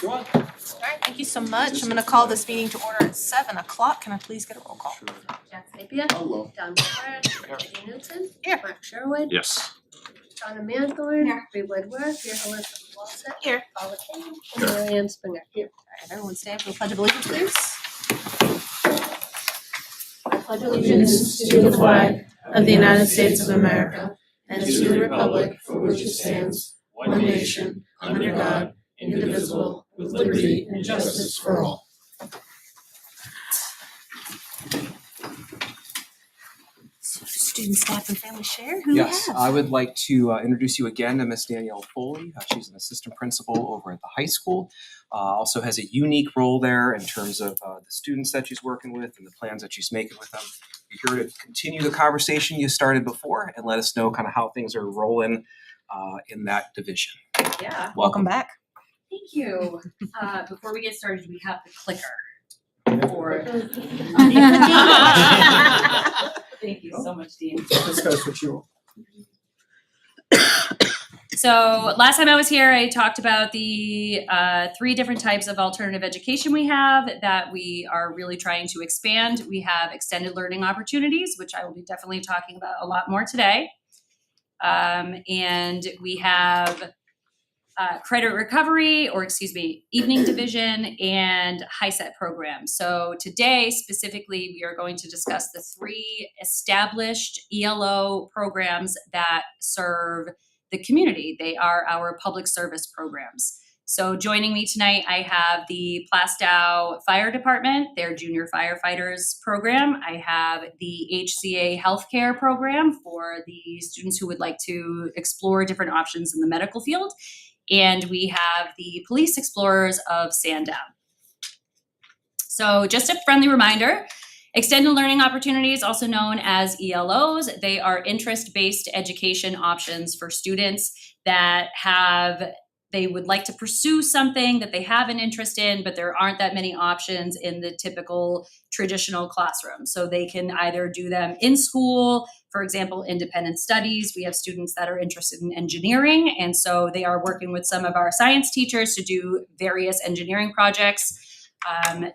Go on. All right, thank you so much. I'm gonna call this meeting to order at 7 o'clock. Can I please get a roll call? Jack Napier, Hello. Don Moore, Eddie Newton. Here. Mark Sherwood. Yes. Donna Manthorn. Here. Bree Woodworth. Here. Elizabeth Walton. Here. Paula Kane. And Mary Ann Springer. Here. All right, everyone stand for the pledge of allegiance, please. I pledge allegiance to the flag of the United States of America and to the republic for which it stands, one nation, under God, indivisible, with liberty and justice for all. So student, staff, and family share, who we have? Yes, I would like to introduce you again to Miss Danielle Foley. She's an assistant principal over at the high school. Also has a unique role there in terms of the students that she's working with and the plans that she's making with them. You're here to continue the conversation you started before and let us know kind of how things are rolling in that division. Yeah, Welcome back. thank you. Before we get started, we have the clicker. For Thank you so much, Dean. This guy's what you. So last time I was here, I talked about the 3 different types of alternative education we have that we are really trying to expand. We have extended learning opportunities, which I will be definitely talking about a lot more today. And we have credit recovery, or evening division and high set programs. So today specifically, we are going to discuss the 3 established ELO programs that serve the community. They are our public service programs. So joining me tonight, I have the Plastow Fire Department, their junior firefighters program. I have the HCA healthcare program for the students who would like to explore different options in the medical field. And we have the Police Explorers of Sandown. So just a friendly reminder, extended learning opportunities, also known as ELOs, they are interest-based education options for students that they would like to pursue something that they have an interest in, but there aren't that many options in the typical traditional classroom. So they can either do them in school, for example, independent studies. We have students that are interested in engineering, and so they are working with some of our science teachers to do various engineering projects.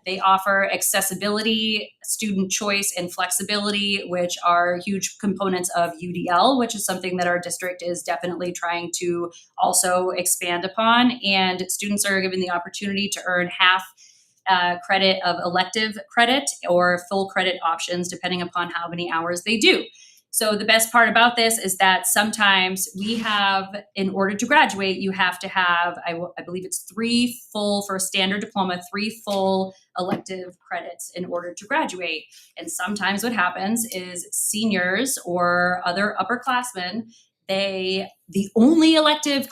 They offer accessibility, student choice, and flexibility, which are huge components of UDL, which is something that our district is definitely trying to also expand upon. And students are given the opportunity to earn half credit of elective credit or full credit options, depending upon how many hours they do. So the best part about this is that sometimes we have, in order to graduate, you have to have, I believe it's 3 full, for a standard diploma, 3 full elective credits in order to graduate. And sometimes what happens is seniors or other upperclassmen, the only elective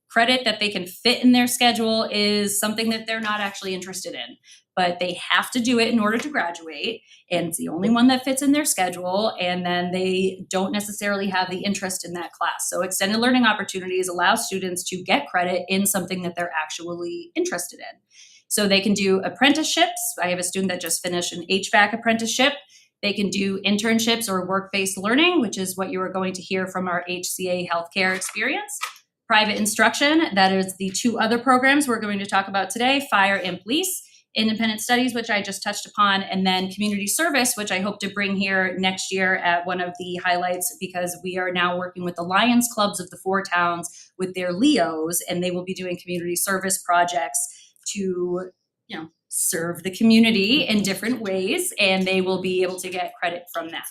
credit that they can fit in their schedule is something that they're not actually interested in. But they have to do it in order to graduate, and it's the only one that fits in their schedule, and then they don't necessarily have the interest in that class. So extended learning opportunities allow students to get credit in something that they're actually interested in. So they can do apprenticeships. I have a student that just finished an HVAC apprenticeship. They can do internships or work-based learning, which is what you are going to hear from our HCA healthcare experience. Private instruction, that is the 2 other programs we're going to talk about today, fire and police. Independent studies, which I just touched upon, and then community service, which I hope to bring here next year at one of the highlights, because we are now working with the Lions Clubs of the 4 towns with their LEOs, and they will be doing community service projects to, serve the community in different ways, and they will be able to get credit from that.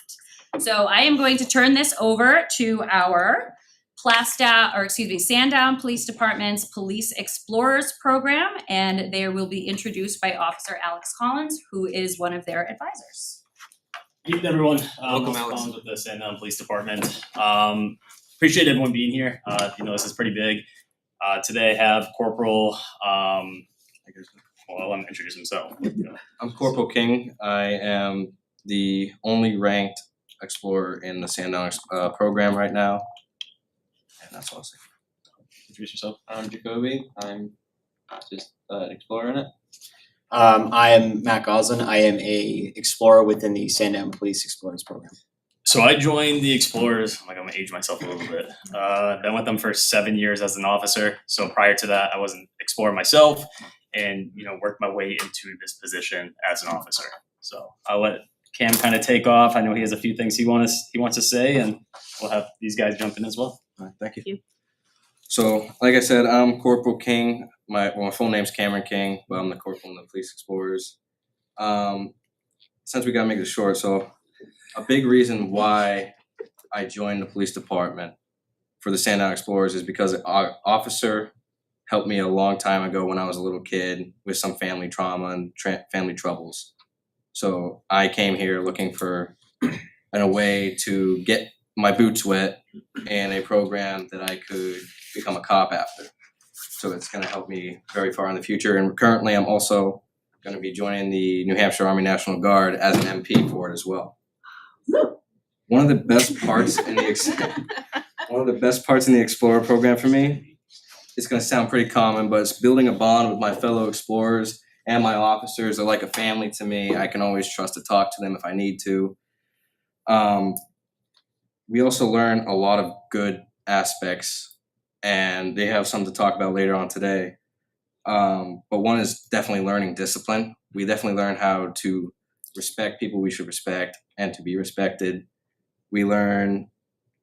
So I am going to turn this over to our Sandown Police Department's Police Explorers program, and they will be introduced by Officer Alex Collins, who is one of their advisors. Good evening, everyone. Welcome, Alex. Collins with the Sandown Police Department. Appreciate everyone being here. This is pretty big. Today I have Corporal, I'll let him introduce himself. I'm Corporal King. I am the only ranked explorer in the Sandown program right now. And that's all I'll say. Introduce yourself. I'm Jacoby. I'm just an explorer in it. I am Matt Goslin. I am a explorer within the Sandown Police Explorers program. So I joined the Explorers, I'm gonna age myself a little bit. Been with them for 7 years as an officer. So prior to that, I was an explorer myself. and work my way into this position as an officer. So I'll let Cam kind of take off. I know he has a few things he wants to say, and we'll have these guys jump in as well. All right, thank you. Thank you. So, like I said, I'm Corporal King. My full name's Cameron King, but I'm the corporal in the Police Explorers. Since we gotta make this short, so a big reason why I joined the police department for the Sandown Explorers is because an officer helped me a long time ago when I was a little kid with some family trauma and family troubles. So I came here looking for a way to get my boots wet in a program that I could become a cop after. So it's going to help me very far in the future. And currently I'm also going to be joining the New Hampshire Army National Guard as an MP for it as well. One of the best parts in the Explorer program for me, it's going to sound pretty common, but it's building a bond with my fellow explorers and my officers. They're like a family to me. I can always trust to talk to them if I need to. We also learn a lot of good aspects, and they have some to talk about later on today. But one is definitely learning discipline. We definitely learn how to respect people we should respect and to be respected. We learn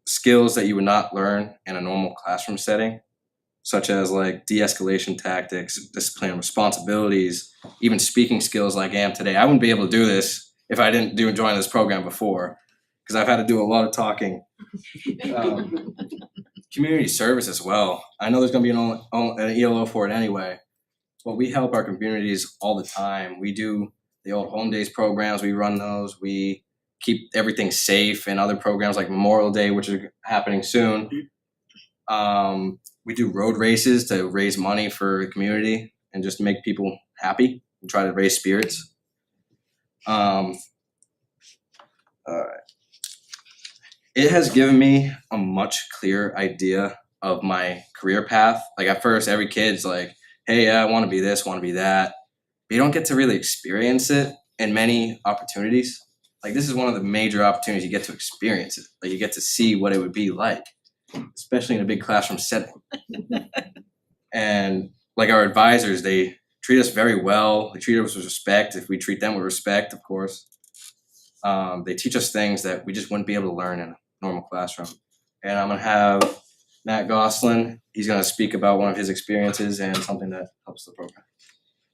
skills that you would not learn in a normal classroom setting, such as like de-escalation tactics, discipline, responsibilities, even speaking skills like I am today. I wouldn't be able to do this if I didn't join this program before, because I've had to do a lot of talking. Community service as well. I know there's going to be an ELO for it anyway, but we help our communities all the time. We do the old home days programs. We run those. We keep everything safe, and other programs like Memorial Day, which are happening soon. We do road races to raise money for the community and just make people happy and try to raise spirits. All right. It has given me a much clearer idea of my career path. Like at first, every kid's like, hey, I want to be this, want to be that. But you don't get to really experience it in many opportunities. Like this is one of the major opportunities you get to experience it. Like you get to see what it would be like, especially in a big classroom setting. And like our advisors, they treat us very well. They treat us with respect. If we treat them with respect, of course. They teach us things that we just wouldn't be able to learn in a normal classroom. And I'm going to have Matt Goslin. He's going to speak about one of his experiences and something that helps the program.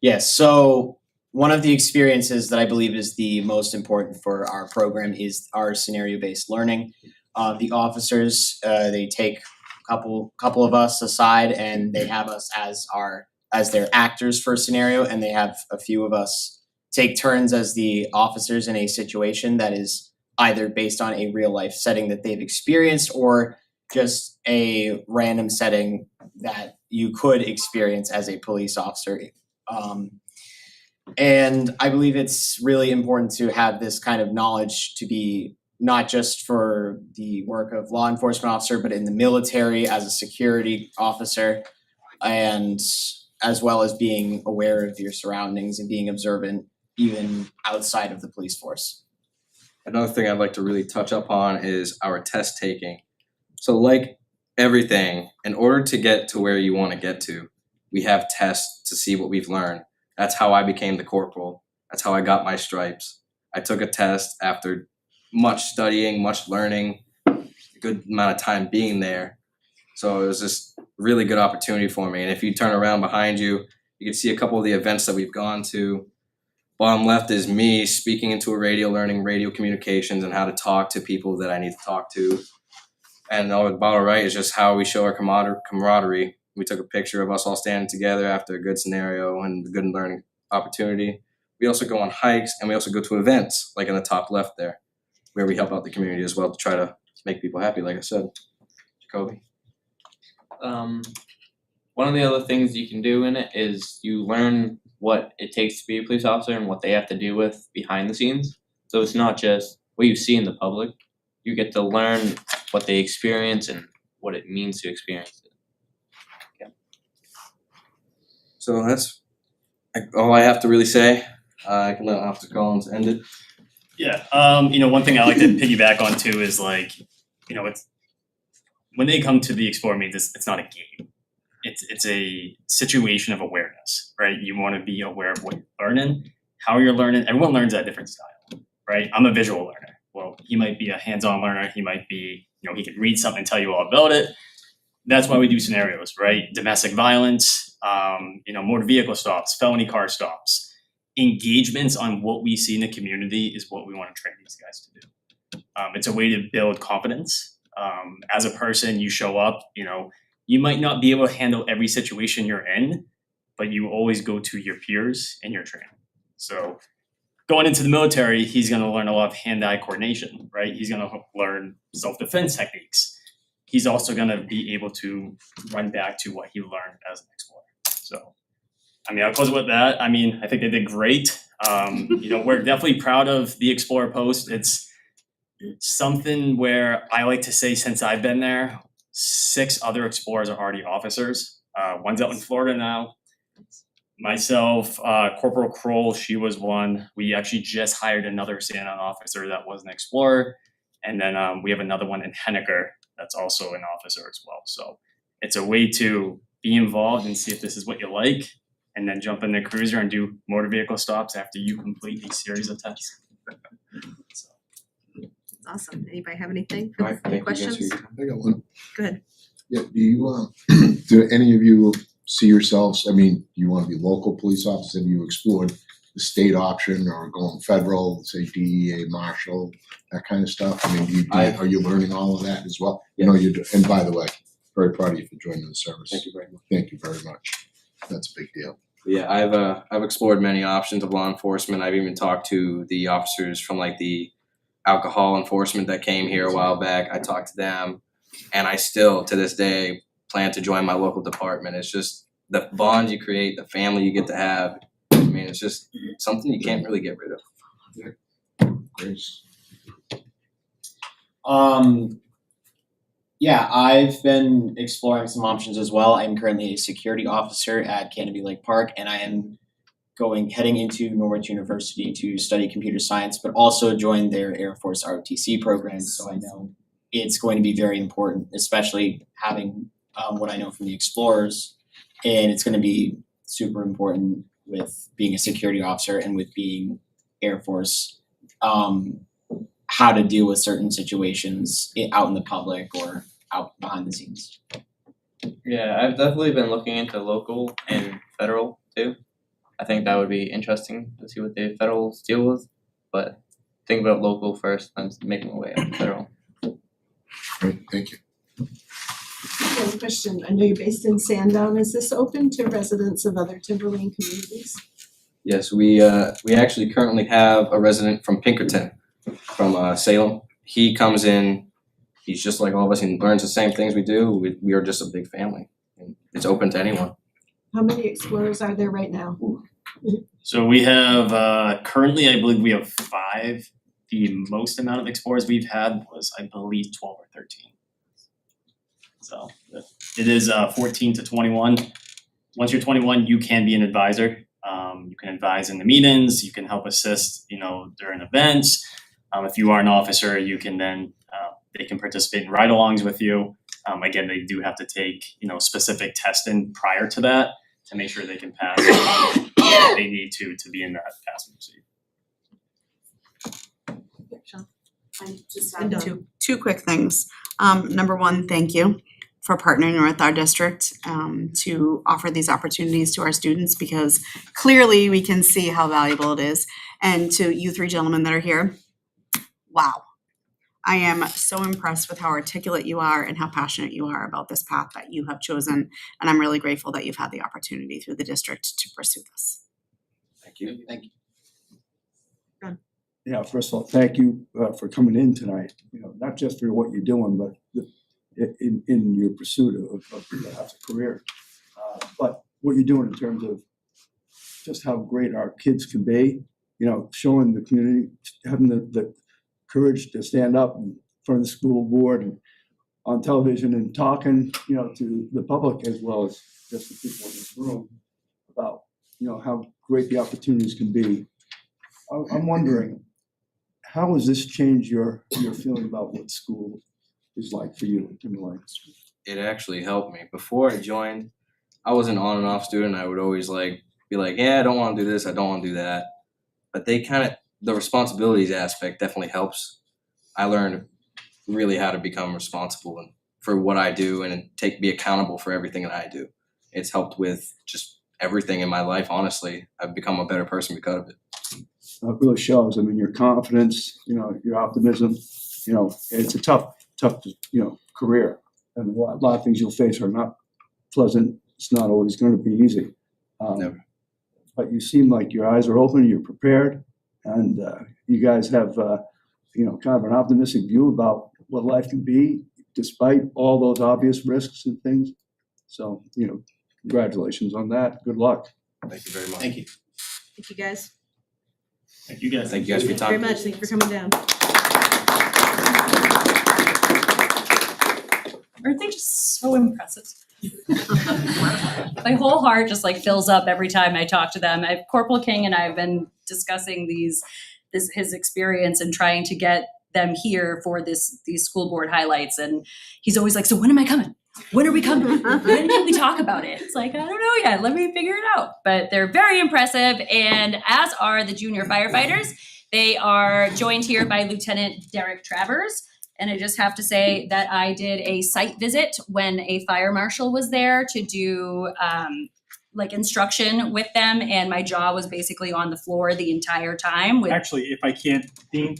Yes, so one of the experiences that I believe is the most important for our program is our scenario-based learning. The officers, they take a couple of us aside, and they have us as their actors for a scenario, and they have a few of us take turns as the officers in a situation that is either based on a real life setting that they've experienced or just a random setting that you could experience as a police officer. And I believe it's really important to have this kind of knowledge to be not just for the work of law enforcement officer, but in the military as a security officer, and as well as being aware of your surroundings and being observant even outside of the police force. Another thing I'd like to really touch up on is our test taking. So like everything, in order to get to where you want to get to, we have tests to see what we've learned. That's how I became the corporal. That's how I got my stripes. I took a test after much studying, much learning, a good amount of time being there. So it was just a really good opportunity for me. And if you turn around behind you, you can see a couple of the events that we've gone to. Bottom left is me speaking into a radio, learning radio communications and how to talk to people that I need to talk to. And on the bottom right is just how we show our camaraderie. We took a picture of us all standing together after a good scenario and a good learning opportunity. We also go on hikes, and we also go to events, like in the top left there, where we help out the community as well to try to make people happy, like I said. Jacoby? One of the other things you can do in it is you learn what it takes to be a police officer and what they have to deal with behind the scenes. So it's not just what you see in the public. You get to learn what they experience and what it means to experience it. Yeah. So that's all I have to really say. I can let Officer Collins end it. Yeah, one thing I like to piggyback on too is like, it's when they come to the Explore Meet, it's not a game. It's a situation of awareness. process, right? You wanna be aware of what you're learning, how you're learning. Everyone learns at a different style, right? I'm a visual learner. Well, he might be a hands-on learner, he might be, he can read something and tell you all about it. That's why we do scenarios, right? Domestic violence, motor vehicle stops, felony car stops. Engagements on what we see in the community is what we wanna train these guys to do. It's a way to build confidence. As a person, you show up, you might not be able to handle every situation you're in, but you always go to your peers and your training. So going into the military, he's gonna learn a lot of hand-eye coordination, right? He's gonna learn self-defense techniques. He's also gonna be able to run back to what he learned as an explorer. So, I'll close with that. I think they did great. We're definitely proud of the Explorer post. It's something where I like to say since I've been there, 6 other explorers are already officers. One's out in Florida now. Myself, Corporal Kroll, she was one. We actually just hired another stand-on officer that was an explorer. And then we have another one in Henniker that's also an officer as well. So it's a way to be involved and see if this is what you like, and then jump in the cruiser and do motor vehicle stops after you complete these series of tests. So. Awesome. Anybody have anything? All right, Any thank you guys for questions? your time. I got one. Go ahead. Yeah, do you, do any of you see yourselves, do you wanna be local police officers? Have you explored the state option or going federal, say DEA, Marshal, that kind of stuff? Are you learning all of that as well? Yeah. No, you do, and by the way, very proud of you for joining the service. Thank you very much. Thank you very much. That's a big deal. Yeah, I've explored many options of law enforcement. I've even talked to the officers from like the alcohol enforcement that came here a while back. I talked to them, and I still to this day plan to join my local department. It's just the bond you create, the family you get to have. It's just something you can't really get rid of. Grace? Yeah, I've been exploring some options as well. I'm currently a security officer at Canopy Lake Park, and I am heading into Norwich University to study computer science, but also join their Air Force ROTC program. So I know it's going to be very important, especially having what I know from the explorers, and it's going to be super important with being a security officer and with being Air Force, how to deal with certain situations out in the public or out behind the scenes. Yeah, I've definitely been looking into local and federal too. I think that would be interesting to see what the federals deal with, but think about local first, then make my way up to federal. Great, thank you. I have a question. I know you're based in Sandown. Is this open to residents of other Timberlane communities? Yes, we actually currently have a resident from Pinkerton, from Salem. He comes in, he's just like all of us, he learns the same things we do. We are just a big family, and it's open to anyone. How many explorers are there right now? So we have currently, I believe we have 5. The most amount of explorers we've had was, I believe, 12 or 13. So it is 14 to 21. Once you're 21, you can be an advisor. You can advise in the meetings. You can help assist, during events. If you are an officer, you can then they can participate in ride-alongs with you. Again, they do have to take specific testing prior to that to make sure they can pass what they need to be in that passenger seat. I just And have done. two quick things. Number one, thank you for partnering with our district to offer these opportunities to our students, because clearly we can see how valuable it is. And to you 3 gentlemen that are here, wow. I am so impressed with how articulate you are and how passionate you are about this path that you have chosen. And I'm really grateful that you've had the opportunity through the district to pursue this. Thank you. Thank you. Yeah, first of all, thank you for coming in tonight, not just for what you're doing, but in your pursuit of perhaps a career. But what you're doing in terms of just how great our kids can be, showing the community, having the courage to stand up in front of the school board and on television and talking, to the public as well as just the people in this room about, how great the opportunities can be. I'm wondering, how has this changed your feeling about what school is like for you in Timberlane? It actually helped me. Before I joined, I was an on and off student. I would always be like, yeah, I don't want to do this, I don't want to do that. But the responsibilities aspect definitely helps. I learned really how to become responsible and for what I do and be accountable for everything that I do. It's helped with just everything in my life, honestly. I've become a better person because of it. It really shows. I mean, your confidence, your optimism, it's a tough, career. And a lot of things you'll face are not pleasant. It's not always going to be easy. Never. But you seem like your eyes are open, you're prepared, and you guys have, kind of an optimistic view about what life can be, despite all those obvious risks and things. So, congratulations on that. Good luck. Thank you very much. Thank you. Thank you guys. Thank you guys. Thank you guys for your Very time. much. Thank you for coming down. Aren't they just so impressive? My whole heart just fills up every time I talk to them. Corporal King and I have been discussing his experience and trying to get them here for these school board highlights, and he's always like, so when am I coming? When are we coming? When can we talk about it? It's like, I don't know yet. Let me figure it out. But they're very impressive, and as are the junior firefighters. They are joined here by Lieutenant Derek Travers. And I just have to say that I did a site visit when a fire marshal was there to do instruction with them, and my jaw was basically on the floor the entire time. Actually, if I can't, Dean.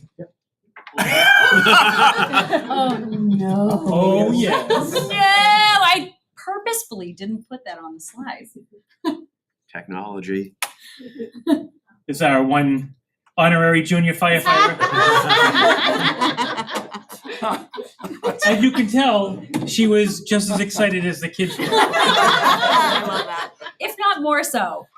Oh no! Oh yes. No, I purposefully didn't put that on the slide. Technology. Is our one honorary junior firefighter. As you can tell, she was just as excited as the kids were. I love that. If not more so.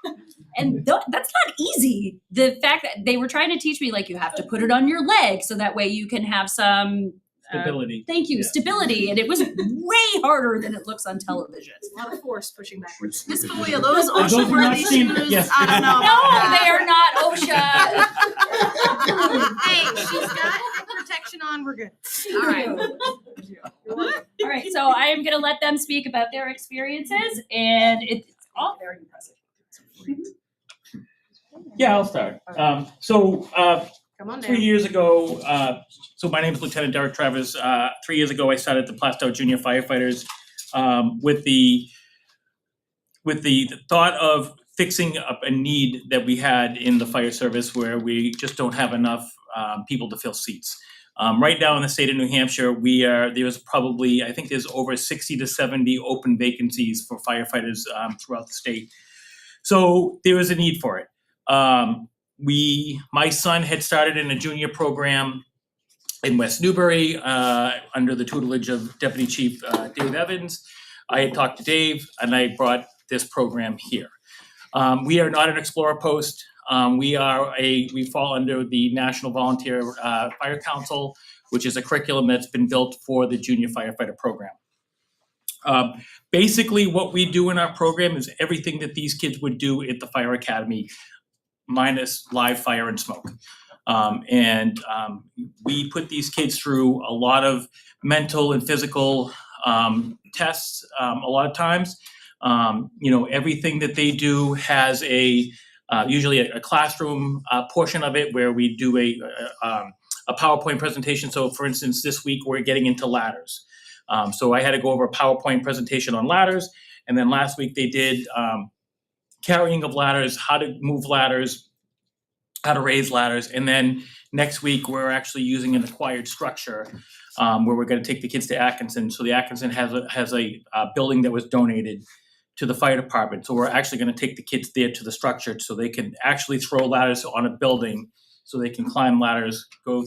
And that's not easy. The fact that they were trying to teach me, you have to put it on your leg so that way you can have some Stability. Thank you, stability. And it was way harder than it looks on television. A lot of force pushing backwards. Miss Malia, those Those were not OSHA-worthy seen- shoes, yes. I don't know No, about that. they are not OSHA. Hey, she's got protection on, we're good. All right. All right, so I am gonna let them speak about their experiences, and it's all very impressive. Yeah, I'll start. Come on 3 down. years ago, so my name is Lieutenant Derek Travers. 3 years ago, I started the Plastow Junior Firefighters with the thought of fixing up a need that we had in the fire service where we just don't have enough people to fill seats. Right now in the state of New Hampshire, there's probably, I think there's over 60 to 70 open vacancies for firefighters throughout the state. So there is a need for it. My son had started in a junior program in West Newbury under the tutelage of Deputy Chief Dave Evans. I had talked to Dave and I brought this program here. We are not an Explorer post. We fall under the National Volunteer Fire Council, which is a curriculum that's been built for the junior firefighter program. Basically, what we do in our program is everything that these kids would do at the fire academy, minus live fire and smoke. We put these kids through a lot of mental and physical tests a lot of times. Everything that they do has usually a classroom portion of it where we do a PowerPoint presentation. So for instance, this week we're getting into ladders. So I had to go over a PowerPoint presentation on ladders. And then last week they did carrying of ladders, how to move ladders, how to raise ladders. And then next week we're actually using an acquired structure where we're going to take the kids to Atkinson. So the Atkinson has a building that was donated to the fire department. So we're actually going to take the kids there to the structure so they can actually throw ladders on a building, so they can climb ladders, go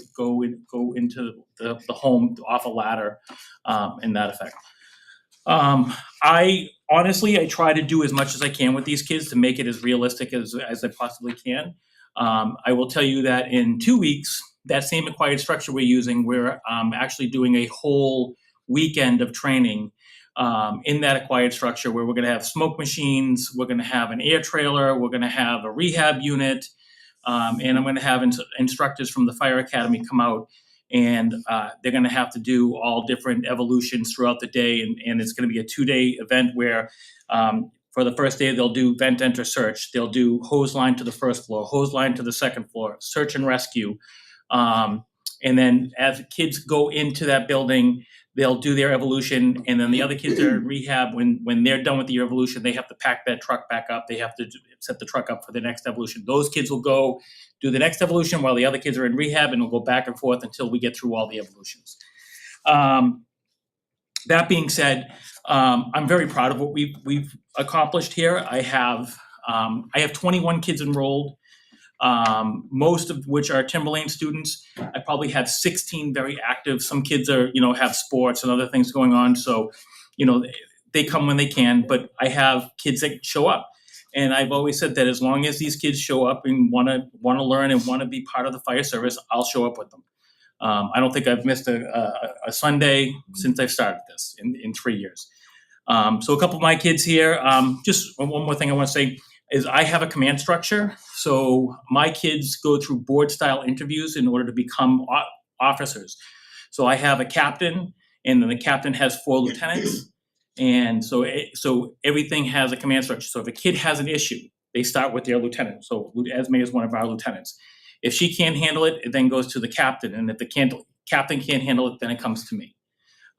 into the home off a ladder, and that effect. I try to do as much as I can with these kids to make it as realistic as I possibly can. I will tell you that in 2 weeks, that same acquired structure we're actually doing a whole weekend of training in that acquired structure where we're going to have smoke machines, we're going to have an air trailer, we're going to have a rehab unit, and I'm going to have instructors from the fire academy come out, and they're going to have to do all different evolutions throughout the day, and it's going to be a 2-day event where for the first day, they'll do vent, enter, search. They'll do hose line to the first floor, hose line to the second floor, search and rescue. And then as kids go into that building, they'll do their evolution, and then the other kids that are in rehab, when they're done with the evolution, they have to pack that truck back up. They have to set the truck up for the next evolution. Those kids will go do the next evolution while the other kids are in rehab, and we'll go back and forth until we get through all the evolutions. That being said, I'm very proud of what we've accomplished here. I have 21 kids enrolled, most of which are Timberlane students. I probably have 16 very active. Some kids are, have sports and other things going on, so, they come when they can, but I have kids that show up. And I've always said that as long as these kids show up and wanna learn and wanna be part of the fire service, I'll show up with them. I don't think I've missed a Sunday since I've started this in 3 years. So a couple of my kids here, just one more thing I wanna say is I have a command structure. So my kids go through board style interviews in order to become officers. So I have a captain, and then the captain has 4 lieutenants. And so everything has a command structure. So if a kid has an issue, they start with their lieutenant. So Esme is one of our lieutenants. If she can't handle it, it then goes to the captain. And if the captain can't handle it, then it comes to me.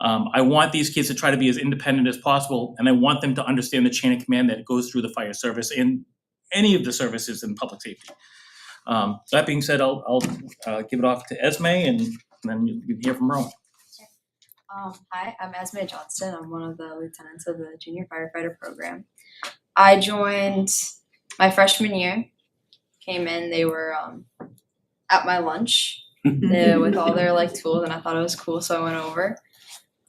I want these kids to try to be as independent as possible, and I want them to understand the chain of command that goes through the fire service and any of the services in public safety. That being said, I'll give it off to Esme, and then you can hear from Rowan. Hi, I'm Esme Johnston. I'm one of the lieutenants of the junior firefighter program. I joined my freshman year. Came in, they were at my lunch with all their tools, and I thought it was cool, so I went over.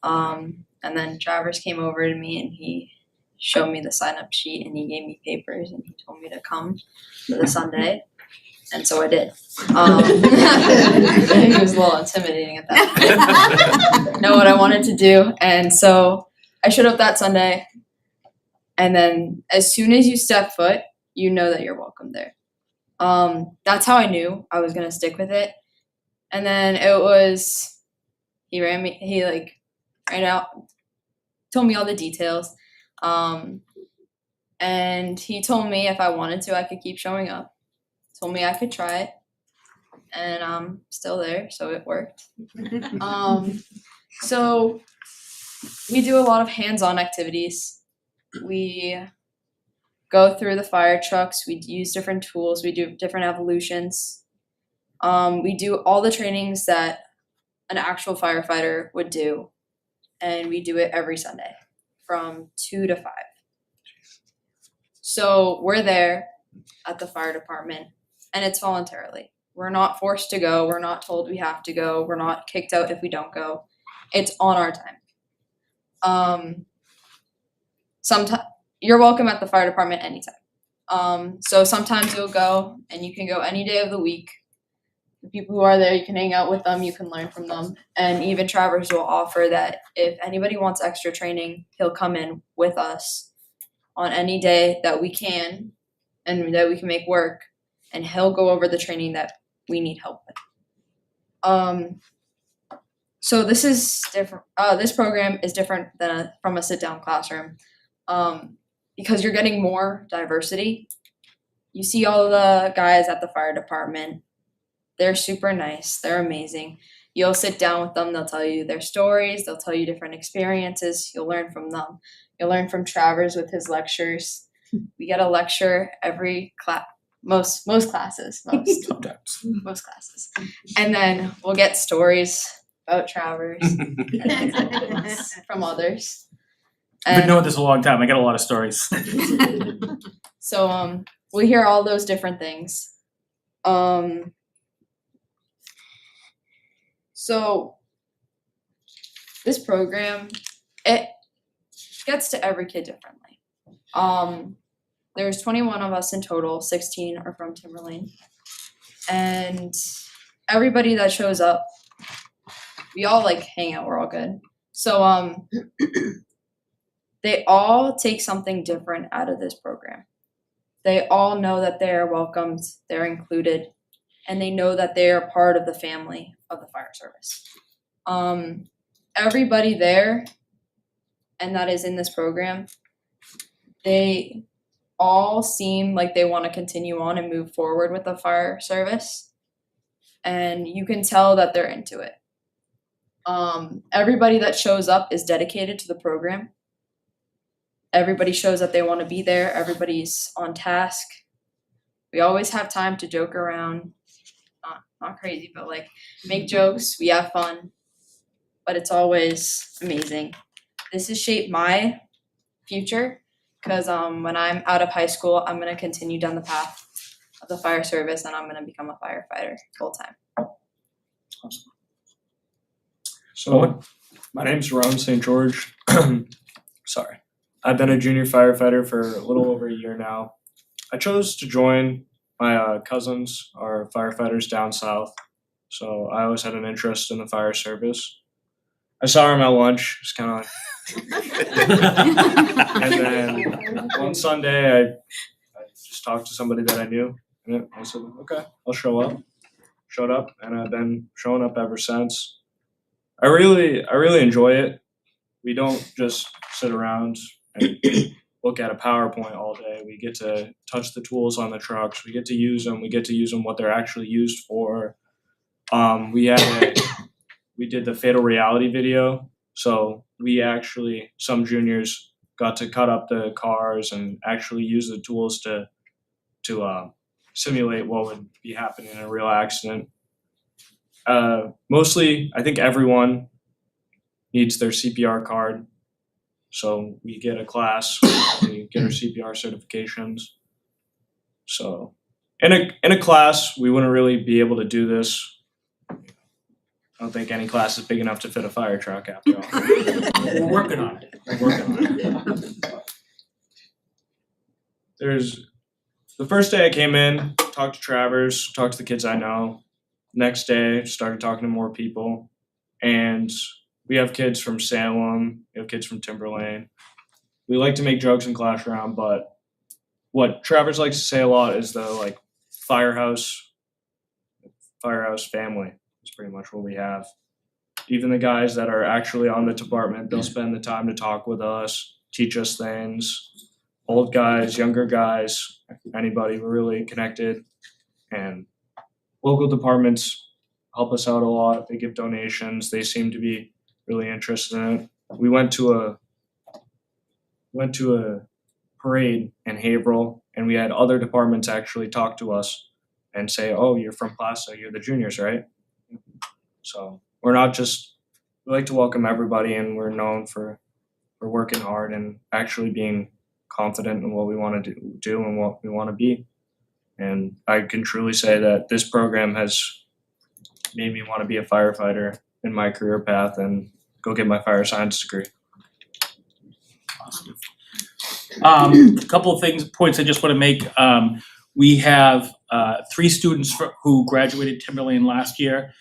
And then Travers came over to me and he showed me the sign-up sheet and he gave me papers and he told me to come for the Sunday. And so I did. He was a little intimidating at that point. Know what I wanted to do. And so I showed up that Sunday. And then as soon as you step foot, you know that you're welcome there. That's how I knew I was going to stick with it. And then it was, he ran out, told me all the details. And he told me if I wanted to, I could keep showing up. Told me I could try it. And I'm still there, so it worked. So we do a lot of hands-on activities. We go through the fire trucks. We use different tools. We do different evolutions. We do all the trainings that an actual firefighter would do. And we do it every Sunday from 2 to 5. So we're there at the fire department, and it's voluntarily. We're not forced to go. We're not told we have to go. We're not kicked out if we don't go. It's on our time. Sometimes you're welcome at the fire department anytime. So sometimes you'll go, and you can go any day of the week. The people who are there, you can hang out with them, you can learn from them. And even Travers will offer that if anybody wants extra training, he'll come in with us on any day that we can and that we can make work, and he'll go over the training that we need help with. So this is different. This program is different than from a sit-down classroom because you're getting more diversity. You see all the guys at the fire department. They're super nice. They're amazing. You'll sit down with them. They'll tell you their stories. They'll tell you different experiences. You'll learn from them. You'll learn from Travers with his lectures. We get a lecture every class, most classes, most classes. And then we'll get stories about Travers from others. I've been doing this a long time. I got a lot of stories. So we hear all those different things. So this program, it gets to every kid differently. There's 21 of us in total, 16 are from Timberlane. And everybody that shows up, we all hang out, we're all good. So they all take something different out of this program. They all know that they're welcomed, they're included, and they know that they are part of the family of the fire service. Everybody there, and that is in this program, they all seem like they want to continue on and move forward with the fire service. And you can tell that they're into it. Everybody that shows up is dedicated to the program. Everybody shows that they want to be there. Everybody's on task. We always have time to joke around. Not crazy, but like make jokes. We have fun. But it's always amazing. This has shaped my future because when I'm out of high school, I'm going to continue down the path of the fire service and I'm going to become a firefighter full time. Awesome. So, my name's Ron St. George. Sorry. I've been a junior firefighter for a little over a year now. I chose to join. My cousins are firefighters down south, so I always had an interest in the fire service. I saw him at lunch, just kind of like, and then one Sunday I just talked to somebody that I knew, and I said, okay, I'll show up. Showed up, and I've been showing up ever since. I really enjoy it. We don't just sit around and look at a PowerPoint all day. We get to touch the tools on the trucks. We get to use them. We get to use them what they're actually used for. We did the Fatal Reality video. So some juniors got to cut up the cars and actually use the tools to simulate what would be happening in a real accident. Mostly, I think everyone needs their CPR card. So we get a class, we get our CPR certifications. So in a class, we wouldn't really be able to do this. I don't think any class is big enough to fit a fire truck after all. We're working on it. The first day I came in, talked to Travers, talked to the kids I know. Next day, started talking to more people. And we have kids from Salem, we have kids from Timberlane. We like to make jokes in class round, but what Travers likes to say a lot is the firehouse family is pretty much what we have. Even the guys that are actually on the department, they'll spend the time to talk with us, teach us things. Old guys, younger guys, anybody, we're really connected. And local departments help us out a lot. They give donations. They seem to be really interested in it. We went to a parade in Haverhill, and we had other departments actually talk to us and say, "Oh, you're from Plaza. You're the juniors, right?" So we like to welcome everybody, and we're known for working hard and actually being confident in what we want to do and what we want to be. And I can truly say that this program has made me want to be a firefighter in my career path and go get my fire science degree. A couple of points I just want to make. We have 3 students who graduated Timberlane last year.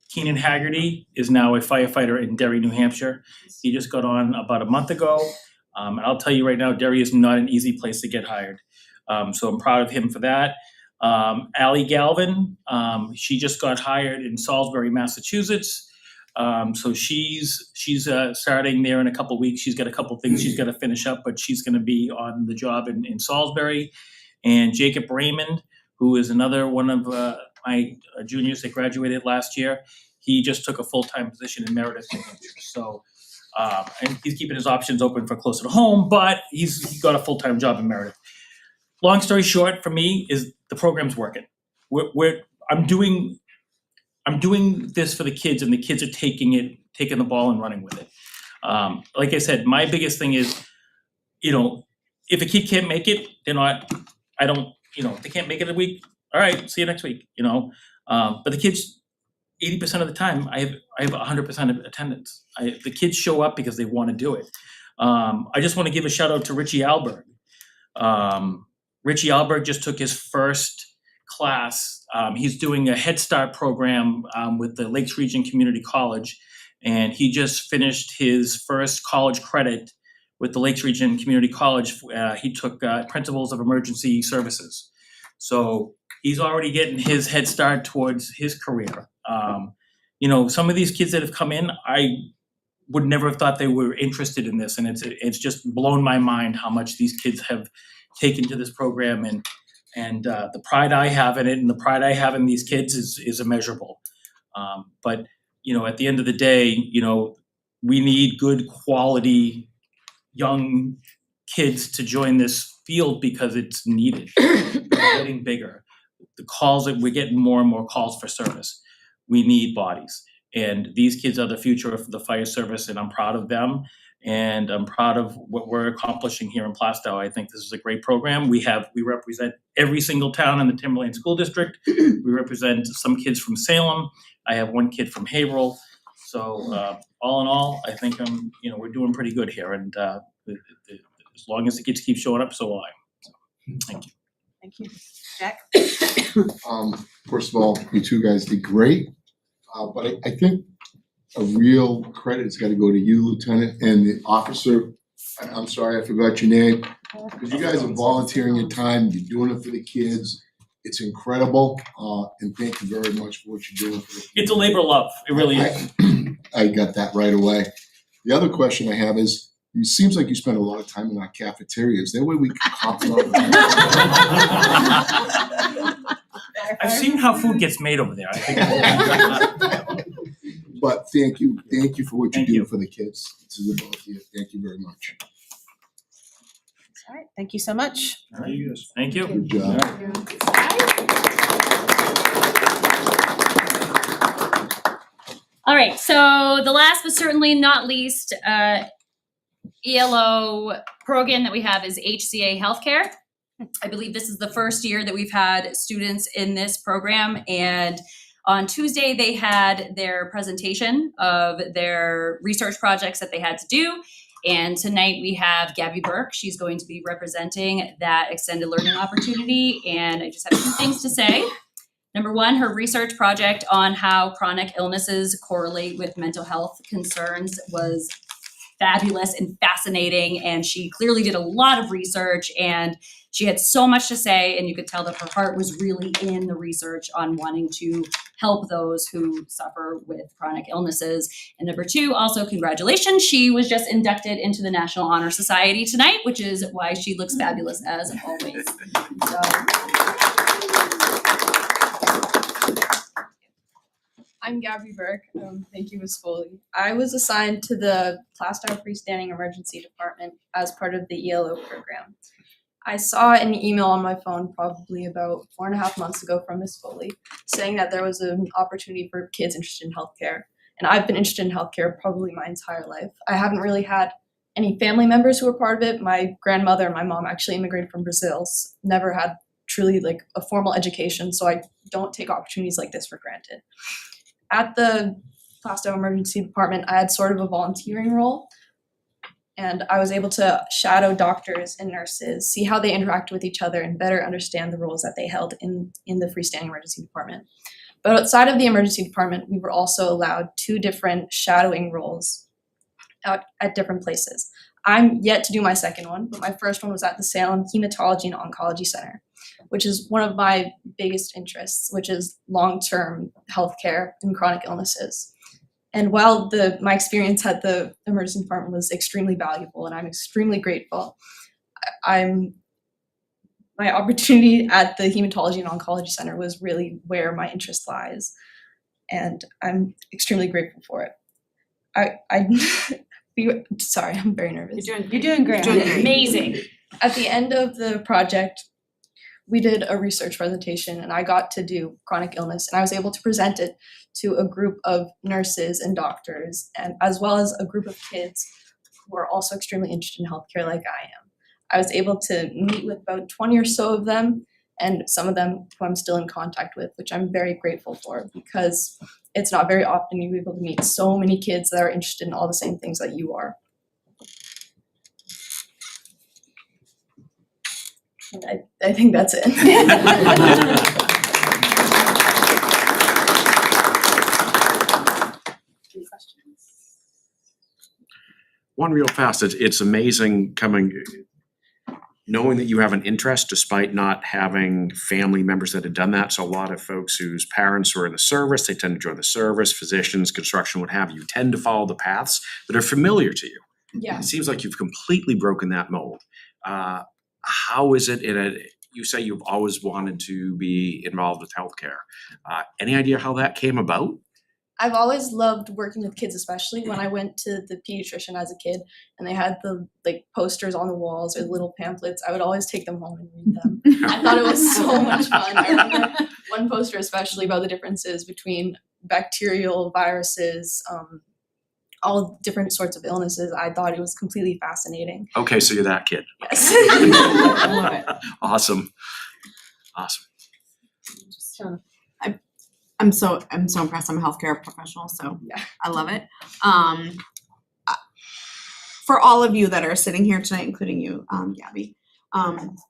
Keenan Haggerty is now a firefighter in Derry, New Hampshire. He just got on about a month ago. And I'll tell you right now, Derry is not an easy place to get hired. So I'm proud of him for that. Allie Galvin, she just got hired in Salisbury, Massachusetts. So she's starting there in a couple weeks. She's got a couple things she's got to finish up, but she's going to be on the job in Salisbury. And Jacob Raymond, who is another one of my juniors that graduated last year, he just took a full-time position in Meredith, New Hampshire. So, and he's keeping his options open for closer to home, but he got a full-time job in Meredith. Long story short, for me, is the program's working. I'm doing this for the kids, and the kids are taking the ball and running with it. Like I said, my biggest thing is, if a kid can't make it, they can't make it a week. All right, see you next week. But the kids, 80% of the time, I have 100% of attendance. The kids show up because they want to do it. I just want to give a shout out to Richie Alberg. Richie Alberg just took his first class. He's doing a Head Start program with the Lakes Region Community College, and he just finished his first college credit with the Lakes Region Community College. He took Principles of Emergency Services. So he's already getting his head start towards his career. Some of these kids that have come in, would never have thought they were interested in this, and it's just blown my mind how much these kids have taken to this program, and the pride I have in it and the pride I have in these kids is immeasurable. But at the end of the day, we need good quality young kids to join this field because it's needed. We're getting bigger. The calls that we're getting more and more calls for service. We need bodies. And these kids are the future of the fire service, and I'm proud of them. And I'm proud of what we're accomplishing here in Plastow. I think this is a great program. We represent every single town in the Timberlane School District. We represent some kids from Salem. I have one kid from Haverhill. So all in all, I think we're doing pretty good here. And as long as the kids keep showing up, so will I. So, thank you. Thank you. Jack? First of all, you two guys did great. But I think a real credit's gotta go to you, Lieutenant, and the officer. I'm sorry, I forgot your name. Because you guys are volunteering your time, you're doing it for the kids. It's incredible, and thank you very much for what you're doing for the kids. It's a labor of love. It really is. I got that right away. The other question I have is, it seems like you spend a lot of time in our cafeteria. Is there a way we can compliment? I've seen how food gets made over there. I think. But thank you for what you do for the kids. To the both of you, thank you very much. All right, thank you so much. Thank you. Good job. All right, so the last but certainly not least ELO program that we have is HCA Healthcare. I believe this is the first year that we've had students in this program, and on Tuesday they had their presentation of their research projects that they had to do. And tonight we have Gabby Burke. She's going to be representing that extended learning opportunity, and I just have 2 things to say. Number one, her research project on how chronic illnesses correlate with mental health concerns was fabulous and fascinating, and she clearly did a lot of research, and she had so much to say, and you could tell that her heart was really in the research on wanting to help those who suffer with chronic illnesses. And number 2, also congratulations, she was just inducted into the National Honor Society tonight, which is why she looks fabulous as always. So. I'm Gabby Burke. Thank you, Ms. Foley. I was assigned to the Plastow Freestanding Emergency Department as part of the ELO program. I saw an email on my phone probably about 4.5 months ago from Ms. Foley saying that there was an opportunity for kids interested in healthcare. And I've been interested in healthcare probably my entire life. I haven't really had any family members who were part of it. My grandmother and my mom actually immigrated from Brazil, so never had truly like a formal education, so I don't take opportunities like this for granted. At the Plastow Emergency Department, I had sort of a volunteering role, and I was able to shadow doctors and nurses, see how they interact with each other, and better understand the roles that they held in the freestanding emergency department. But outside of the emergency department, we were also allowed 2 different shadowing roles out at different places. I'm yet to do my second one, but my first one was at the Salem Hematology and Oncology Center, which is one of my biggest interests, which is long-term healthcare and chronic illnesses. And while my experience at the emergency department was extremely valuable, and I'm extremely grateful, my opportunity at the Hematology and Oncology Center was really where my interest lies, and I'm extremely grateful for it. Sorry, I'm very nervous. You're doing great. Amazing. At the end of the project, we did a research presentation, and I got to do chronic illness, and I was able to present it to a group of nurses and doctors, and as well as a group of kids who are also extremely interested in healthcare like I am. I was able to meet with about 20 or so of them, and some of them who I'm still in contact with, which I'm very grateful for, because it's not very often you're able to meet so many kids that are interested in all the same things that you are. And I think that's it. One real fast, it's amazing coming, knowing that you have an interest despite not having family members that have done that. So a lot of folks whose parents were in the service, they tend to join the service, physicians, construction, what have you, tend to follow the paths that are familiar to you. Yeah. It seems like you've completely broken that mold. How is it you say you've always wanted to be involved with healthcare. Any idea how that came about? I've always loved working with kids, especially when I went to the pediatrician as a kid and they had the posters on the walls or little pamphlets. I would always take them home and read them. I thought it was so much fun. I remember one poster especially about the differences between bacterial, viruses, all different sorts of illnesses. I thought it was completely fascinating. Okay, so you're that kid. Yes. I love it. Awesome. I'm so impressed. I'm a healthcare professional, so Yeah. I love it. For all of you that are sitting here tonight, including you, Gabby,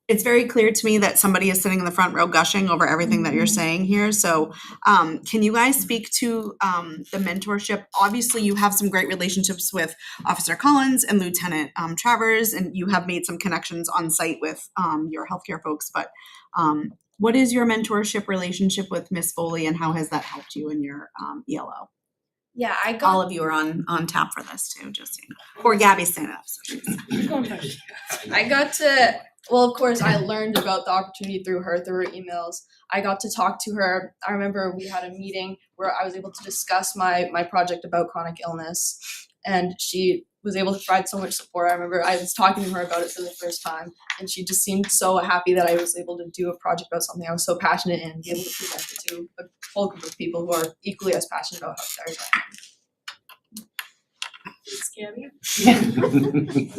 it's very clear to me that somebody is sitting in the front row gushing over everything that you're saying here. So can you guys speak to the mentorship? Obviously, you have some great relationships with Officer Collins and Lieutenant Travers, and you have made some connections on site with your healthcare folks. But what is your mentorship relationship with Miss Foley, and how has that helped you in your ELO? Yeah, All of you are on tap for this too, just so you know. Or Gabby's standing up, so she's well, of course, I learned about the opportunity through her emails. I got to talk to her. I remember we had a meeting where I was able to discuss my project about chronic illness, and she was able to provide so much support. I remember I was talking to her about it for the first time, and she just seemed so happy that I was able to do a project about something I was so passionate in and be able to present it to a whole group of people who are equally as passionate about healthcare as I am.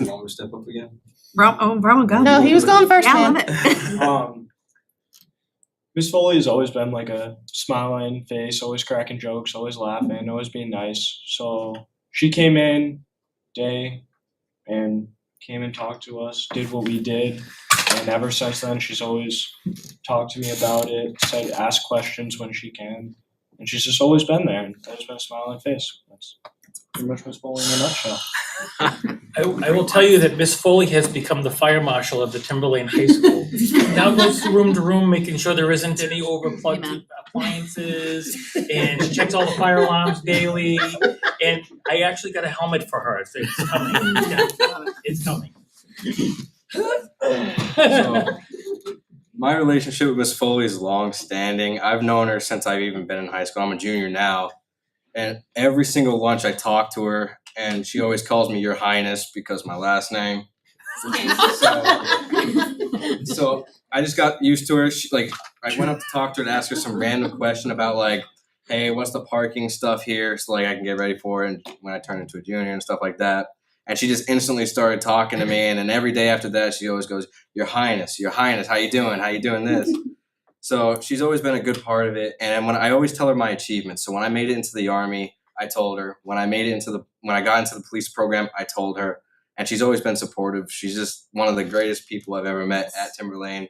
Want me to step up again? Roman, go. No, he was going first, Yeah, I man. love it. Miss Foley has always been like a smiling face, always cracking jokes, always laughing, always being nice. So she came in day and came and talked to us, did what we did, and ever since then she's always talked to me about it, said ask questions when she can, and she's just always been there and always been a smiling face. That's pretty much Miss Foley in a nutshell. I will tell you that Miss Foley has become the fire marshal of the Timberlane High School. Now goes to room, making sure there isn't any overplugged appliances, and she checks all the fire alarms daily. And I actually got a helmet for her. So it's coming. Yeah, it's coming. So, my relationship with Miss Foley is long-standing. I've known her since I've even been in high school. I'm a junior now. And every single lunch I talk to her, and she always calls me Your Highness because my last name. So I just got used to her. I went up to talk to her to ask her some random question about hey, what's the parking stuff here? So I can get ready for it and when I turn into a junior and stuff like that. And she just instantly started talking to me, and then every day after that she always goes, Your Highness, how you doing? How you doing this? So she's always been a good part of it. And when I always tell her my achievements. So when I made it into the Army, I told her. When I got into the police program, I told her. And she's always been supportive. She's just one of the greatest people I've ever met at Timberlane.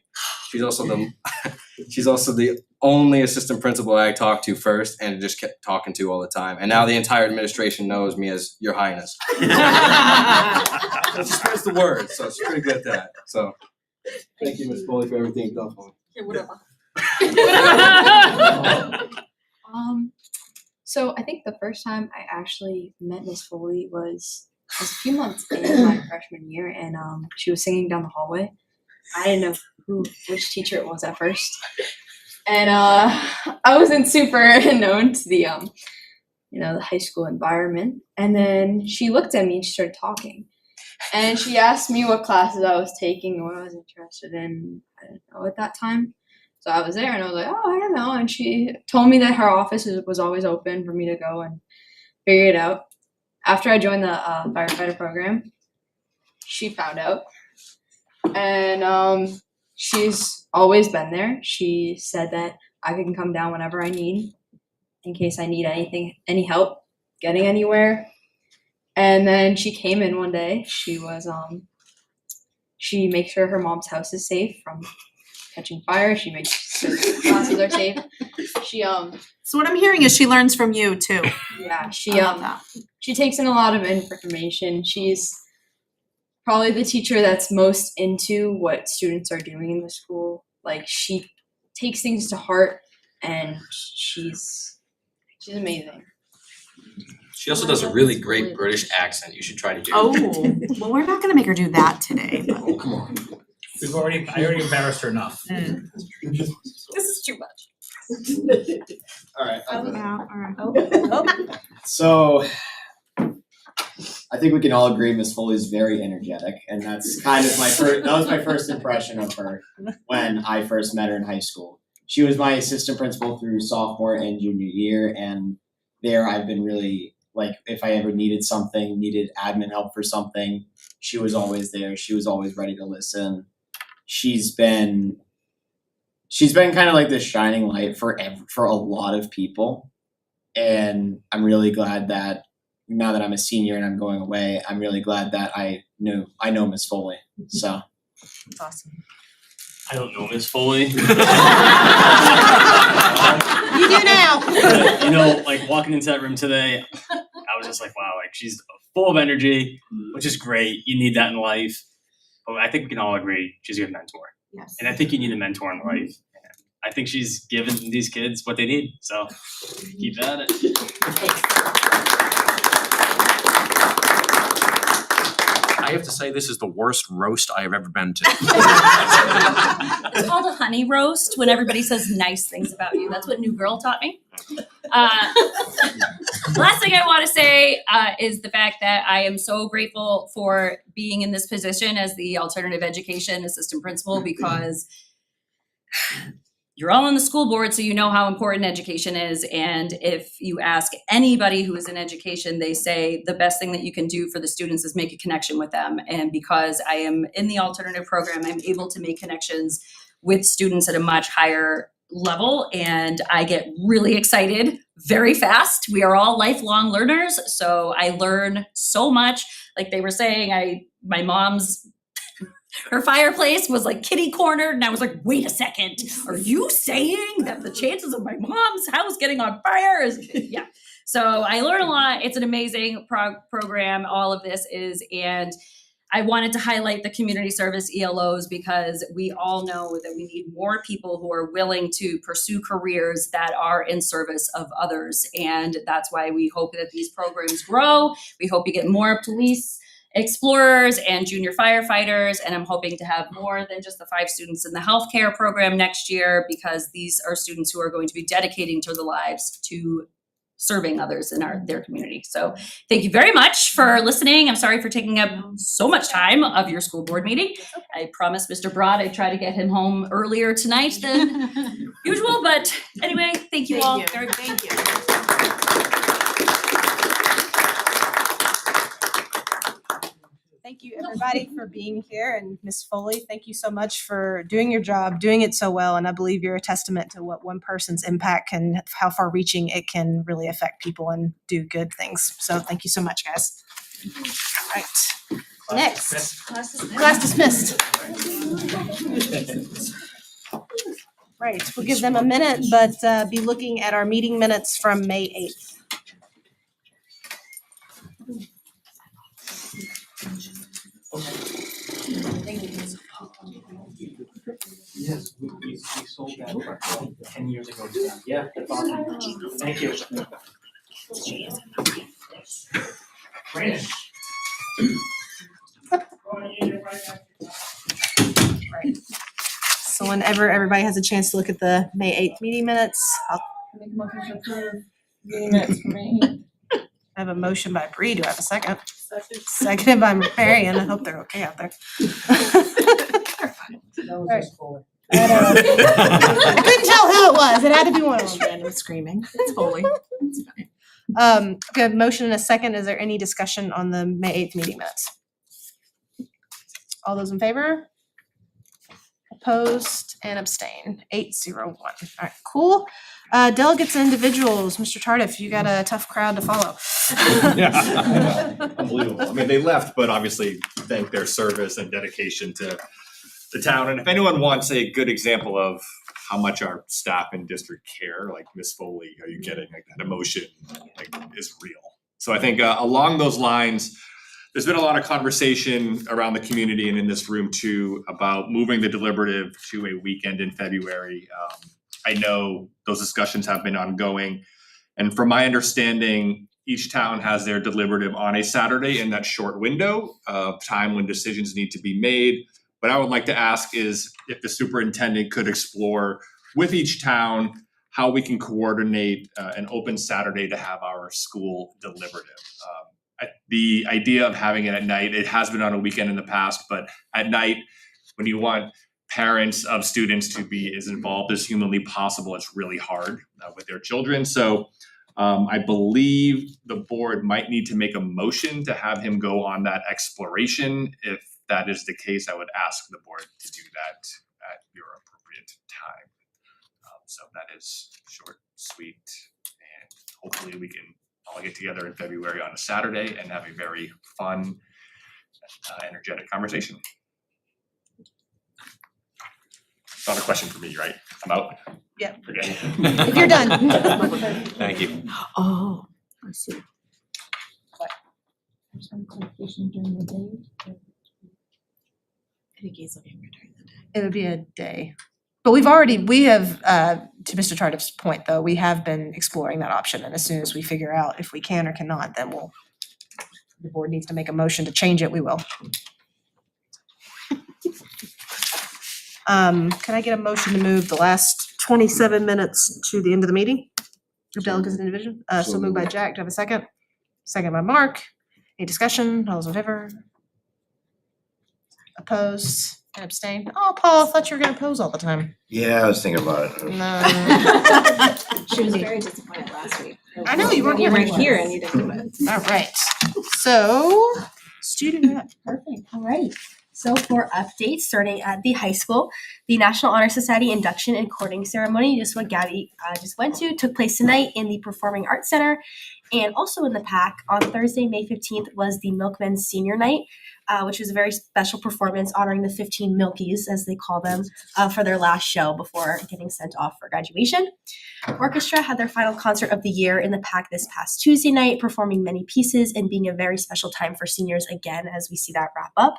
She's also the only assistant principal I talked to first and just kept talking to all the time. And now the entire administration knows me as Your Highness. So she spreads the word, so she's pretty good at that. So thank you, Ms. Foley, for everything you've done for me. Yeah, whatever. So I think the first time I actually met Miss Foley was a few months into my freshman year, and she was singing down the hallway. I didn't know which teacher it was at first, and I wasn't super known to the the high school environment. And then she looked at me and she started talking, and she asked me what classes I was taking and what I was interested in. I didn't know at that time. So I was there and I was like, oh, I don't know. And she told me that her office was always open for me to go and figure it out. After I joined the firefighter program, she found out. And she's always been there. She said that I can come down whenever I need, in case I need any help getting anywhere. And then she came in one day. She makes sure her mom's house is safe from catching fire. She makes sure the classes are safe. So what I'm hearing is she learns from you too. Yeah, I love that. she takes in a lot of information. She's probably the teacher that's most into what students are doing in the school. Like she takes things to heart and she's amazing. She also does a really great British accent. You should try to hear. Oh, well, we're not gonna make her do that today, but. Oh, come on. I already embarrassed her enough. This is too much. Alright, Yeah, so I think we can all agree Miss Foley's very energetic, and that's kind of that was my first impression of her when I first met her in high school. She was my assistant principal through sophomore and junior year, and there I've been really, like, if I ever needed needed admin help for something, she was always there. She was always ready to listen. She's been kind of like this shining light for a lot of people, and I'm really glad that now that I'm a senior and I'm going away, I'm really glad that I know Miss Foley. So that's awesome. I don't know Miss Foley. You do now. You know, like walking into that room today, I was just like, wow, like she's full of energy, which is great. You need that in life. But I think we can all agree she's a good mentor. Yes. And I think you need a mentor in life. And I think she's given these kids what they need. So keep at it. I have to say, this is the worst roast I have ever been to. It's called a honey roast when everybody says nice things about you. That's what New Girl taught me. Last thing I want to say is the fact that I am so grateful for being in this position as the alternative education assistant principal, because you're all on the school board, so you know how important education is. And if you ask anybody who is in education, they say the best thing that you can do for the students is make a connection with them. And because I am in the alternative program, I'm able to make connections with students at a much higher level, and I get really excited very fast. We are all lifelong learners, so I learn so much. Like they were saying, my mom's her fireplace was like kitty cornered, and I was like, wait a second, are you saying that the chances of my mom's house getting on fire is, yeah. So I learn a lot. It's an amazing program, all of this is, and I wanted to highlight the community service ELOs because we all know that we need more people who are willing to pursue careers that are in service of others. And that's why we hope that these programs grow. We hope you get more police explorers and junior firefighters, and I'm hoping to have more than just the 5 students in the healthcare program next year, because these are students who are going to be dedicating to their lives to serving others in their community. So thank you very much for listening. I'm sorry for taking up so much time of your school board meeting. I promised Mr. Broad I'd try to get him home earlier tonight than usual, but anyway, thank you all very much. Thank you. Thank you, everybody, for being here, and Ms. Foley, thank you so much for doing your job, doing it so well, and I believe you're a testament to what one person's impact can, how far-reaching it can really affect people and do good things. So thank you so much, guys. All right, next. Class dismissed. Right, we'll give them a minute, but be looking at our meeting minutes from May 8th. Yes, we sold that 10 years ago. Yeah, that's awesome. Thank you. Brandon. Right. So whenever everybody has a chance to look at the May 8th meeting minutes, I'll Make a motion to approve meeting minutes for May 8th. I have a motion by Bree. Do I have a second? Seconded by Marion. I hope they're okay out there. Right. I couldn't tell who it was. It had to be one of them. Random screaming. It's Foley. It's fine. Good. Motion and a second. Is there any discussion on the May 8th meeting minutes? All those in favor? Opposed and abstain. 8-0-1. All right, cool. Delegates and individuals. Mr. Tardif, you got a tough crowd to follow. Yeah, unbelievable. I mean, they left, but obviously thank their service and dedication to the town. And if anyone wants a good example of how much our staff and district care, like Miss Foley, are you getting like that emotion like is real. So I think along those lines, there's been a lot of conversation around the community and in this room too about moving the deliberative to a weekend in February. I know those discussions have been ongoing, and from my understanding, each town has their deliberative on a Saturday in that short window of time when decisions need to be made. What I would like to ask is if the superintendent could explore with each town how we can coordinate an open Saturday to have our school deliberative. The idea of having it at night, it has been on a weekend in the past, but at night, when you want parents of students to be as involved as humanly possible, it's really hard with their children. So I believe the board might need to make a motion to have him go on that exploration. If that is the case, I would ask the board to do that at your appropriate time. So that is short, sweet, and hopefully we can all get together in February on a Saturday and have a very fun, energetic conversation. It's not a question for me, right? I'm out? Yeah. Okay. If you're done. Thank you. Oh, I see. Some clarification during the day. I think he's looking for during the day. It would be a day. But we have, to Mr. Tardif's point though, we have been exploring that option, and as soon as we figure out if we can or cannot, then the board needs to make a motion to change it, we will. Can I get a motion to move the last 27 minutes to the end of the meeting? Of delegates and division, so moved by Jack, do I have a second? Second by Mark, any discussion, all those in favor? Opposed and abstained? Oh, Paul, I thought you were gonna oppose all the time. Yeah, I was thinking about it. No. She was very disappointed last week. I know, you weren't You here. weren't here and you didn't do it. All right, so, student rep. Perfect, all right. So for updates, starting at the high school, the National Honor Society induction and courting ceremony, just what Gabby just went to, took place tonight in the Performing Arts Center. And also in the PAC, on Thursday, May 15th, was the Milkmen's Senior Night, which was a very special performance honoring the 15 Milkies, as they call them, for their last show before getting sent off for graduation. Orchestra had their final concert of the year in the PAC this past Tuesday night, performing many pieces and being a very special time for seniors again as we see that wrap up.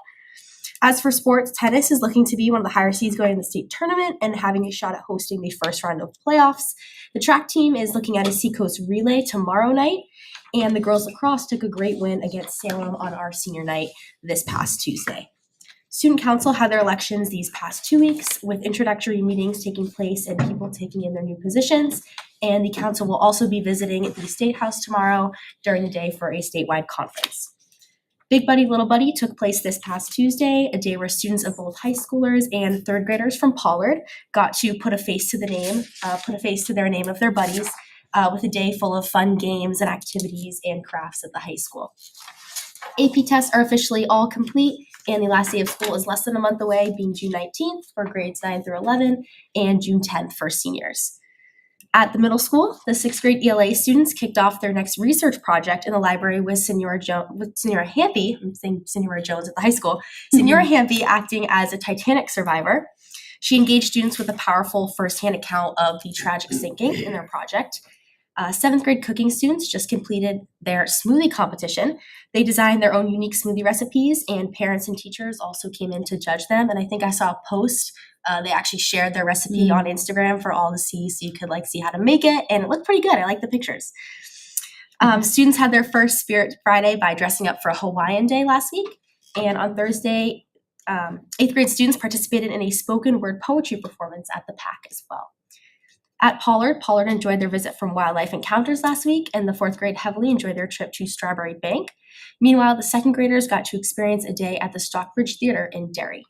As for sports, tennis is looking to be one of the higher seeds going in the state tournament and having a shot at hosting the first round of playoffs. The track team is looking at a Seacoast relay tomorrow night, and the girls lacrosse took a great win against Salem on our senior night this past Tuesday. Student council had their elections these past 2 weeks, with introductory meetings taking place and people taking in their new positions, and the council will also be visiting the State House tomorrow during the day for a statewide conference. Big Buddy, Little Buddy took place this past Tuesday, a day where students of both high schoolers and third graders from Pollard got to put a face to their name of their buddies, with a day full of fun games and activities and crafts at the high school. AP tests are officially all complete, and the last day of school is less than a month away, being June 19th for grades 9 through 11 and June 10th for seniors. At the middle school, the 6th grade ELA students kicked off their next research project in the library with Senora Hampy, I'm saying Senora Jones at the high school, Senora Hampy acting as a Titanic survivor. She engaged students with a powerful firsthand account of the tragic sinking in their project. 7th grade cooking students just completed their smoothie competition. They designed their own unique smoothie recipes, and parents and teachers also came in to judge them. And I think I saw a post. They actually shared their recipe on Instagram for all to see, so you could see how to make it, and it looked pretty good. I like the pictures. Students had their first Spirit Friday by dressing up for a Hawaiian Day last week, and on Thursday, 8th grade students participated in a spoken word poetry performance at the PAC as well. At Pollard enjoyed their visit from Wildlife Encounters last week, and the 4th grade heavily enjoyed their trip to Strawberry Bank. Meanwhile, the 2nd graders got to experience a day at the Stockbridge Theater in Derry.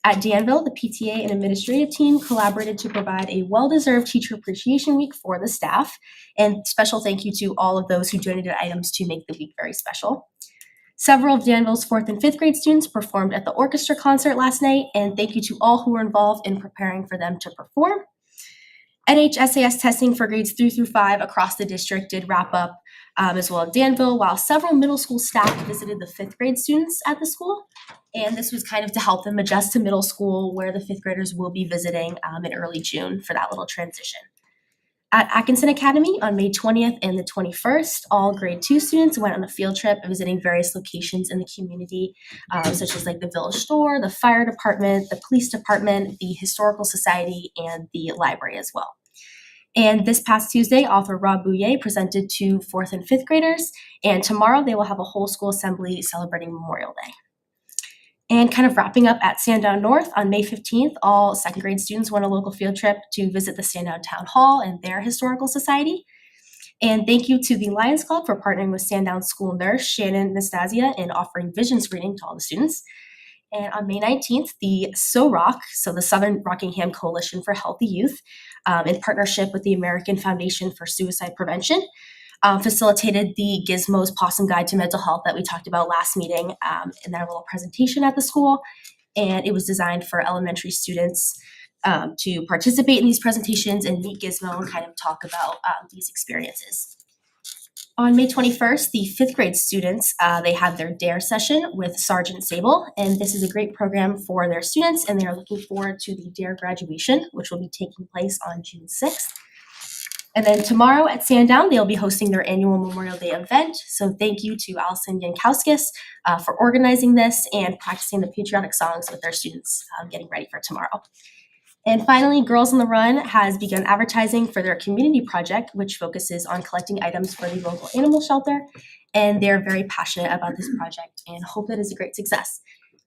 At Danville, the PTA and administrative team collaborated to provide a well-deserved Teacher Appreciation Week for the staff, and special thank you to all of those who donated items to make the week very special. Several of Danville's 4th and 5th grade students performed at the orchestra concert last night, and thank you to all who were involved in preparing for them to perform. NHSAS testing for grades 3 through 5 across the district did wrap up as well at Danville, while several middle school staff visited the 5th grade students at the school. And this was kind of to help them adjust to middle school, where the 5th graders will be visiting in early June for that little transition. At Atkinson Academy on May 20th and the 21st, all grade 2 students went on a field trip visiting various locations in the community, such as like the village store, the fire department, the police department, the historical society, and the library as well. And this past Tuesday, author Rob Bouyer presented to 4th and 5th graders, and tomorrow they will have a whole school assembly celebrating Memorial Day. And kind of wrapping up at Sandown North on May 15th, all 2nd grade students went on a local field trip to visit the Sandown Town Hall and their historical society. And thank you to the Lions Club for partnering with Sandown school nurse Shannon Nastasia in offering vision screening to all the students. And on May 19th, the SOROC, so the Southern Rockingham Coalition for Healthy Youth, in partnership with the American Foundation for Suicide Prevention, facilitated the Gizmo's Possum Guide to Mental Health that we talked about last meeting in their little presentation at the school. And it was designed for elementary students to participate in these presentations and meet Gizmo and kind of talk about these experiences. On May 21st, the 5th grade students, they had their DARE session with Sergeant Sable, and this is a great program for their students, and they are looking forward to the DARE graduation, which will be taking place on June 6th. And then tomorrow at Sandown, they'll be hosting their annual Memorial Day event. So thank you to Allison Yankowskis for organizing this and practicing the patriotic songs with their students getting ready for tomorrow. And finally, Girls on the Run has begun advertising for their community project, which focuses on collecting items for the local animal shelter. And they're very passionate about this project and hope it is a great success.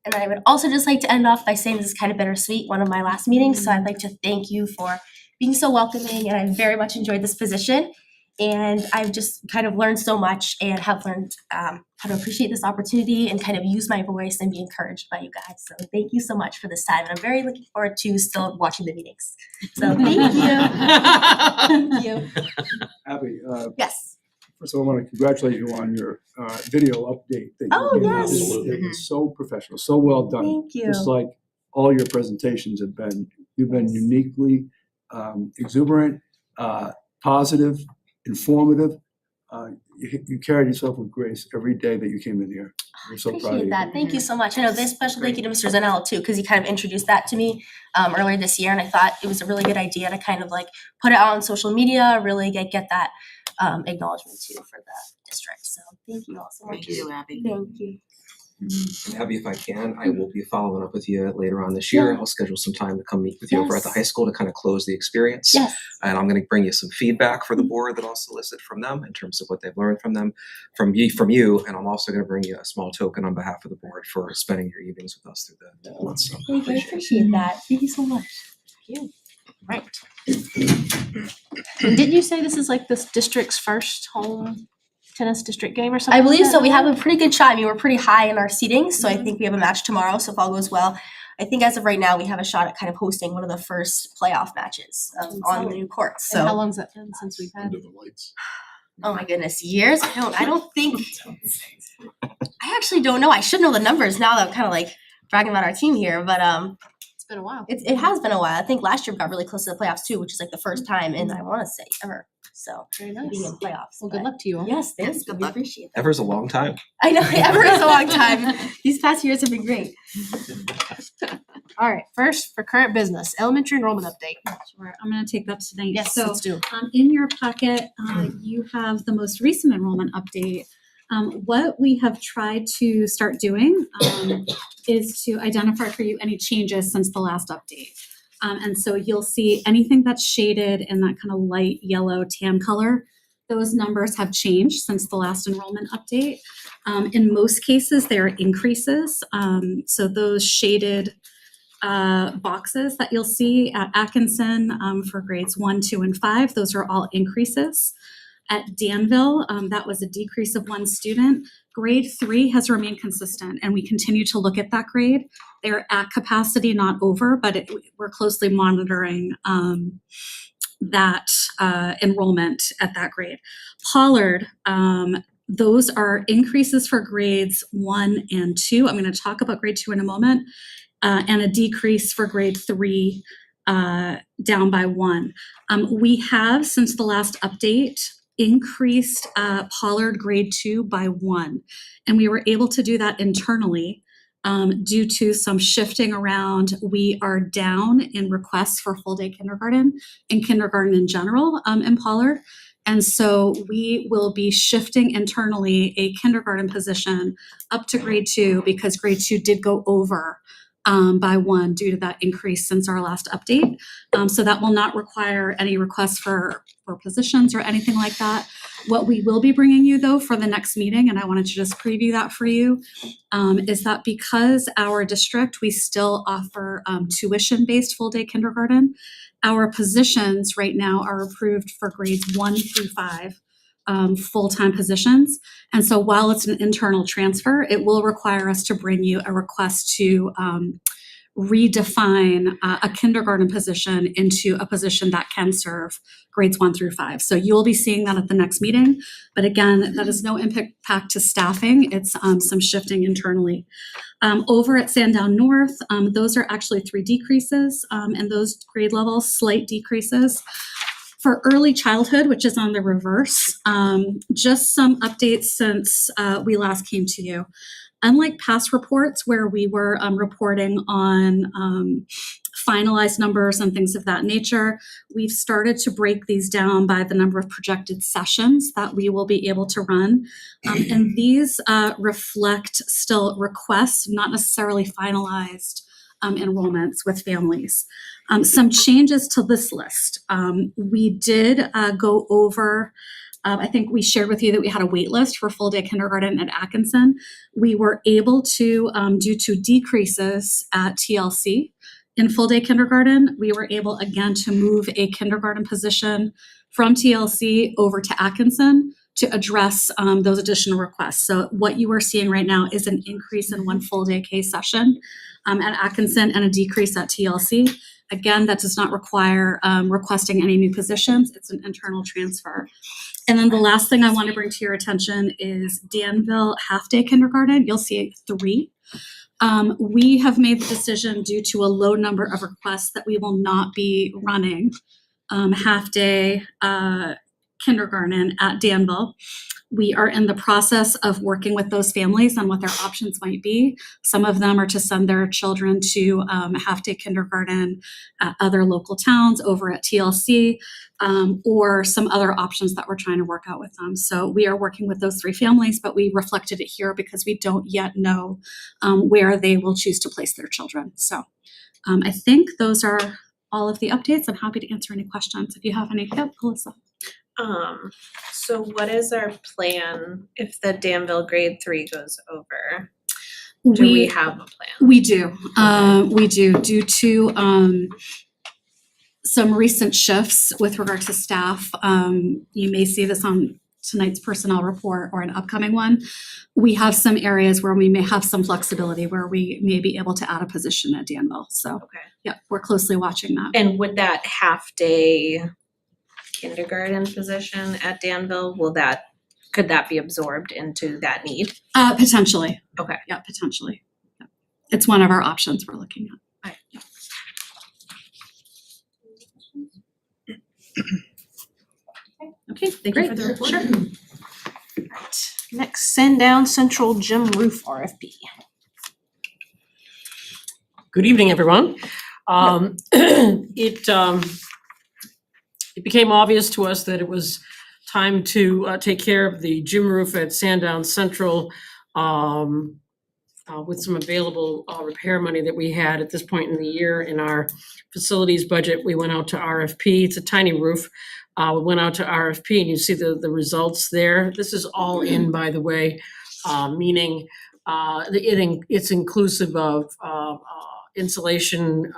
And I would also just like to end off by saying this is kind of bittersweet, one of my last meetings. So I'd like to thank you for being so welcoming, and I very much enjoyed this position. And I've just kind of learned so much and have learned how to appreciate this opportunity and kind of use my voice and be encouraged by you guys. So thank you so much for this time. And I'm very looking forward to still watching the meetings. So thank you. Thank you. Abby, Yes. first of all, I want to congratulate you on your video update. That you Oh, did. yes. It was so professional, so well done. Thank you. Just like all your presentations have been, you've been uniquely exuberant, positive, informative. You carried yourself with grace every day that you came in here. We're so proud of Appreciate you. that. Thank you so much. I know this special thank you to Mr. Zanello too, because he kind of introduced that to me earlier this year, and I thought it was a really good idea to kind of like put it out on social media, really get that acknowledgement too for the district. So thank you all so much. Thank you, Abby. Thank you. And Abby, if I can, I will be following up with you later on this year. Yeah. I'll schedule some time to come meet with you over at the Yes. high school to kind of close the experience. Yes. And I'm going to bring you some feedback for the board that I'll solicit from them in terms of what they've learned from them, from you. And I'm also going to bring you a small token on behalf of the board for spending your evenings with us through the month. So Thank you. I appreciate that. Thank you so much. Thank you. Right. And didn't you say this is like this district's first home tennis district game or something? I believe like so. that? We have a pretty good shot. I mean, we're pretty high in our seating, so I think we have a match tomorrow. So if all goes well, I think as of right now, we have a shot at kind of hosting one of the first playoff matches on the new court. So And how long's that been since we've had? Under the lights. oh my goodness, years? I don't think. I actually don't know. I should know the numbers now that I'm kind of like bragging about our team here, but It's been a while. it has been a while. I think last year we got really close to the playoffs too, which is like the first time in I want to say ever. So Very being nice. in playoffs. Well, good but- luck to you all. Yes, thanks. Yes, good We luck. appreciate that. ever's a long time. I know ever is a long time. These past years have been great. All right, first for current business, elementary enrollment update. Sure, I'm gonna take that tonight. Yes, So, let's do. in your packet, you have the most recent enrollment update. What we have tried to start doing, is to identify for you any changes since the last update. And so you'll see anything that's shaded in that kind of light yellow tan color, those numbers have changed since the last enrollment update. In most cases, they are increases. So those shaded boxes that you'll see at Atkinson for grades 1, 2, and 5, those are all increases. At Danville, that was a decrease of 1 student. Grade 3 has remained consistent, and we continue to look at that grade. They're at capacity, not over, but we're closely monitoring that enrollment at that grade. Pollard, those are increases for grades 1 and 2. I'm going to talk about grade 2 in a moment, and a decrease for grade 3 down by 1. We have, since the last update, increased Pollard grade 2 by 1, and we were able to do that internally Due to some shifting around, we are down in requests for full day kindergarten and kindergarten in general in Pollard. And so we will be shifting internally a kindergarten position up to grade 2 because grade 2 did go over by 1 due to that increase since our last update. So that will not require any requests for positions or anything like that. What we will be bringing you though for the next meeting, and I wanted to just preview that for you, is that because our district, we still offer tuition-based full-day kindergarten, our positions right now are approved for grades 1 through 5, full-time positions. And so while it's an internal transfer, it will require us to bring you a request to redefine a kindergarten position into a position that can serve grades 1 through 5. So you'll be seeing that at the next meeting. But again, that is no impact to staffing. It's some shifting internally. Over at Sandown North, those are actually 3 decreases in those grade levels, slight decreases. For early childhood, which is on the reverse, just some updates since we last came to you. Unlike past reports where we were reporting on finalized numbers and things of that nature, we've started to break these down by the number of projected sessions that we will be able to run. And these reflect still requests, not necessarily finalized enrollments with families. Some changes to this list. We did go over, I think we shared with you that we had a wait list for full day kindergarten at Atkinson. We were able to, due to decreases at TLC in full day kindergarten, we were able again to move a kindergarten position from TLC over to Atkinson to address those additional requests. So what you are seeing right now is an increase in 1 full day K session at Atkinson and a decrease at TLC. Again, that does not require requesting any new positions. It's an internal transfer. And then the last thing I want to bring to your attention is Danville half-day kindergarten. You'll see 3. We have made the decision due to a low number of requests that we will not be running half-day kindergarten at Danville. We are in the process of working with those families on what their options might be. Some of them are to send their children to half-day kindergarten at other local towns over at TLC, or some other options that we're trying to work out with them. So we are working with those 3 families, but we reflected it here because we don't yet know where they will choose to place their children. So I think those are all of the updates. I'm happy to answer any questions if you have any. Yep, Alyssa. So what is our plan if the Danville grade 3 goes over? Do we have a plan? We do. We do. Due to some recent shifts with regard to staff, you may see this on tonight's personnel report or an upcoming one. We have some areas where we may have some flexibility where we may be able to add a position at Danville. So, yeah, we're closely watching that. And would that half-day kindergarten position at Danville, could that be absorbed into that need? Potentially. Okay. Yeah, potentially. Yeah. It's one of our options we're looking at. Right. Yeah. Okay, thank you for the report. Sure. Right. Next, Sandown Central Gym Roof RFP. Good evening, everyone. It became obvious to us that it was time to take care of the gym roof at Sandown Central with some available repair money that we had at this point in the year in our facilities budget. We went out to RFP. It's a tiny roof. We went out to RFP and you see the results there. This is all in, by the way, meaning it's inclusive of insulation,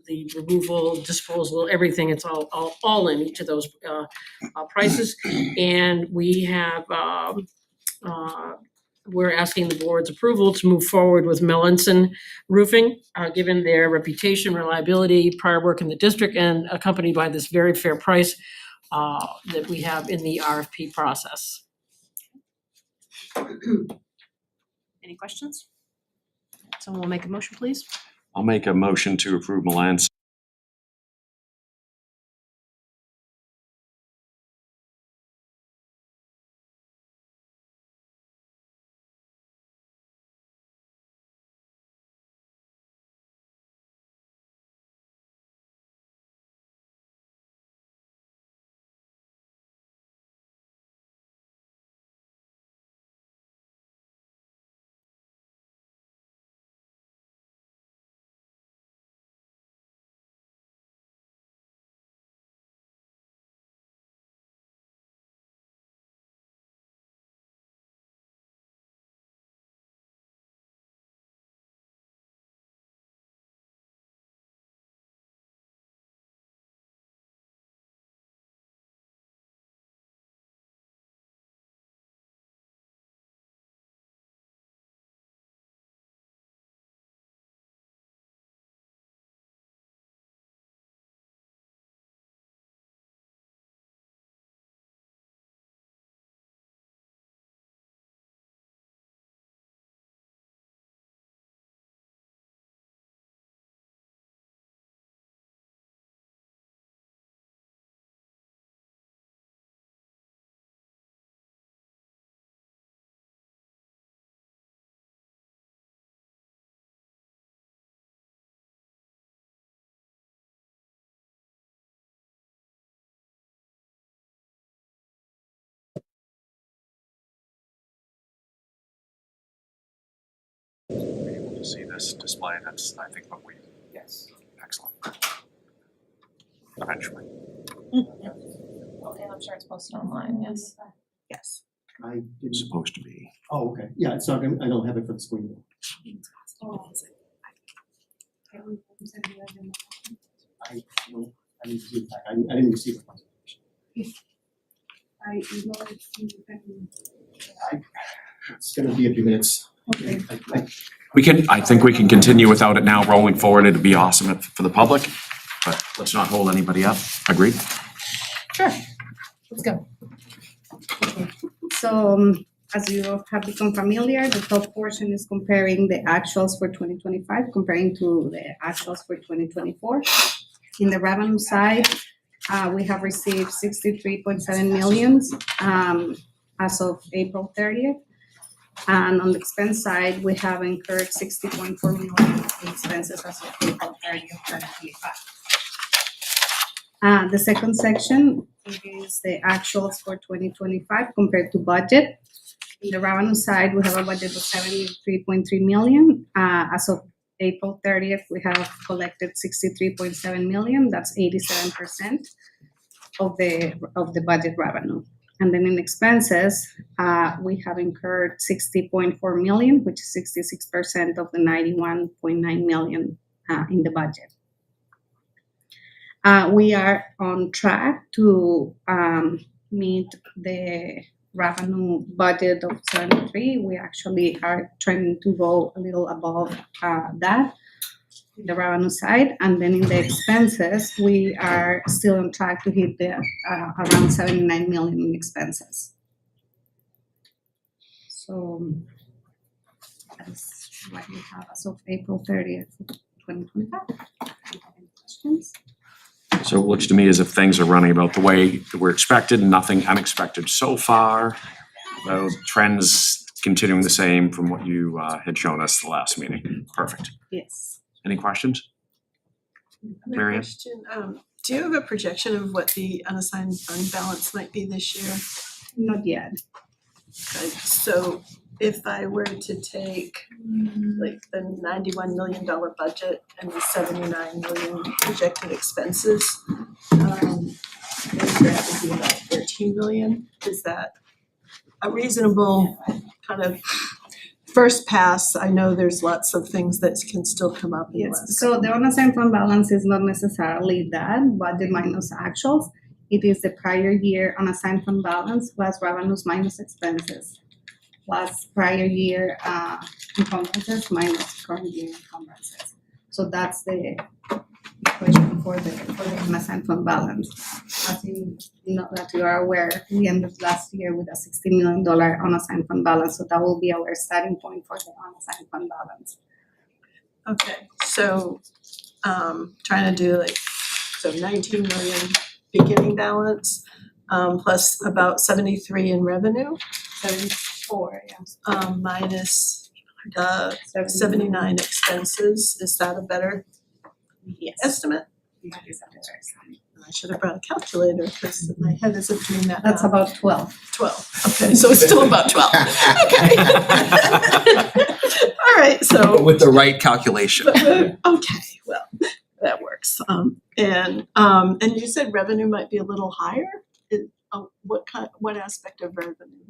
the removal, disposal, everything. It's all in each of those prices. And we have we're asking the board's approval to move forward with Melanson Roofing, given their reputation, reliability, prior work in the district, and accompanied by this very fair price that we have in the RFP process. Any questions? Someone will make a motion, please. I'll make a motion to approve Melanson see this display. That's, I think, what we. Yes. Excellent. Eventually. And I'm sure it's posted online, yes. Yes. It's supposed to be. Oh, okay, yeah, it's not gonna, I don't have it for the screen. I don't, I need to see it back, I didn't receive it. It's gonna be a few minutes. Okay. I think we can continue without it now rolling forward. It'd be awesome for the public, but let's not hold anybody up. Agreed? Sure, let's go. So as you have become familiar, the top portion is comparing the actuals for 2025 comparing to the actuals for 2024. In the revenue side, we have received 63.7 million as of April 30th. And on the expense side, we have incurred 60.4 million in expenses as of April 30th, 2025. The second section is the actuals for 2025 compared to budget. In the revenue side, we have a budget of 73.3 million. As of April 30th, we have collected 63.7 million. That's 87% of the budget revenue. And then in expenses, we have incurred 60.4 million, which is 66% of the 91.9 million in the budget. We are on track to meet the revenue budget of 73. We actually are trying to go a little above that, the revenue side. And then in the expenses, we are still on track to hit the around 79 million in expenses. So that's what we have as of April 30th, 2025. Any questions? So it looks to me as if things are running about the way that we're expected, nothing unexpected so far. Though trends continuing the same from what you had shown us the last meeting. Perfect. Yes. Any questions? Marianne? Question, do you have a projection of what the unassigned fund balance might be this year? Not yet. Okay, so if I were to take like the $91 million budget and the 79 million projected expenses, that would be about 13 million. Is that a reasonable kind of first pass? I know there's lots of things that can still come up. Yes, so the unassigned fund balance is not necessarily that, budget minus actuals. It is the prior year unassigned fund balance plus revenues minus expenses, plus prior year encumbrances minus current year encumbrances. So that's the equation for the unassigned fund balance. As you know, that you are aware, we ended last year with a $60 million unassigned fund balance, so that will be our starting point for the unassigned fund balance. Okay, so trying to do like, so 19 million beginning balance, plus about 73 in revenue. 74, yes. Minus 79 expenses. Is that a better estimate? That is a better estimate. I should have brought a calculator because my head isn't doing that. That's now. about 12. 12, okay, so it's still about 12, okay. All right, so. With the right calculation. Okay, well, that works. And you said revenue might be a little higher? What aspect of revenue?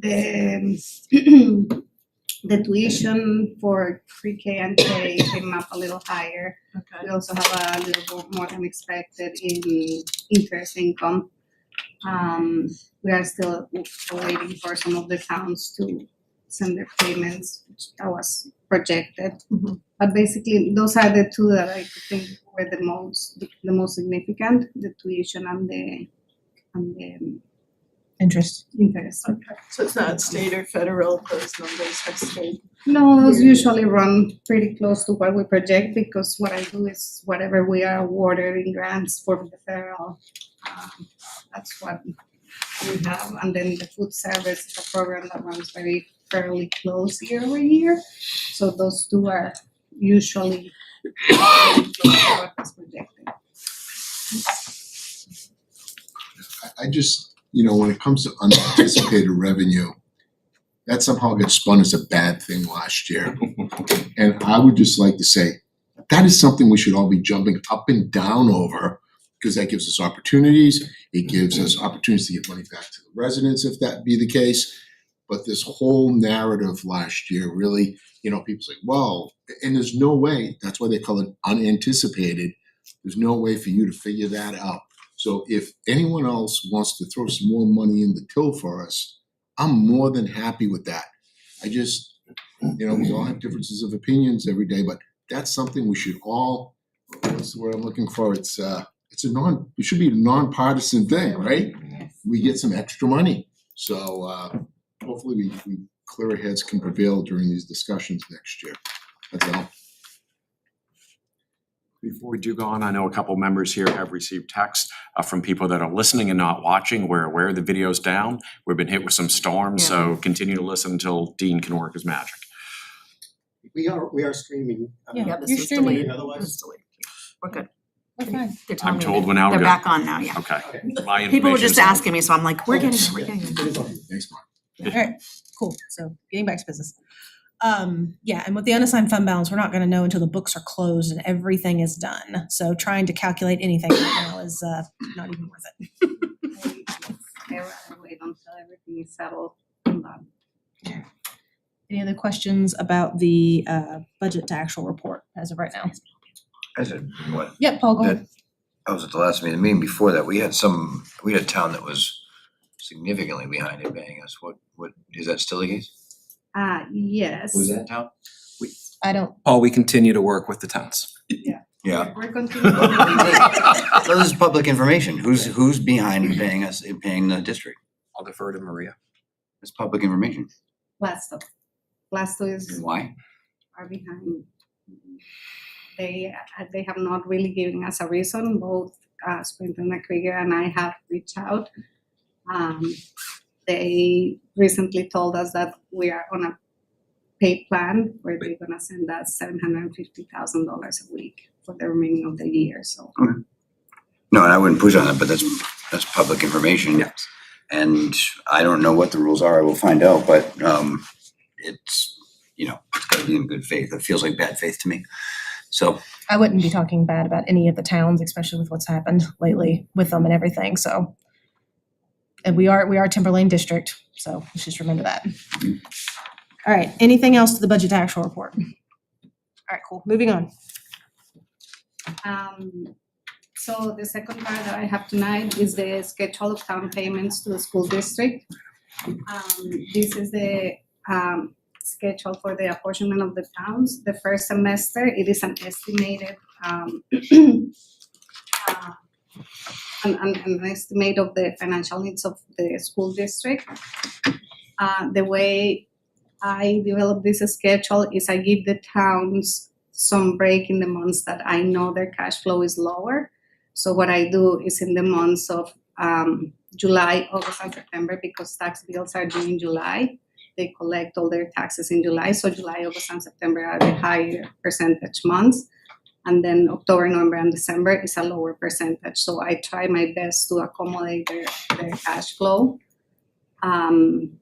The tuition for pre-K and K came up a little higher. Okay. We also have a little more than expected in interest income. We are still waiting for some of the towns to send their payments, which that was projected. Mm-hmm. But basically, those are the two that I think were the most significant: the tuition and the interest. Okay, so it's not state or federal, those numbers have stayed. No, those usually run pretty close to what we project because what I do is whatever we are awarded in grants for the federal, that's what we have. And then the food service is a program that runs fairly close year over year. So those two are usually close to what is projected. I just, when it comes to unanticipated revenue, that somehow got spun as a bad thing last year. And I would just like to say, that is something we should all be jumping up and down over, because that gives us opportunities. It gives us opportunities to get money back to the residents if that be the case. But this whole narrative last year really, people say, well, and there's no way, that's why they call it unanticipated. There's no way for you to figure that out. So if anyone else wants to throw some more money in the till for us, I'm more than happy with that. I just, we all have differences of opinions every day, but that's something we should all, what's the word I'm looking for? It should be a nonpartisan thing, right? We get some extra money. So hopefully we clearer heads can prevail during these discussions next year. That's all. Before we do go on, I know a couple members here have received texts from people that are listening and not watching. We're aware the video's down. We've been hit with some storms, so continue to listen until Dean can work his magic. We are streaming. This You're was streaming. delayed. Otherwise- This was delayed. We're good. Okay. They're telling I'm me told that we're now they're good. back on now, yeah. Okay. My People were just information's- asking me, so I'm like, we're getting it. Thanks, Mark. Alright, cool, so getting back to business. Yeah, and with the unassigned fund balance, we're not gonna know until the books are closed and everything is done. So trying to calculate anything right now is not even worth it. I'd rather wait until everything is settled. Any other questions about the budget to actual report as of right now? I said, what? Yeah, Paul, go ahead. I was at the last meeting, the meeting before that, we had a town that was significantly behind in paying us. What, is that still the case? Yes. Was that town? I don't. Paul, we continue to work with the towns. Yeah. We're continuing. So this is public information. Who's behind in paying us, in paying the district? I'll defer to Maria. It's public information. Plasto. Plasto is Why? are behind. They have not really given us a reason. Both Superintendent Krieger and I have reached out. They recently told us that we are on a paid plan where they're gonna send us $750,000 a week for the remaining of the year. So No, and I wouldn't push on that, but that's public information. Yes. And I don't know what the rules are. I will find out, but it's gotta be in good faith. It feels like bad faith to me. So I wouldn't be talking bad about any of the towns, especially with what's happened lately with them and everything, so. And we are Timberlane district, so let's just remember that. All right, anything else to the budget to actual report? All right, cool, moving on. So the second part that I have tonight is the schedule of town payments to the school district. This is the schedule for the apportionment of the towns. The first semester, it is an estimated an estimate of the financial needs of the school district. The way I develop this schedule is I give the towns some break in the months that I know their cash flow is lower. So what I do is in the months of July, August, and September, because tax bills are due in July, they collect all their taxes in July. So July, August, and September are the higher percentage months. And then October, November, and December is a lower percentage. So I try my best to accommodate their cash flow. And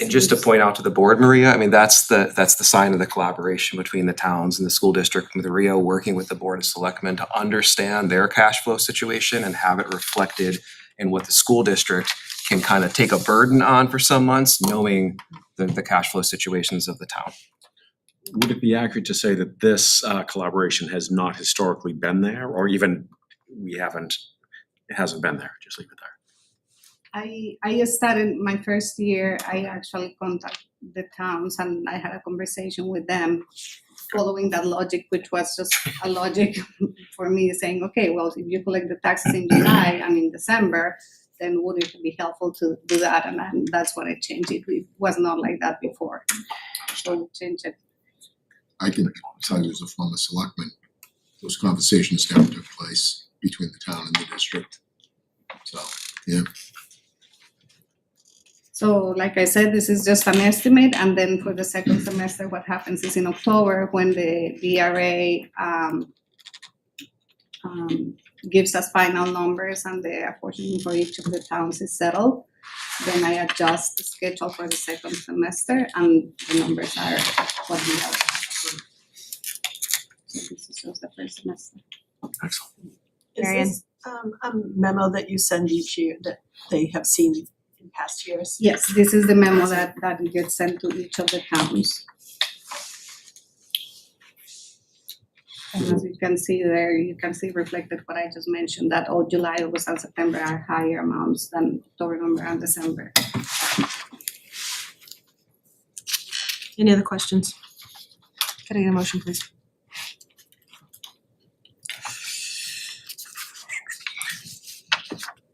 just to point out to the board, Maria, I mean, that's the sign of the collaboration between the towns and the school district, with Rio working with the Board of Selectmen to understand their cash flow situation and have it reflected in what the school district can kind of take a burden on for some months, knowing the cash flow situations of the town. Would it be accurate to say that this collaboration has not historically been there, or even it hasn't been there? Just leave it there. I started my first year, I actually contacted the towns and I had a conversation with them following that logic, which was just a logic for me saying, okay, well, if you collect the taxes in July and in December, then would it be helpful to do that? And that's what I changed it. It was not like that before. So change it. I can tell you as a former selectman, those conversations never took place between the town and the district. So, yeah. So like I said, this is just an estimate, and then for the second semester, what happens is in October when the DRA gives us final numbers and the apportionment for each of the towns is settled, Then I adjust the schedule for the second semester, and the numbers are what we have approved. So this is just the first semester. Excellent. Is Marian? this a memo that you send each year that they have seen in past years? Yes, this is the memo that gets sent to each of the towns. And as you can see there, you can see reflected what I just mentioned, that July, August, and September are higher amounts than October, November, and December. Any other questions? Can I get a motion, please?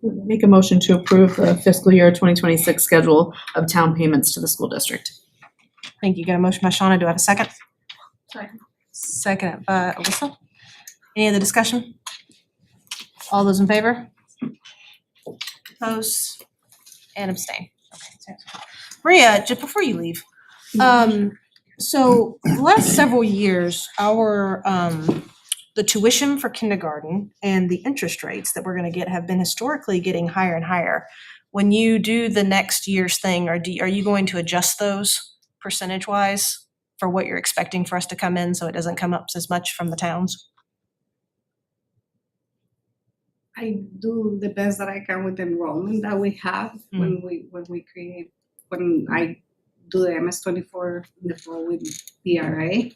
Make a motion to approve the fiscal year 2026 schedule of town payments to the school district. Thank you. Got a motion by Shauna. Do I have a second? Second. Second by Alyssa. Any other discussion? All those in favor? Oppose and abstain. Okay. Maria, just before you leave, so the last several years, our the tuition for kindergarten and the interest rates that we're going to get have been historically getting higher and higher. When you do the next year's thing, are you going to adjust those percentage wise for what you're expecting for us to come in so it doesn't come up as much from the towns? I do the best that I can with the enrollment that we have when I do the MS24 in the fall with PRA.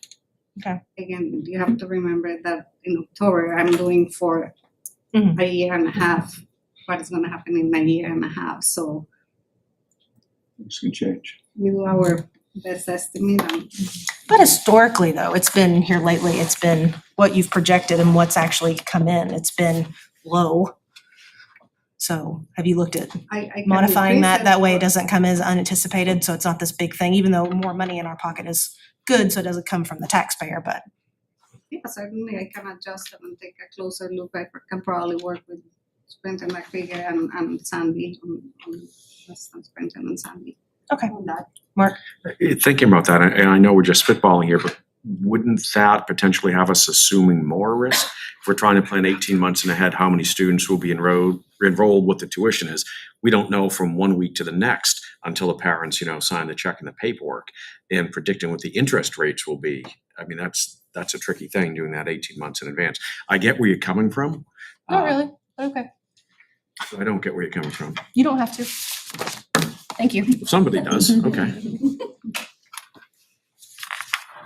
Okay. Again, you have to remember that in October I'm doing for a year and a half what is going to happen in a year and a half. So Things can change. we do our best estimate. But historically, though, it's been here lately, it's been what you've projected and what's actually come in. It's been low. So have you looked at I can modifying increase that? it, That way it but- doesn't come as unanticipated, so it's not this big thing, even though more money in our pocket is good, so it doesn't come from the taxpayer, but Yeah, certainly I can adjust them and take a closer look. I can probably work with Sprint and McFigure and Sandy on Western Sprint and Sandy. Okay. On that. Mark? Thinking about that, and I know we're just spitballing here, but wouldn't that potentially have us assuming more risk? If we're trying to plan 18 months in ahead, how many students will be enrolled, what the tuition is, we don't know from 1 week to the next until the parents, sign the check and the paperwork, and predicting what the interest rates will be. I mean, that's a tricky thing, doing that 18 months in advance. I get where you're coming from. not really, but okay. I don't get where you're coming from. You don't have to. Thank you. Somebody does, okay.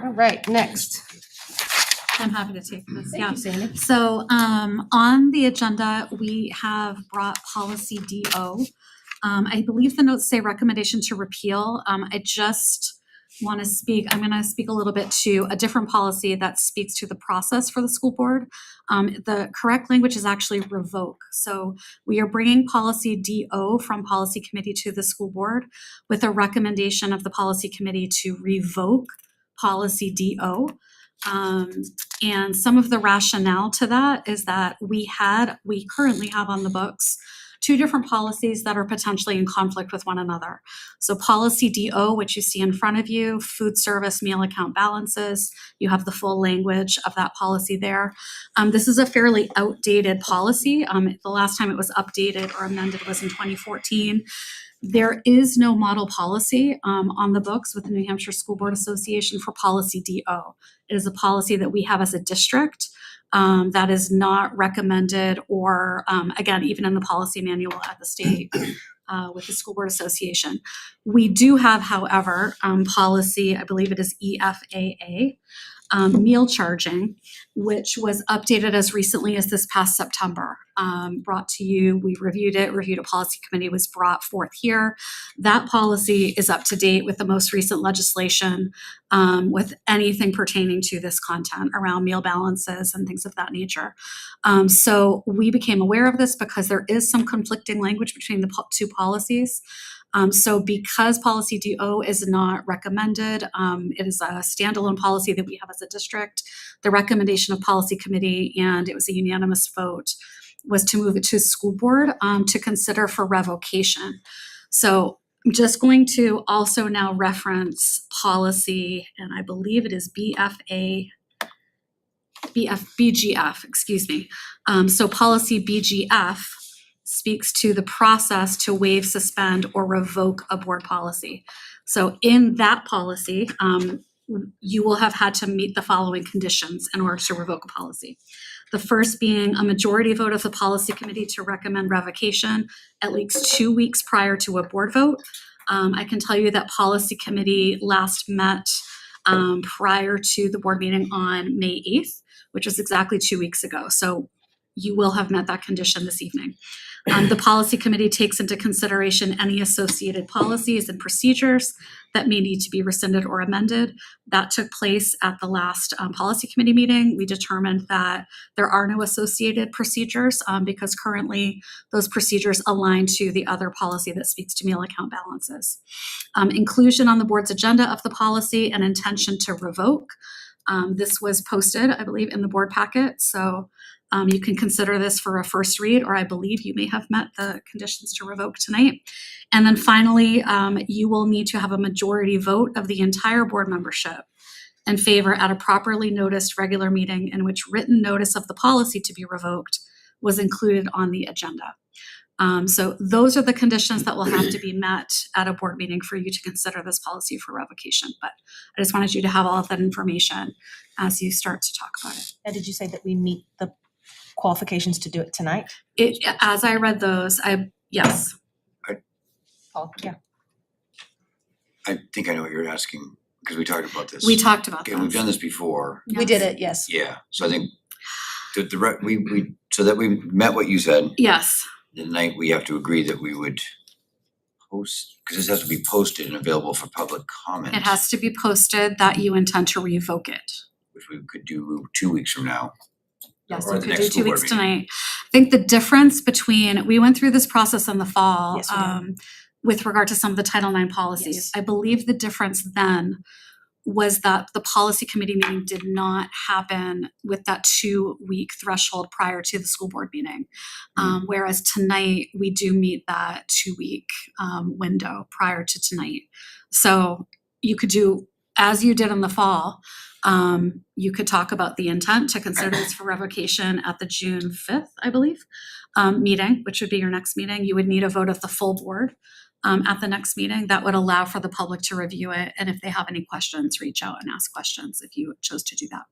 All right, next. I'm happy to take this, Thank yeah. you, Sandy. So on the agenda, we have brought policy DO. I believe the notes say recommendation to repeal. I just want to I'm going to speak a little bit to a different policy that speaks to the process for the school board. The correct language is actually revoke. So we are bringing policy DO from policy committee to the school board with a recommendation of the policy committee to revoke policy DO. And some of the rationale to that is that we currently have on the books two different policies that are potentially in conflict with one another. So policy DO, which you see in front of you, food service meal account balances, you have the full language of that policy there. This is a fairly outdated policy. The last time it was updated or amended was in 2014. There is no model policy on the books with the New Hampshire School Board Association for policy DO. It is a policy that we have as a district that is not recommended or, again, even in the policy manual at the state with the School Board Association. We do have, however, policy, I believe it is EFAA, meal charging, which was updated as recently as this past September. Brought to you, we reviewed it, reviewed a policy committee, was brought forth here. That policy is up to date with the most recent legislation with anything pertaining to this content around meal balances and things of that nature. So we became aware of this because there is some conflicting language between the two policies. So because policy DO is not recommended, it is a standalone policy that we have as a district. The recommendation of policy committee, and it was a unanimous vote, was to move it to school board to consider for revocation. So I'm just going to also now reference policy, and I believe it is BGF, excuse me. So policy BGF speaks to the process to waive, suspend, or revoke a board policy. So in that policy, you will have had to meet the following conditions in order to revoke a policy. The first being a majority vote of the policy committee to recommend revocation at least 2 weeks prior to a board vote. I can tell you that policy committee last met prior to the board meeting on May 8th, which was exactly 2 weeks ago. So you will have met that condition this evening. The policy committee takes into consideration any associated policies and procedures that may need to be rescinded or amended. That took place at the last policy committee meeting. We determined that there are no associated procedures because currently those procedures align to the other policy that speaks to meal account balances. Inclusion on the board's agenda of the policy and intention to revoke. This was posted, I believe, in the board packet. So you can consider this for a first read, or I believe you may have met the conditions to revoke tonight. And then finally, you will need to have a majority vote of the entire board membership in favor at a properly noticed regular meeting in which written notice of the policy to be revoked was included on the agenda. So those are the conditions that will have to be met at a board meeting for you to consider this policy for revocation. But I just wanted you to have all of that information as you start to talk about it. And did you say that we meet the qualifications to do it tonight? As I read those, yes. Paul, yeah. I think I know what you're asking, because we talked about this. We talked about Okay, we've done this before. We did it, yes. Yeah, so I think so that we met what you said. Yes. The night we have to agree that we would post, because this has to be posted and available for public comment. It has to be posted that you intend to revoke it. Which we could do 2 weeks from now. Yes, Or we the could next do 2 school board weeks meeting. tonight. I think the difference between, we went through this process in the fall Yes, we did. with regard to some of the Title IX policies. Yes. I believe the difference then was that the policy committee meeting did not happen with that 2-week threshold prior to the school board meeting. Whereas tonight, we do meet that 2-week window prior to tonight. So you could do, as you did in the fall, you could talk about the intent to consider this for revocation at the June 5th, I believe, meeting, which would be your next meeting. You would need a vote of the full board at the next meeting. That would allow for the public to review it. And if they have any questions, reach out and ask questions if you chose to do that.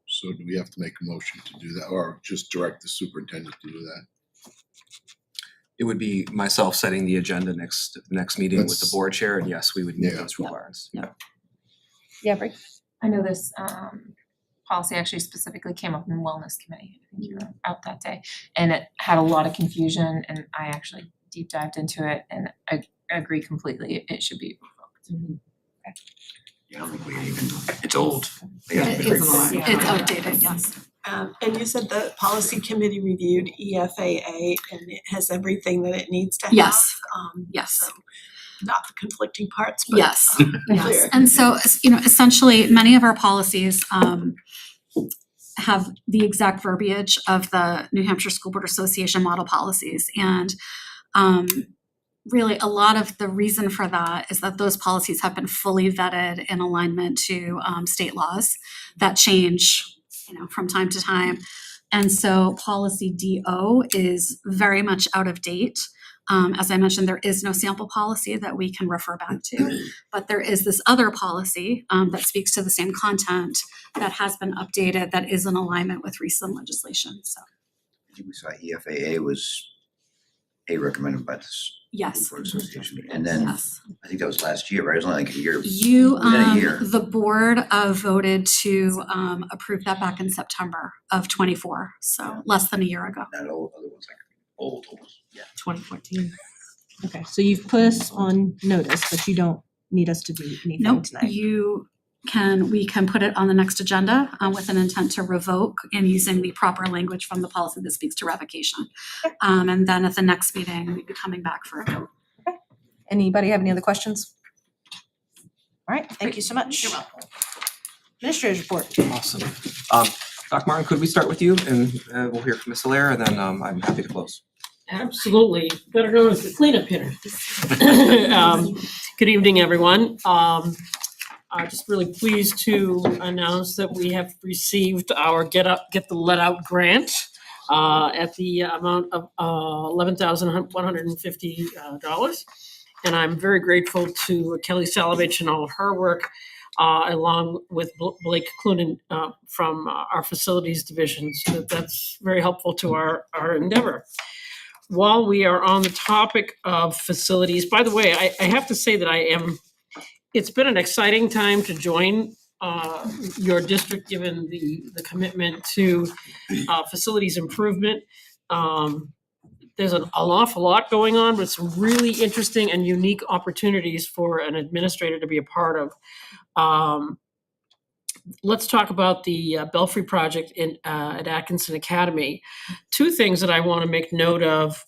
So do we have to make a motion to do that, or just direct the superintendent to do that? It would be myself setting the agenda next meeting with the That's- board chair, and yes, we would meet Yeah. those requirements. Yeah, Brie? I know this policy actually specifically came up in wellness committee. I think you were out that day. And it had a lot of confusion, and I actually deep dived into it, and I agree completely, it should be revoked. Yeah, I don't think we even, it's old. It's outdated, yes. And you said the policy committee reviewed EFAA and it has everything that it needs to have. Yes. Yes. So not the conflicting parts, but Yes, yes. clear. And so, essentially, many of our policies have the exact verbiage of the New Hampshire School Board Association model policies. And really, a lot of the reason for that is that those policies have been fully vetted in alignment to state laws that change, from time to time. And so policy DO is very much out of date. As I mentioned, there is no sample policy that we can refer back to, but there is this other policy that speaks to the same content that has been updated that is in alignment with recent legislation. So I think we saw EFAA was recommended by this yes. Board Association. And then Yes. I think that was last year, right? It was only like a year. You, within a year. the board voted to approve that back in September of 24, so less than a year ago. Not old, other ones like old. Yeah, 2014. Okay, so you've put us on notice, but you don't need us to do anything Nope, tonight. we can put it on the next agenda with an intent to revoke and using the proper language from the policy that speaks to revocation. And then at the next meeting, we'd be coming back for a vote. Anybody have any other questions? All right, thank you so much. You're welcome. Administrator's report. Awesome. Dr. Martin, could we start with you, and we'll hear from Ms. Hilaire, and then I'm happy to close. Absolutely. Better known as the cleanup hitter. Good evening, everyone. I'm just really pleased to announce that we have received our Get the Let Out grant at the amount of $11,150. And I'm very grateful to Kelly Salovich and all of her work, along with Blake Clunan from our facilities division. So that's very helpful to our endeavor. While we are on the topic of facilities, by the way, I have to say that it's been an exciting time to join your district, given the commitment to facilities improvement. There's an awful lot going on, but some really interesting and unique opportunities for an administrator to be a part of. Let's talk about the Belfry project at Atkinson Academy. Two things that I want to make note of.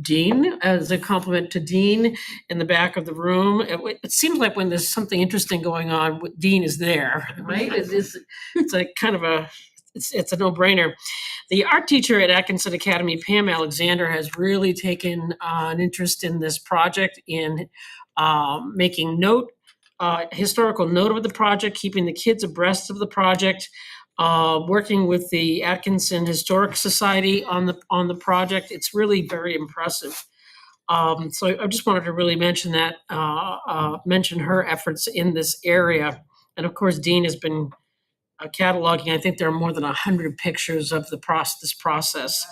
Dean, as a compliment to Dean in the back of the room. It seems like when there's something interesting going on, Dean is there, right? It's a kind of it's a no-brainer. The art teacher at Atkinson Academy, Pam Alexander, has really taken an interest in this project in making historical note of the project, keeping the kids abreast of the project, working with the Atkinson Historic Society on the project. It's really very impressive. So I just wanted to really mention that, mention her efforts in this area. And of course, Dean has been cataloging. I think there are more than 100 pictures of this process.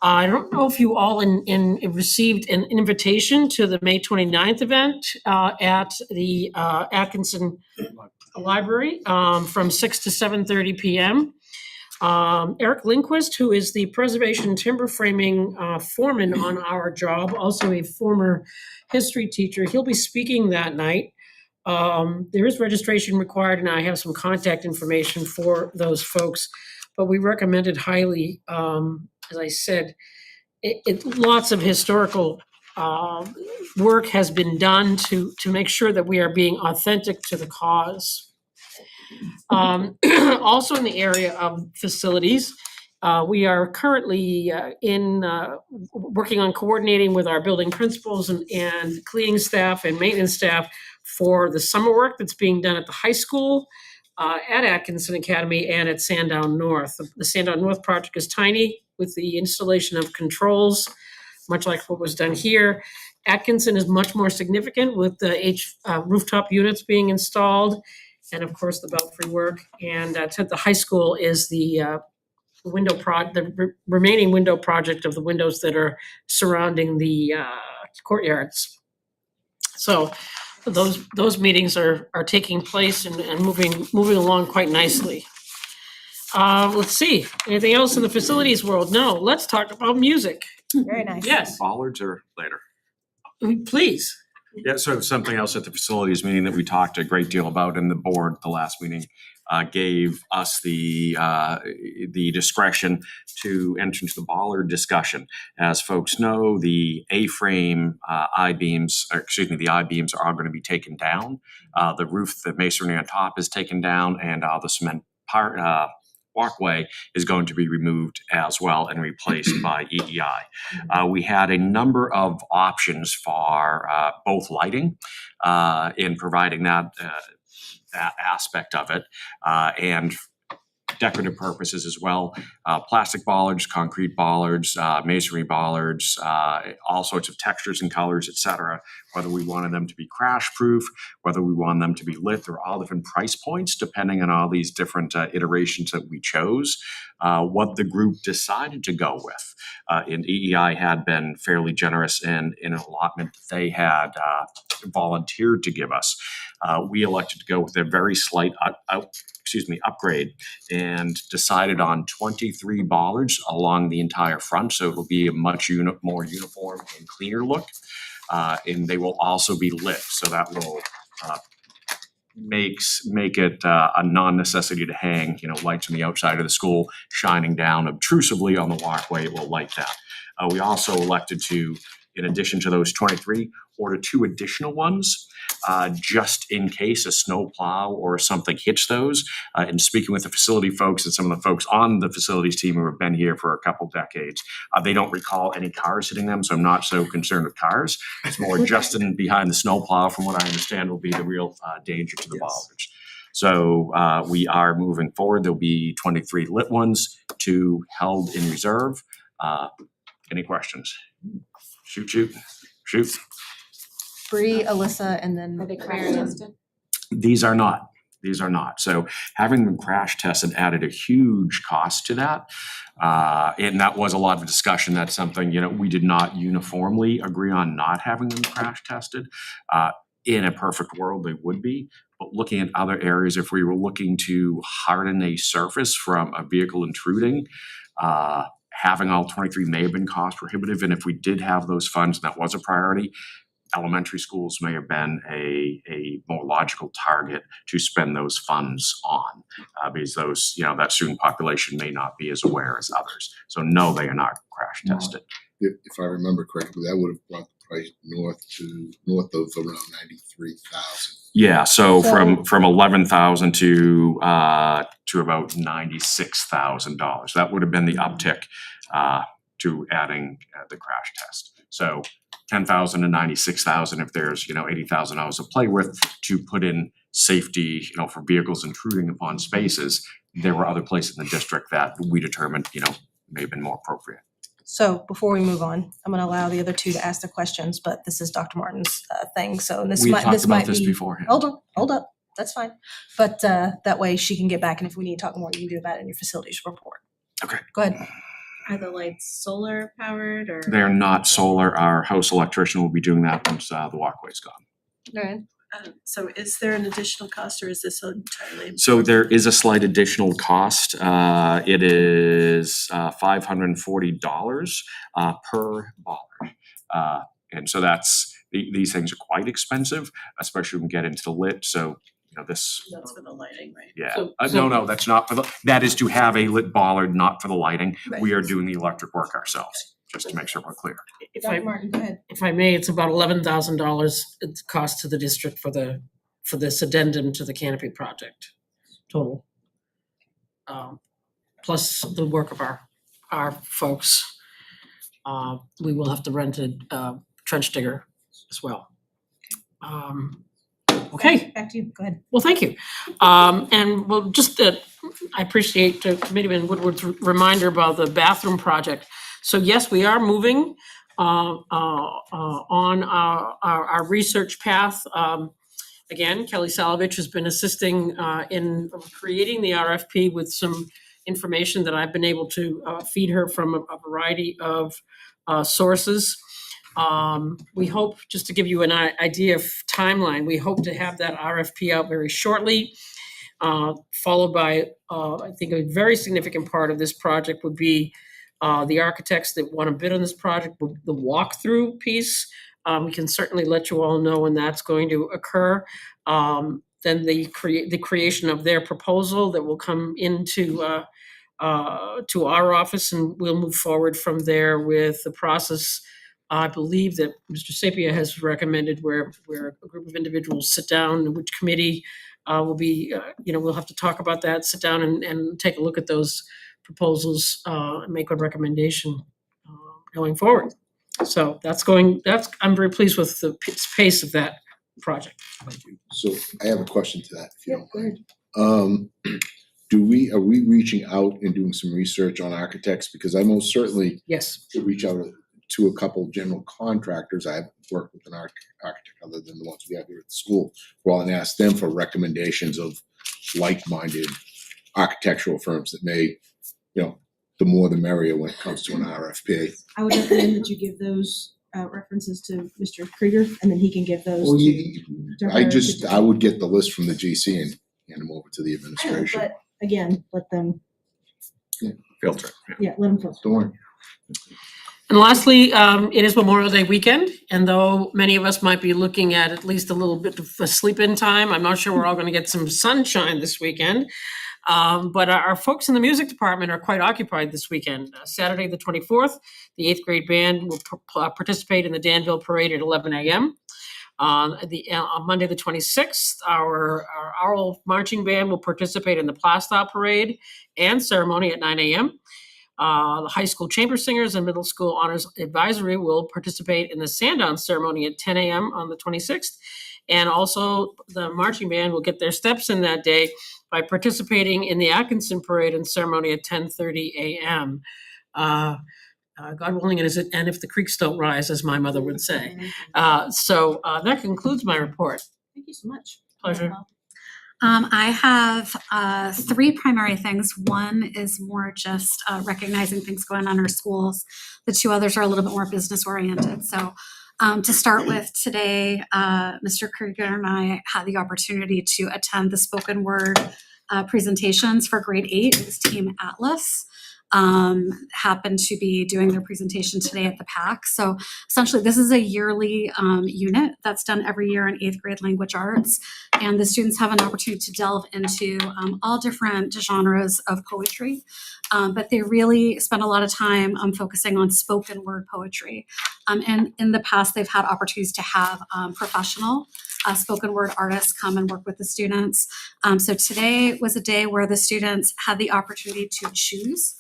I don't know if you all received an invitation to the May 29th event at the Atkinson Library from 6 to 7:30 p.m. Eric Lindquist, who is the preservation timber framing foreman on our job, also a former history teacher, he'll be speaking that night. There is registration required, and I have some contact information for those folks, but we recommend it highly. As I said, lots of historical work has been done to make sure that we are being authentic to the cause. Also in the area of facilities, we are currently working on coordinating with our building principals and cleaning staff and maintenance staff for the summer work that's being done at the high school, at Atkinson Academy, and at Sandown North. The Sandown North project is tiny with the installation of controls, much like what was done here. Atkinson is much more significant with the rooftop units being installed, and of course the belfry work. And at the high school is the remaining window project of the windows that are surrounding the courtyards. So those meetings are taking place and moving along quite nicely. Let's see, anything else in the facilities world? No, let's talk about music. Very nice. Yes, Bollards or later? please. Yeah, so something else at the facilities meeting that we talked a great deal about, and the board, the last meeting, gave us the discretion to enter into the bollard discussion. As folks know, the I-beams are going to be taken down. The roof, the masonry on top is taken down, and the cement walkway is going to be removed as well and replaced by EEI. We had a number of options for both lighting in providing that aspect of it, and decorative purposes as well. Plastic bollards, concrete bollards, masonry bollards, all sorts of textures and colors, etc. Whether we wanted them to be crash proof, whether we want them to be lit, they're all different price points depending on all these different iterations that we chose. What the group decided to go with, and EEI had been fairly generous in an allotment that they had volunteered to give us. We elected to go with a very slight upgrade, and decided on 23 bollards along the entire front, so it'll be a much more uniform and cleaner look. And they will also be lit, so that will make it a non-necessity to hang, lights on the outside of the school shining down obtrusively on the walkway. It will light that. We also elected to, in addition to those 23, order 2 additional ones, just in case a snow plow or something hits those. And speaking with the facility folks and some of the folks on the facilities team who have been here for a couple decades, they don't recall any cars hitting them, so I'm not so concerned with cars. It's more just in behind the snow plow, from what I understand, will be the real danger to the bollards. So we are moving forward. There'll be 23 lit ones, 2 held in reserve. Any questions? Shoot. Bree, Alyssa, and then. Are they crash tested? These are not. So having them crash tested added a huge cost to that. And that was a lot of discussion. That's something, we did not uniformly agree on not having them crash tested. In a perfect world, they would be. But looking at other areas, if we were looking to harden a surface from a vehicle intruding, having all 23 may have been cost prohibitive. And if we did have those funds, and that was a priority, elementary schools may have been a more logical target to spend those funds on, because those, that student population may not be as aware as others. So no, they are not crash tested. If I remember correctly, that would have brought the price north of around 93,000. Yeah, so from 11,000 to about $96,000. That would have been the uptick to adding the crash test. So 10,000 to 96,000 if there's $80,000 to play with to put in safety for vehicles intruding upon spaces. There were other places in the district that we determined may have been more appropriate. So before we move on, I'm going to allow the other two to ask the questions, but this is Dr. Martin's thing. So this We might talked about this be beforehand. Hold up. That's fine. But that way she can get back, and if we need to talk more, you can do that in your facilities report. Okay. Go ahead. Are the lights solar powered or? They're not solar. Our house electrician will be doing that once the walkway's gone. All right. So is there an additional cost or is this entirely? So there is a slight additional cost. It is $540 per bollard. And so these things are quite expensive, especially when we get into the lit. So, this. That's for the lighting, right? Yeah. So- No, that's not that is to have a lit bollard, not for the lighting. Right. We are doing the electric work ourselves, just to make sure we're clear. Dr. Martin, go ahead. If I may, it's about $11,000 it costs to the district for this addendum to the canopy project total. Plus the work of our folks. We will have to rent a trench digger as well. Okay. Back to you. Go ahead. Well, thank you. And well, just I appreciate Committeeman Woodward's reminder about the bathroom project. So yes, we are moving on our research path. Again, Kelly Salovich has been assisting in creating the RFP with some information that I've been able to feed her from a variety of sources. We hope, just to give you an idea of timeline, we hope to have that RFP out very shortly, followed by, I think a very significant part of this project would be the architects that want to bid on this project, the walkthrough piece. We can certainly let you all know when that's going to occur. Then the creation of their proposal that will come into to our office, and we'll move forward from there with the process. I believe that Mr. Sapia has recommended where a group of individuals sit down, which committee will be, we'll have to talk about that, sit down and take a look at those proposals, and make a recommendation going forward. So I'm very pleased with the pace of that project. So I have a question to that, if you don't mind. Are we reaching out and doing some research on architects? Because I most certainly yes could reach out to a couple general contractors. I haven't worked with an architect other than the ones we have here at the school. Well, and ask them for recommendations of like-minded architectural firms that may, the more the merrier when it comes to an RFP. I would recommend that you give those references to Mr. Krieger, and then he can give those Well, to her. I would get the list from the GC and hand them over to the administration. But again, let them, Filter. let them filter. Don't worry. And lastly, it is Memorial Day weekend, and though many of us might be looking at least a little bit of a sleep-in time, I'm not sure we're all going to get some sunshine this weekend. But our folks in the music department are quite occupied this weekend. Saturday the 24th, the 8th grade band will participate in the Danville Parade at 11 a.m. On Monday the 26th, our Owl Marching Band will participate in the Plastow Parade and ceremony at 9 a.m. The high school chamber singers and middle school honors advisory will participate in the Sandown ceremony at 10 a.m. on the 26th. And also the marching band will get their steps in that day by participating in the Atkinson Parade and ceremony at 10:30 a.m. God willing, and if the creeks don't rise, as my mother would say. So that concludes my report. Thank you so much. Pleasure. I have 3 primary things. One is more just recognizing things going on in our schools. The 2 others are a little bit more business oriented. So to start with today, Mr. Krieger and I had the opportunity to attend the spoken word presentations for grade 8. It was Team Atlas. Happened to be doing their presentation today at the PAC. So essentially this is a yearly unit that's done every year in 8th grade language arts. And the students have an opportunity to delve into all different genres of poetry. But they really spend a lot of time focusing on spoken word poetry. And in the past, they've had opportunities to have professional spoken word artists come and work with the students. So today was a day where the students had the opportunity to choose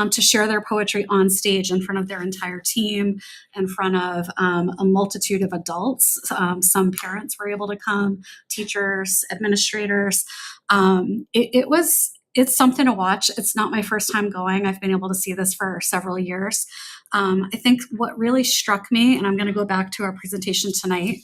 to share their poetry on stage in front of their entire team, in front of a multitude of adults. Some parents were able to come, teachers, administrators. It's something to watch. It's not my first time going. I've been able to see this for several years. I think what really struck me, and I'm going to go back to our presentation tonight,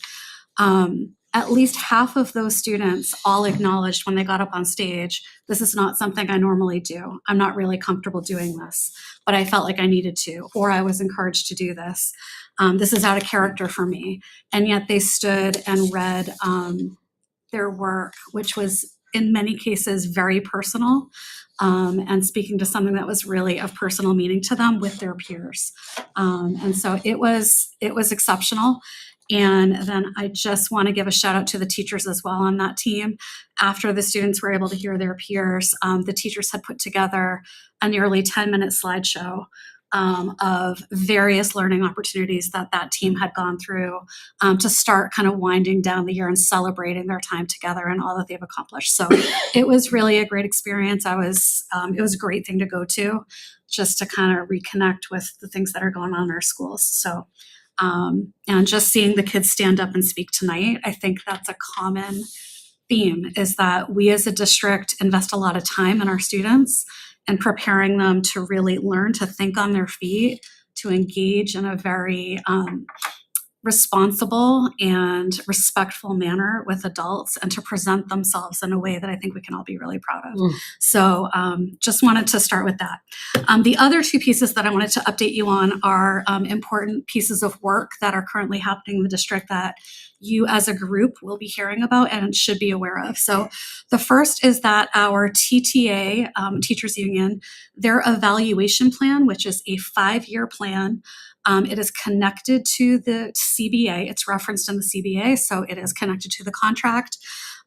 at least half of those students all acknowledged when they got up on stage, this is not something I normally do. I'm not really comfortable doing this, but I felt like I needed to, or I was encouraged to do this. This is out of character for me. And yet they stood and read their work, which was in many cases very personal, and speaking to something that was really of personal meaning to them with their peers. And so it was exceptional. And then I just want to give a shout out to the teachers as well on that team. After the students were able to hear their peers, the teachers had put together a nearly 10-minute slideshow of various learning opportunities that team had gone through to start kind of winding down the year and celebrating their time together and all that they've accomplished. So it was really a great experience. It was a great thing to go to, just to kind of reconnect with the things that are going on in our schools. So and just seeing the kids stand up and speak tonight, I think that's a common theme, is that we as a district invest a lot of time in our students and preparing them to really learn to think on their feet, to engage in a very responsible and respectful manner with adults, and to present themselves in a way that I think we can all be really proud of. So just wanted to start with that. The other 2 pieces that I wanted to update you on are important pieces of work that are currently happening in the district that you as a group will be hearing about and should be aware of. So the first is that our TTA, Teachers Union, their evaluation plan, which is a 5-year plan, it is connected to the CBA. It's referenced in the CBA, so it is connected to the contract.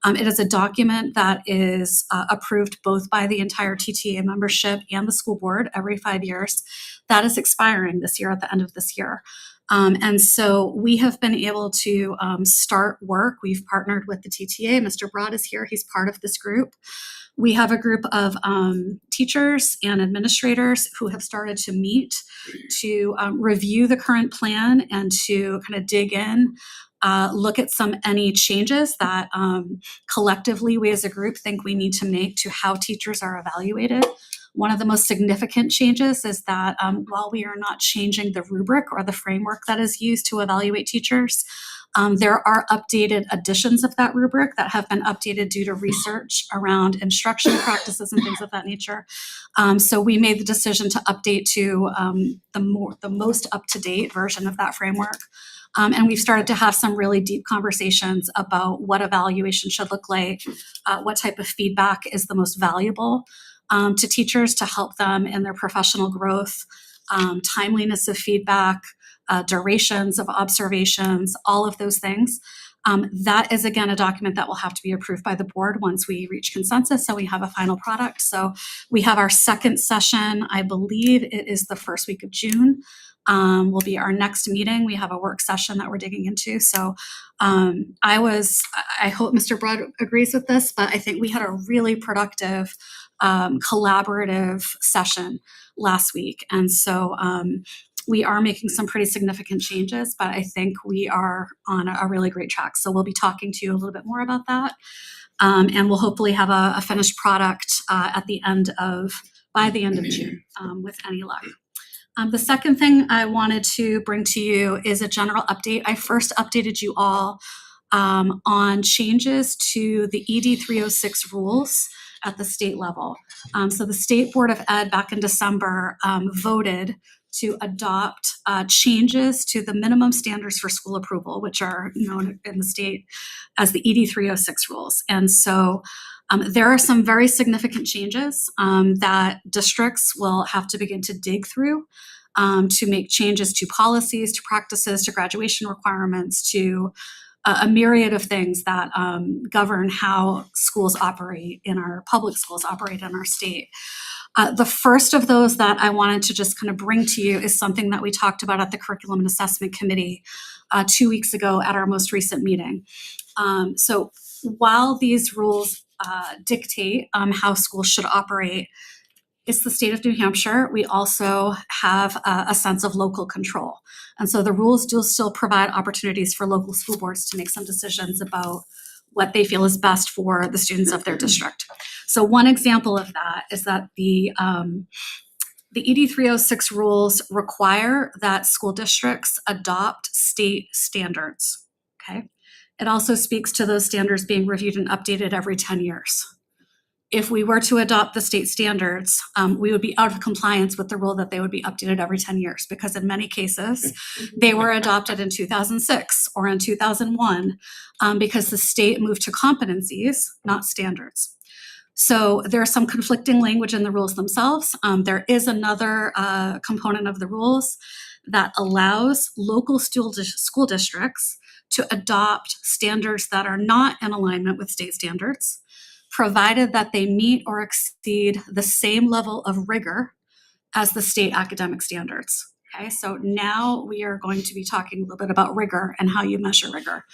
It is a document that is approved both by the entire TTA membership and the school board every 5 years. That is expiring this year at the end of this year. And so we have been able to start work. We've partnered with the TTA. Mr. Broad is here. He's part of this group. We have a group of teachers and administrators who have started to meet to review the current plan and to kind of dig in, look at any changes that collectively we as a group think we need to make to how teachers are evaluated. One of the most significant changes is that while we are not changing the rubric or the framework that is used to evaluate teachers, there are updated editions of that rubric that have been updated due to research around instruction practices and things of that nature. So we made the decision to update to the most up-to-date version of that framework. And we've started to have some really deep conversations about what evaluation should look like, what type of feedback is the most valuable to teachers to help them in their professional growth, timeliness of feedback, durations of observations, all of those things. That is, again, a document that will have to be approved by the board once we reach consensus, so we have a final product. So we have our second session, I believe it is the first week of June, will be our next meeting. We have a work session that we're digging into. So I hope Mr. Broad agrees with this, but I think we had a really productive collaborative session last week. And so we are making some pretty significant changes, but I think we are on a really great track. So we'll be talking to you a little bit more about that. And we'll hopefully have a finished product by the end of June, with any luck. The second thing I wanted to bring to you is a general update. I first updated you all on changes to the ED 306 rules at the state level. So the State Board of Ed back in December voted to adopt changes to the minimum standards for school approval, which are known in the state as the ED 306 rules. And so there are some very significant changes that districts will have to begin to dig through to make changes to policies, to practices, to graduation requirements, to a myriad of things that govern how schools operate in our public schools operate in our state. The first of those that I wanted to just kind of bring to you is something that we talked about at the Curriculum and Assessment Committee 2 weeks ago at our most recent meeting. So while these rules dictate how schools should operate, it's the state of New Hampshire. We also have a sense of local control. And so the rules do still provide opportunities for local school boards to make some decisions about what they feel is best for the students of their district. So one example of that is that the ED 306 rules require that school districts adopt state standards, okay? It also speaks to those standards being reviewed and updated every 10 years. If we were to adopt the state standards, we would be out of compliance with the rule that they would be updated every 10 years, because in many cases, they were adopted in 2006 or in 2001, because the state moved to competencies, not standards. So there's some conflicting language in the rules themselves. There is another component of the rules that allows local school districts to adopt standards that are not in alignment with state standards, provided that they meet or exceed the same level of rigor as the state academic standards. Okay, so now we are going to be talking a little bit about rigor and how you measure rigor.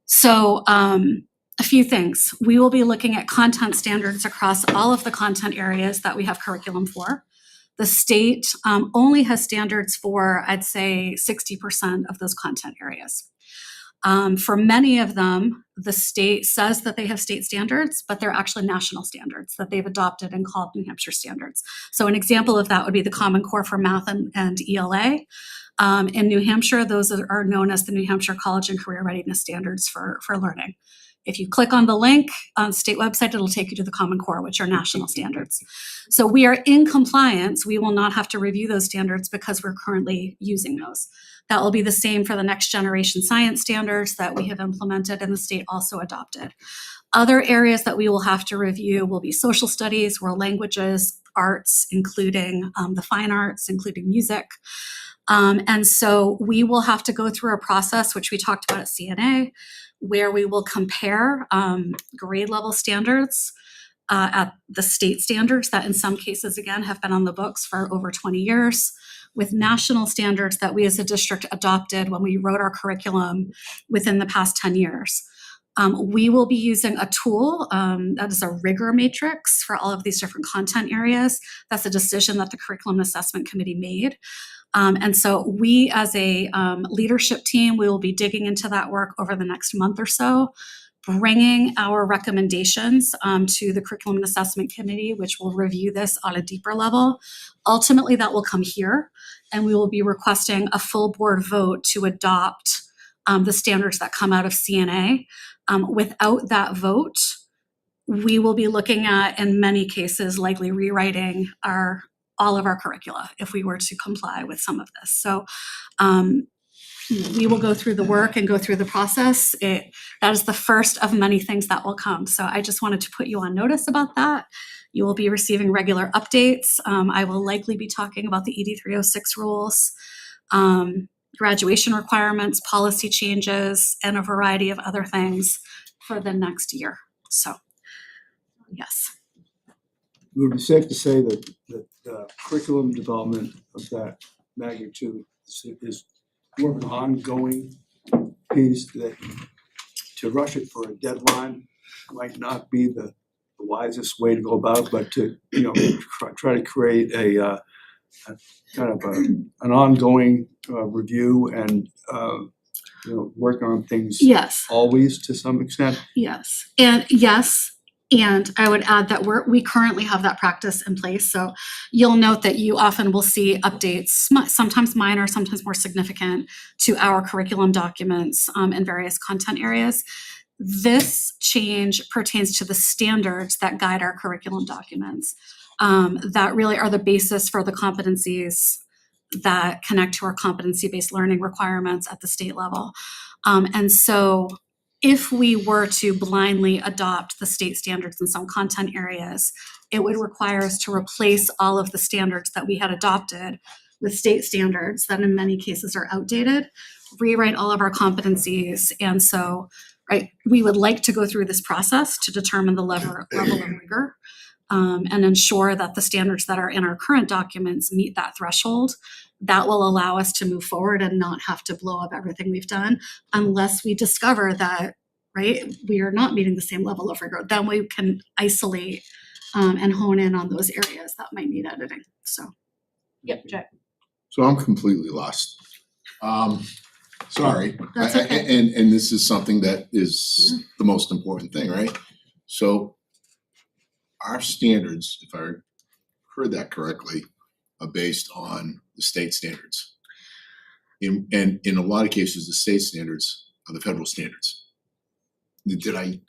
So a few things. We will be looking at content standards across all of the content areas that we have curriculum for. The state only has standards for, I'd say, 60% of those content areas. For many of them, the state says that they have state standards, but they're actually national standards that they've adopted and called New Hampshire standards. So an example of that would be the Common Core for Math and ELA. In New Hampshire, those are known as the New Hampshire College and Career Readiness Standards for Learning. If you click on the link on the state website, it'll take you to the Common Core, which are national standards. So we are in compliance. We will not have to review those standards because we're currently using those. That will be the same for the next generation science standards that we have implemented and the state also adopted. Other areas that we will have to review will be social studies, world languages, arts, including the fine arts, including music. And so we will have to go through a process, which we talked about at CNA, where we will compare grade level standards at the state standards that in some cases, again, have been on the books for over 20 years, with national standards that we as a district adopted when we wrote our curriculum within the past 10 years. We will be using a tool that is a rigor matrix for all of these different content areas. That's a decision that the Curriculum Assessment Committee made. And so we as a leadership team, we will be digging into that work over the next month or so, bringing our recommendations to the Curriculum and Assessment Committee, which will review this on a deeper level. Ultimately, that will come here, and we will be requesting a full board vote to adopt the standards that come out of CNA. Without that vote, we will be looking at, in many cases, likely rewriting all of our curricula if we were to comply with some of this. So we will go through the work and go through the process. That is the first of many things that will come. So I just wanted to put you on notice about that. You will be receiving regular updates. I will likely be talking about the ED 306 rules, graduation requirements, policy changes, and a variety of other things for the next year. So, yes. It would be safe to say that curriculum development of that magnitude is more of an ongoing piece, that to rush it for a deadline might not be the wisest way to go about it, but to try to create a kind of an ongoing review and work on things Yes. always to some extent? Yes, and I would add that we currently have that practice in place, so you'll note that you often will see updates, sometimes minor, sometimes more significant, to our curriculum documents in various content areas. This change pertains to the standards that guide our curriculum documents, that really are the basis for the competencies that connect to our competency-based learning requirements at the state level. And so if we were to blindly adopt the state standards in some content areas, it would require us to replace all of the standards that we had adopted with state standards that in many cases are outdated, rewrite all of our competencies. And so, right, we would like to go through this process to determine the level of rigor and ensure that the standards that are in our current documents meet that threshold. That will allow us to move forward and not have to blow up everything we've done unless we discover that, right, we are not meeting the same level of rigor. Then we can isolate and hone in on those areas that might need editing. So, Yep, Jack. So I'm completely lost. Sorry. That's okay. And this is something that is the most important thing, right? So our standards, if I heard that correctly, are based on the state standards. And in a lot of cases, the state standards are the federal standards. Did I?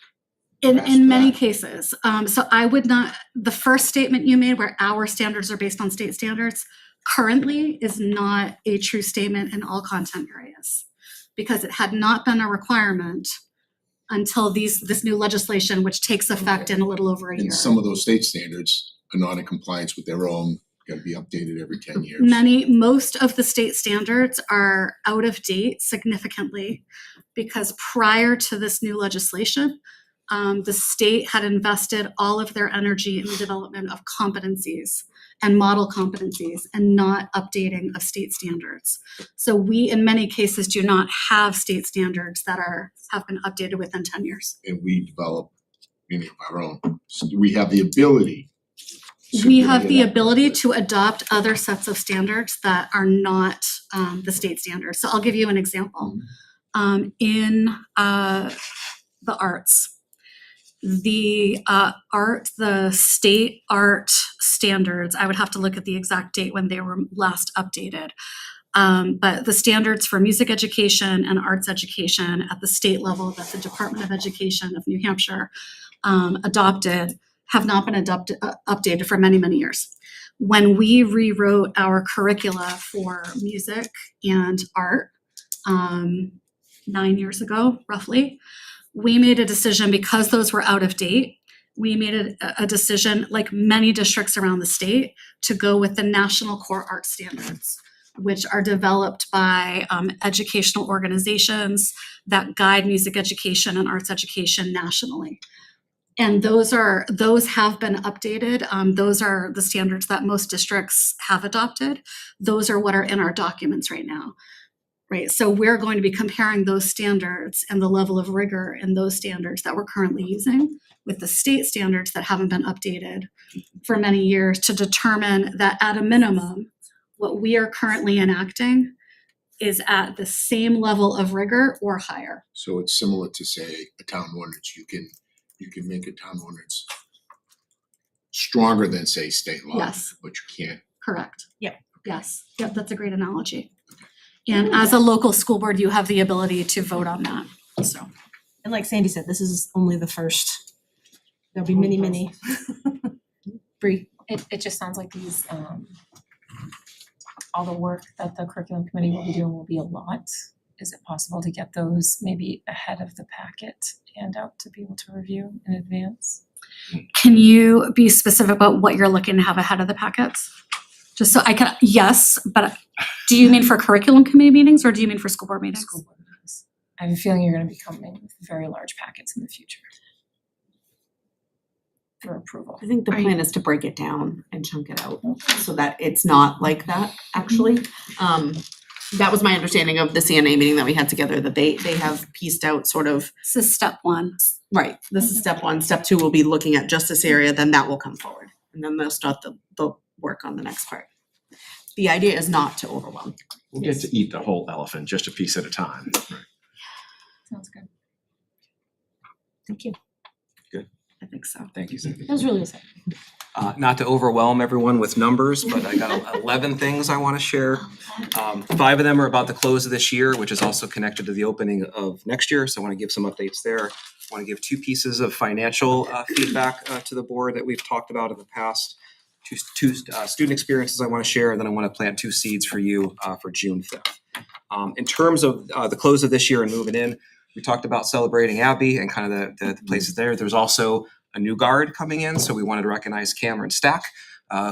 in many cases, so I would not, the first statement you made where our standards are based on state standards currently is not a true statement in all content areas, because it had not been a requirement until this new legislation, which takes effect in a little over a year. And some of those state standards are not in compliance with their own, gotta be updated every 10 years. Most of the state standards are out of date significantly because prior to this new legislation, the state had invested all of their energy in the development of competencies and model competencies and not updating of state standards. So we, in many cases, do not have state standards that have been updated within 10 years. And we develop many of our own. So we have the ability. We have the ability to adopt other sets of standards that are not the state standards. So I'll give you an example. In the arts, the state art standards, I would have to look at the exact date when they were last updated. But the standards for music education and arts education at the state level that the Department of Education of New Hampshire adopted have not been updated for many, many years. When we rewrote our curricula for music and art 9 years ago, roughly, we made a decision because those were out of date. We made a decision, like many districts around the state, to go with the National Core Art Standards, which are developed by educational organizations that guide music education and arts education nationally. And those have been updated. Those are the standards that most districts have adopted. Those are what are in our documents right now. Right, so we're going to be comparing those standards and the level of rigor in those standards that we're currently using with the state standards that haven't been updated for many years to determine that at a minimum, what we are currently enacting is at the same level of rigor or higher. So it's similar to, say, a town ordinance. You can make a town ordinance stronger than, say, state law. Yes. But you can't. Correct. Yeah. Yes. Yep, that's a great analogy. And as a local school board, you have the ability to vote on that, so. And like Sandy said, this is only the first. There'll be many. Bree. It just sounds like these, all the work that the curriculum committee will be doing will be a lot. Is it possible to get those maybe ahead of the packet handout to be able to review in advance? Can you be specific about what you're looking to have ahead of the packets? Just so I can, yes, but do you mean for curriculum committee meetings or do you mean for school board meetings? School board meetings. I have a feeling you're gonna be coming with very large packets in the future for approval. I think the plan is to break it down and chunk it out so that it's not like that, actually. That was my understanding of the CNA meeting that we had together, that they have pieced out sort of. This is step one. Right, this is step one. Step two will be looking at just this area, then that will come forward. And then they'll start the work on the next part. the idea is not to overwhelm. We'll get to eat the whole elephant, just a piece at a time. Sounds good. Thank you. Good. I think so. Thank you, Cindy. That was really exciting. Not to overwhelm everyone with numbers, but I got 11 things I want to share. 5 of them are about the close of this year, which is also connected to the opening of next year. So I want to give some updates there. I want to give 2 pieces of financial feedback to the board that we've talked about in the past. Two student experiences I want to share, and then I want to plant 2 seeds for you for June 5th. In terms of the close of this year and moving in, we talked about celebrating Abby and kind of the places there. There's also a new guard coming in, so we wanted to recognize Cameron Stack,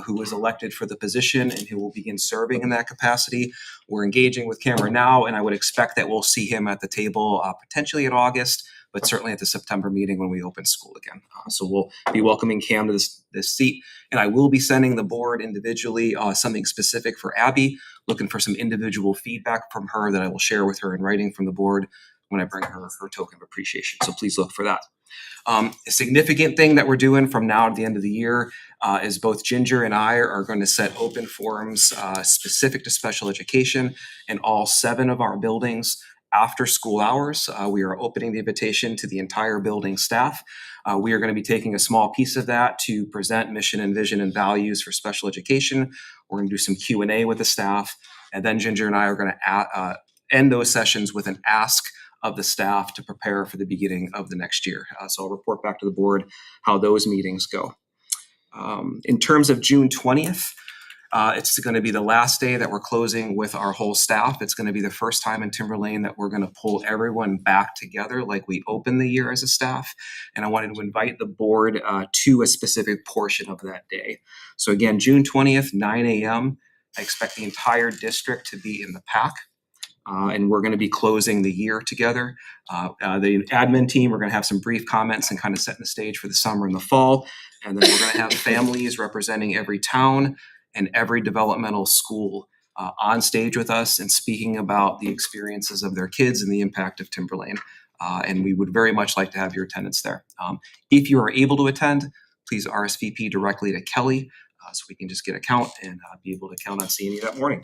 who was elected for the position and who will begin serving in that capacity. We're engaging with Cameron now, and I would expect that we'll see him at the table potentially in August, but certainly at the September meeting when we open school again. So we'll be welcoming Cam to this seat, and I will be sending the board individually something specific for Abby, looking for some individual feedback from her that I will share with her in writing from the board when I bring her token of appreciation. So please look for that. A significant thing that we're doing from now to the end of the year is both Ginger and I are going to set open forums specific to special education in all 7 of our buildings after school hours. We are opening the invitation to the entire building staff. We are going to be taking a small piece of that to present mission and vision and values for special education. We're going to do some Q&A with the staff, and then Ginger and I are going to end those sessions with an ask of the staff to prepare for the beginning of the next year. So I'll report back to the board how those meetings go. In terms of June 20th, it's going to be the last day that we're closing with our whole staff. It's going to be the first time in Timberlane that we're going to pull everyone back together like we opened the year as a staff. And I wanted to invite the board to a specific portion of that day. So again, June 20th, 9 a.m., I expect the entire district to be in the PAC. And we're going to be closing the year together. The admin team, we're going to have some brief comments and kind of setting the stage for the summer and the fall. And then we're going to have families representing every town and every developmental school on stage with us and speaking about the experiences of their kids and the impact of Timberlane. And we would very much like to have your attendance there. If you are able to attend, please RSVP directly to Kelly so we can just get a count and be able to count on seeing you that morning.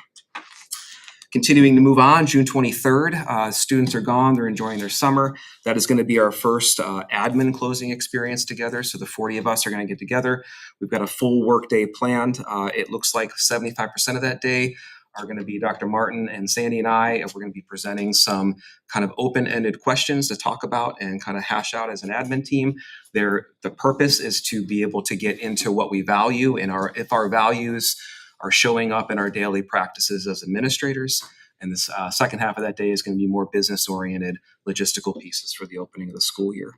Continuing to move on, June 23rd, students are gone, they're enjoying their summer. That is going to be our first admin closing experience together. So the 40 of us are going to get together. We've got a full work day planned. It looks like 75% of that day are going to be Dr. Martin and Sandy and I, and we're going to be presenting some kind of open-ended questions to talk about and kind of hash out as an admin team. The purpose is to be able to get into what we value and if our values are showing up in our daily practices as administrators. And this second half of that day is going to be more business-oriented logistical pieces for the opening of the school year.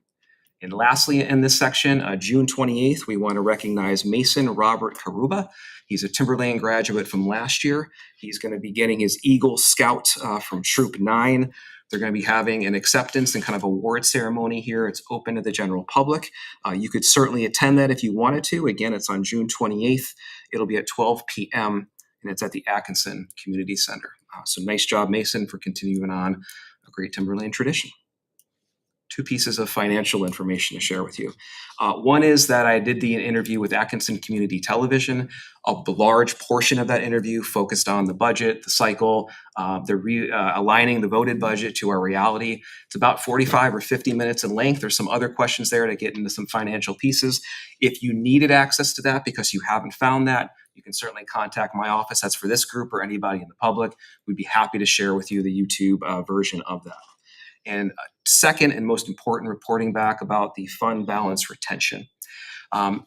And lastly, in this section, June 28th, we want to recognize Mason Robert Karuba. He's a Timberlane graduate from last year. He's going to be getting his Eagle Scout from Troop 9. They're going to be having an acceptance and kind of award ceremony here. It's open to the general public. You could certainly attend that if you wanted to. Again, it's on June 28th. It'll be at 12 p.m. and it's at the Atkinson Community Center. So nice job, Mason, for continuing on a great Timberlane tradition. 2 pieces of financial information to share with you. One is that I did the interview with Atkinson Community Television. A large portion of that interview focused on the budget, the cycle, aligning the voted budget to our reality. It's about 45 or 50 minutes in length. There's some other questions there to get into some financial pieces. If you needed access to that because you haven't found that, you can certainly contact my office. That's for this group or anybody in the public. We'd be happy to share with you the YouTube version of that. And second and most important, reporting back about the fund balance retention.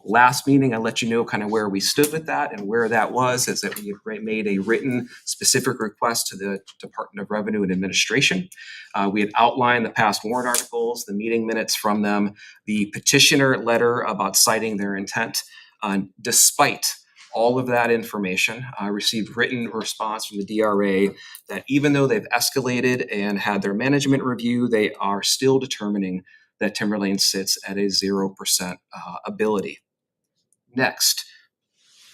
Last meeting, I let you know kind of where we stood with that, and where that was is that we had made a written specific request to the Department of Revenue and Administration. We had outlined the past warrant articles, the meeting minutes from them, the petitioner letter about citing their intent. Despite all of that information, I received written response from the DRA that even though they've escalated and had their management review, they are still determining that Timberlane sits at a 0% ability. Next,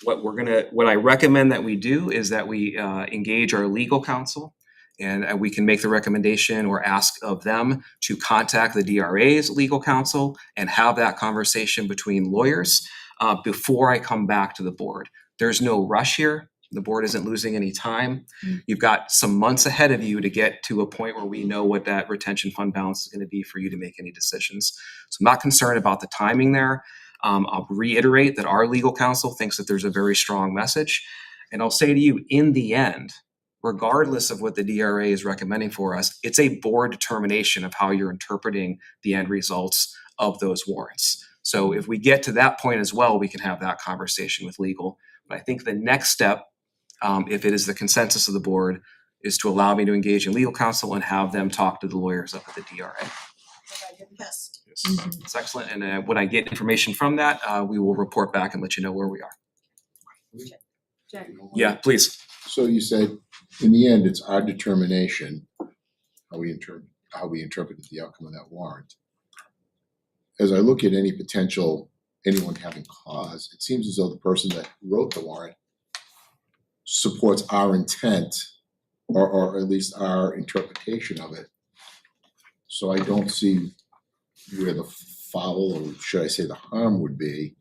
what I recommend that we do is that we engage our legal counsel, and we can make the recommendation or ask of them to contact the DRA's legal counsel and have that conversation between lawyers before I come back to the board. There's no rush here. The board isn't losing any time. You've got some months ahead of you to get to a point where we know what that retention fund balance is going to be for you to make any decisions. So I'm not concerned about the timing there. I'll reiterate that our legal counsel thinks that there's a very strong message. And I'll say to you, in the end, regardless of what the DRA is recommending for us, it's a board determination of how you're interpreting the end results of those warrants. So if we get to that point as well, we can have that conversation with legal. But I think the next step, if it is the consensus of the board, is to allow me to engage in legal counsel and have them talk to the lawyers up at the DRA. Yes. It's excellent. And when I get information from that, we will report back and let you know where we are. Jen. Yeah, please. So you said, in the end, it's our determination how we interpreted the outcome of that warrant. As I look at any potential, anyone having cause, it seems as though the person that wrote the warrant supports our intent or at least our interpretation of it. So I don't see where the foul, or should I say the harm, would be.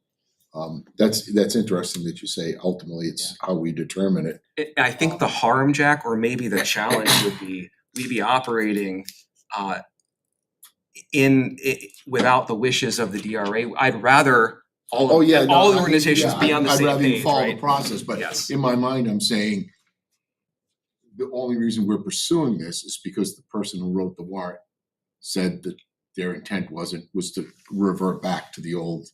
That's interesting that you say ultimately it's how we determine it. I think the harm, Jack, or maybe the challenge would be we'd be operating without the wishes of the DRA. I'd rather all the organizations be on the same page, I'd rather you follow right? the process, but Yes. in my mind, I'm saying the only reason we're pursuing this is because the person who wrote the warrant said that their intent was to revert back to the old.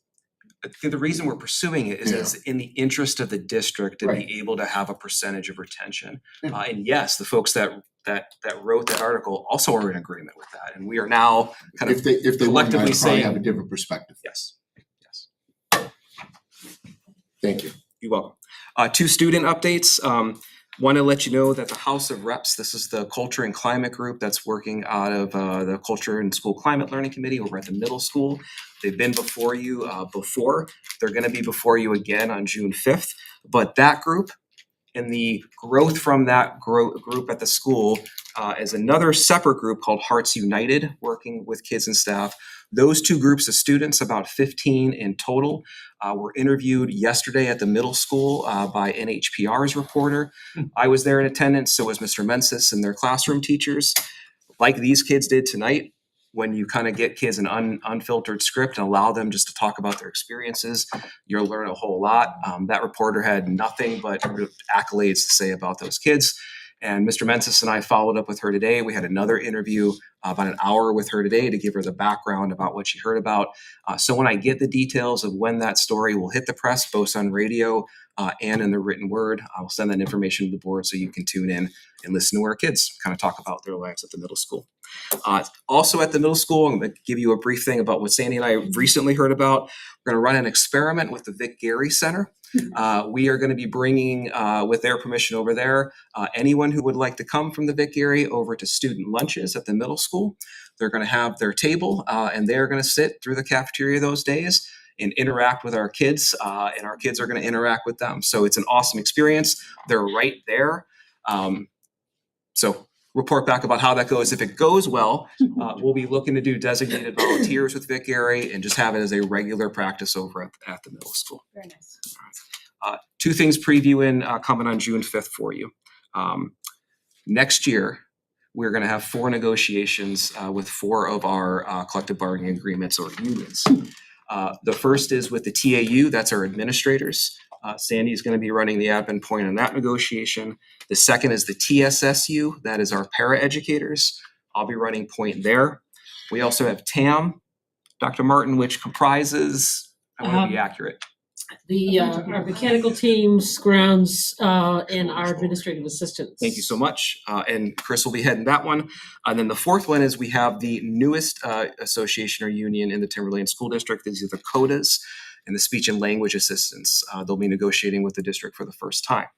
I think the reason we're pursuing it is it's in the interest of the district to be able to have a percentage of retention. And yes, the folks that wrote that article also are in agreement with that. And we are now kind of If they collectively probably saying have a different perspective. Yes. Thank you. You're welcome. Two student updates. Want to let you know that the House of Reps, this is the Culture and Climate Group that's working out of the Culture and School Climate Learning Committee over at the middle school. They've been before you before. They're going to be before you again on June 5th. But that group and the growth from that group at the school is another separate group called Hearts United, working with kids and staff. Those two groups of students, about 15 in total, were interviewed yesterday at the middle school by NHPR's reporter. I was there in attendance, so was Mr. Mensis and their classroom teachers. Like these kids did tonight, when you kind of get kids an unfiltered script and allow them just to talk about their experiences, you'll learn a whole lot. That reporter had nothing but accolades to say about those kids. And Mr. Mensis and I followed up with her today. We had another interview about an hour with her today to give her the background about what she heard about. So when I get the details of when that story will hit the press, both on radio and in the written word, I will send that information to the board so you can tune in and listen to our kids kind of talk about their lives at the middle school. Also at the middle school, I'm going to give you a brief thing about what Sandy and I recently heard about. We're going to run an experiment with the Vic Gary Center. We are going to be bringing, with their permission over there, anyone who would like to come from the Vic Gary over to student lunches at the middle school. They're going to have their table and they're going to sit through the cafeteria those days and interact with our kids, and our kids are going to interact with them. So it's an awesome experience. They're right there. So report back about how that goes. If it goes well, we'll be looking to do designated volunteers with Vic Gary and just have it as a regular practice over at the middle school. Very nice. Two things previewing coming on June 5th for you. Next year, we're going to have 4 negotiations with 4 of our collective bargaining agreements or unions. The first is with the TAU, that's our administrators. Sandy is going to be running the admin point on that negotiation. The second is the TSSU, that is our paraeducators. I'll be running point there. We also have TAM, Dr. Martin, which comprises, I want to be accurate. Our mechanical teams, grounds, and our administrative assistants. Thank you so much. And Chris will be heading that one. And then the fourth one is we have the newest association or union in the Timberlane School District. These are the CODAs and the speech and language assistants. They'll be negotiating with the district for the first time.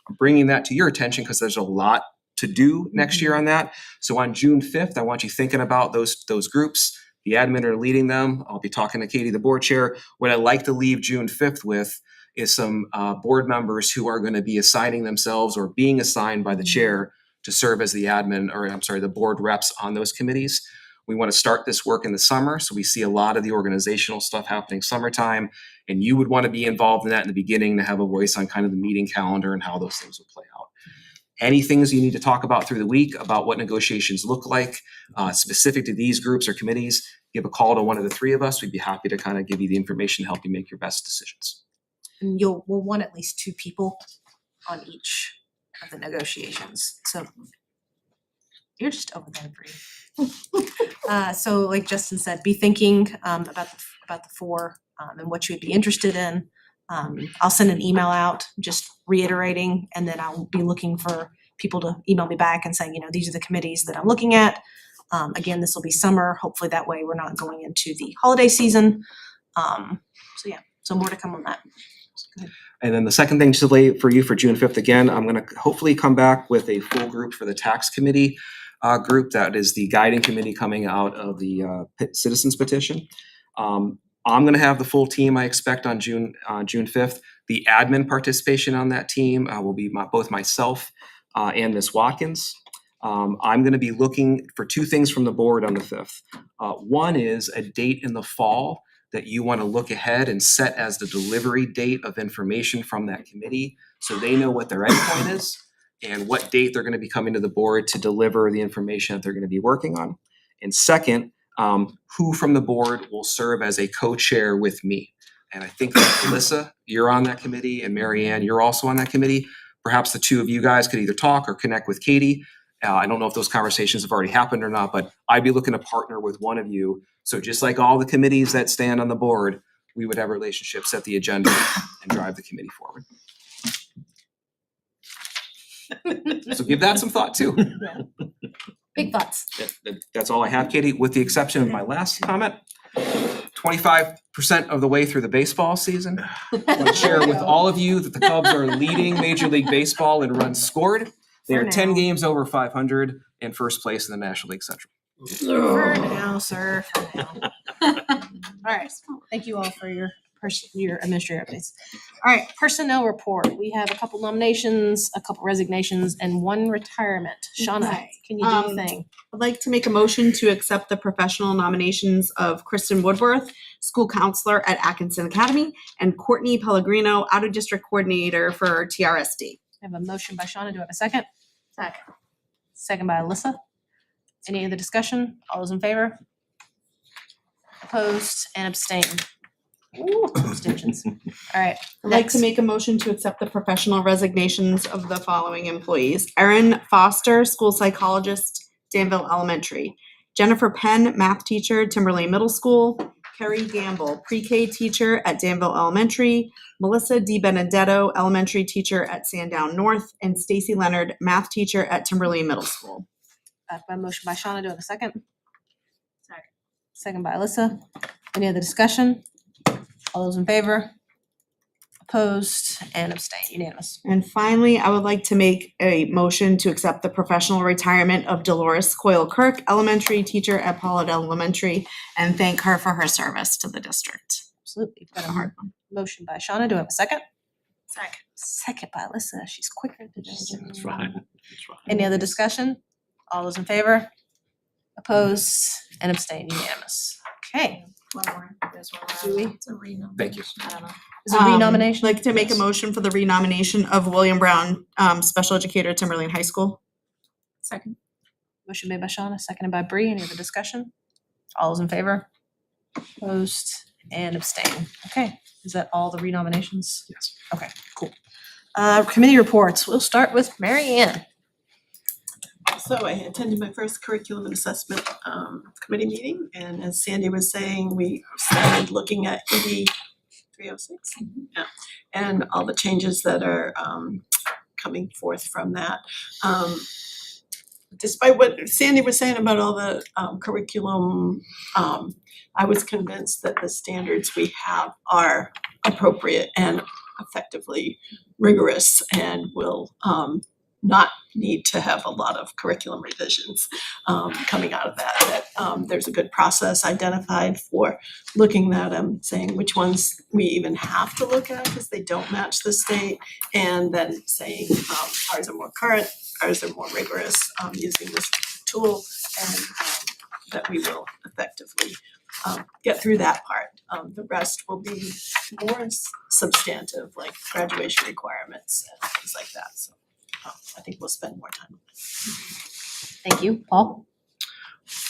I'm bringing that to your attention because there's a lot to do next year on that. So on June 5th, I want you thinking about those groups. The admin are leading them. I'll be talking to Katie, the board chair. What I'd like to leave June 5th with is some board members who are going to be assigning themselves or being assigned by the chair to serve as the admin, or I'm sorry, the board reps on those committees. We want to start this work in the summer, so we see a lot of the organizational stuff happening summertime, and you would want to be involved in that in the beginning to have a voice on kind of the meeting calendar and how those things will play out. Any things you need to talk about through the week about what negotiations look like, specific to these groups or committees, give a call to one of the three of us. We'd be happy to kind of give you the information to help you make your best decisions. And we'll want at least 2 people on each of the negotiations. So you're just over there, Bree. So like Justin said, be thinking about the 4 and what you would be interested in. I'll send an email out just reiterating, and then I'll be looking for people to email me back and saying, these are the committees that I'm looking at. Again, this will be summer. Hopefully that way we're not going into the holiday season. So more to come on that. And then the second thing to lay for you for June 5th, again, I'm going to hopefully come back with a full group for the tax committee group. That is the guiding committee coming out of the citizens petition. I'm going to have the full team, I expect, on June 5th. The admin participation on that team will be both myself and Ms. Watkins. I'm going to be looking for 2 things from the board on the 5th. One is a date in the fall that you want to look ahead and set as the delivery date of information from that committee, so they know what their endpoint is and what date they're going to be coming to the board to deliver the information that they're going to be working on. And second, who from the board will serve as a co-chair with me. And I think that Melissa, you're on that committee, and Mary Ann, you're also on that committee. Perhaps the 2 of you guys could either talk or connect with Katie. I don't know if those conversations have already happened or not, but I'd be looking to partner with one of you. So just like all the committees that stand on the board, we would have relationships, set the agenda, and drive the committee forward. So give that some thought too. Big thoughts. That's all I have, Katie, with the exception of my last comment. 25% of the way through the baseball season. I want to share with all of you that the Cubs are leading Major League Baseball in runs scored. They are 10 games over 500 and first place in the National League Central. For now, sir. For now. All right. Thank you all for your administrative updates. All right, personnel report. We have a couple nominations, a couple resignations, and 1 retirement. Shauna, Okay. can you do your thing? I'd like to make a motion to accept the professional nominations of Kristen Woodworth, school counselor at Atkinson Academy, and Courtney Pellegrino, out-of-district coordinator for TRSD. I have a motion by Shauna. Do I have a second? Second. Second by Alyssa. Any other discussion? All those in favor? Opposed and abstained. Ooh, abstentions. All right. I'd like to make a motion to accept the professional resignations of the following employees. Erin Foster, school psychologist, Danville Elementary. Jennifer Penn, math teacher, Timberlane Middle School. Kerry Gamble, pre-K teacher at Danville Elementary. Melissa DiBenedetto, elementary teacher at Sandown North. And Stacy Leonard, math teacher at Timberlane Middle School. By motion by Shauna. Do I have a second? Second. Second by Alyssa. Any other discussion? All those in favor? Opposed and abstained. Unanimous. And finally, I would like to make a motion to accept the professional retirement of Dolores Coyle Kirk, elementary teacher at Pollard Elementary, and thank her for her service to the district. Absolutely. Got a hard one. Motion by Shauna. Do I have a second? Second. Second by Alyssa. She's quicker than That's fine. That's fine. Any other discussion? All those in favor? Opposed and abstained. Unanimous. Okay. One more. There's one more. Do we? It's a renomination. Thank you. I don't know. Is it a renomination? I'd like to make a motion for the renomination of William Brown, special educator at Timberlane High School. Second. Motion made by Shauna, seconded by Bree. Any other discussion? All those in favor? Opposed and abstained. Okay. Is that all the renominations? Yes. Okay, cool. Committee reports. We'll start with Mary Ann. So I attended my first curriculum and assessment committee meeting, and as Sandy was saying, we started looking at ED 306, yeah, and all the changes that are coming forth from that. Despite what Sandy was saying about all the curriculum, I was convinced that the standards we have are appropriate and effectively rigorous and will not need to have a lot of curriculum revisions coming out of that. There's a good process identified for looking at them, saying which ones we even have to look at because they don't match the state, and then saying ours are more current, ours are more rigorous, using this tool, and that we will effectively get through that part. The rest will be more substantive, like graduation requirements and things like that, so I think we'll spend more time on it. Thank you. Paul?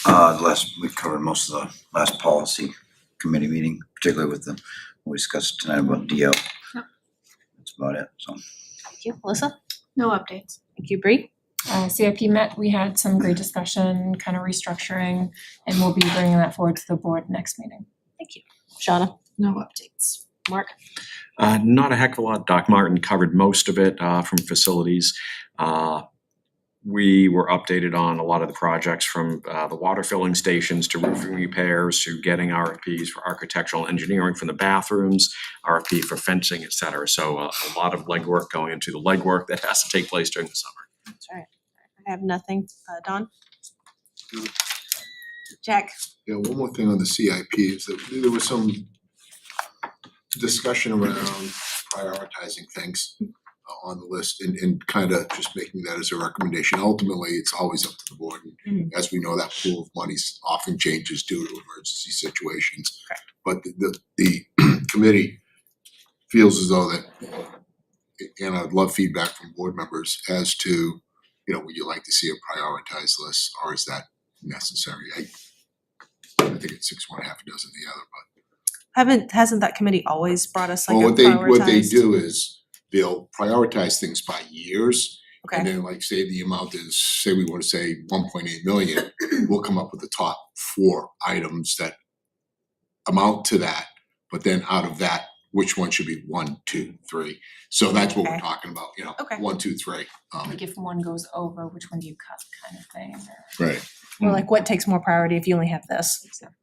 We covered most of the last policy committee meeting, particularly with what we discussed tonight about DL. That's about it, so. Thank you. Melissa? No updates. Thank you. Bree? CIP met, we had some great discussion, kind of restructuring, and we'll be bringing that forward to the board next meeting. Thank you. Shauna? No updates. Mark? Not a heck of a lot. Doc Martin covered most of it from facilities. We were updated on a lot of the projects from the water filling stations to roofing repairs to getting RFPs for architectural engineering from the bathrooms, RFP for fencing, et cetera. So a lot of legwork going into the legwork that has to take place during the summer. That's right. I have nothing. Dawn? Jack? Yeah, one more thing on the CIP is that there was some discussion around prioritizing things on the list and kind of just making that as a recommendation. Ultimately, it's always up to the board. And as we know, that pool of money often changes due to emergency situations. But the committee feels as though that, and I'd love feedback from board members as to, would you like to see a prioritized list, or is that necessary? I think it's 6 one, half a dozen the other, but. Hasn't that committee always brought us like Well, a prioritized? what they do is they'll prioritize things by years. Okay. And then like say the amount is, say we want to say 1.8 million, we'll come up with the top 4 items that amount to that. But then out of that, which one should be 1, 2, 3? So that's what we're talking about, Okay. 1, 2, 3. Like if one goes over, which one do you cut kind of thing? Or... Right. Or like what takes more priority if you only have this? Exactly.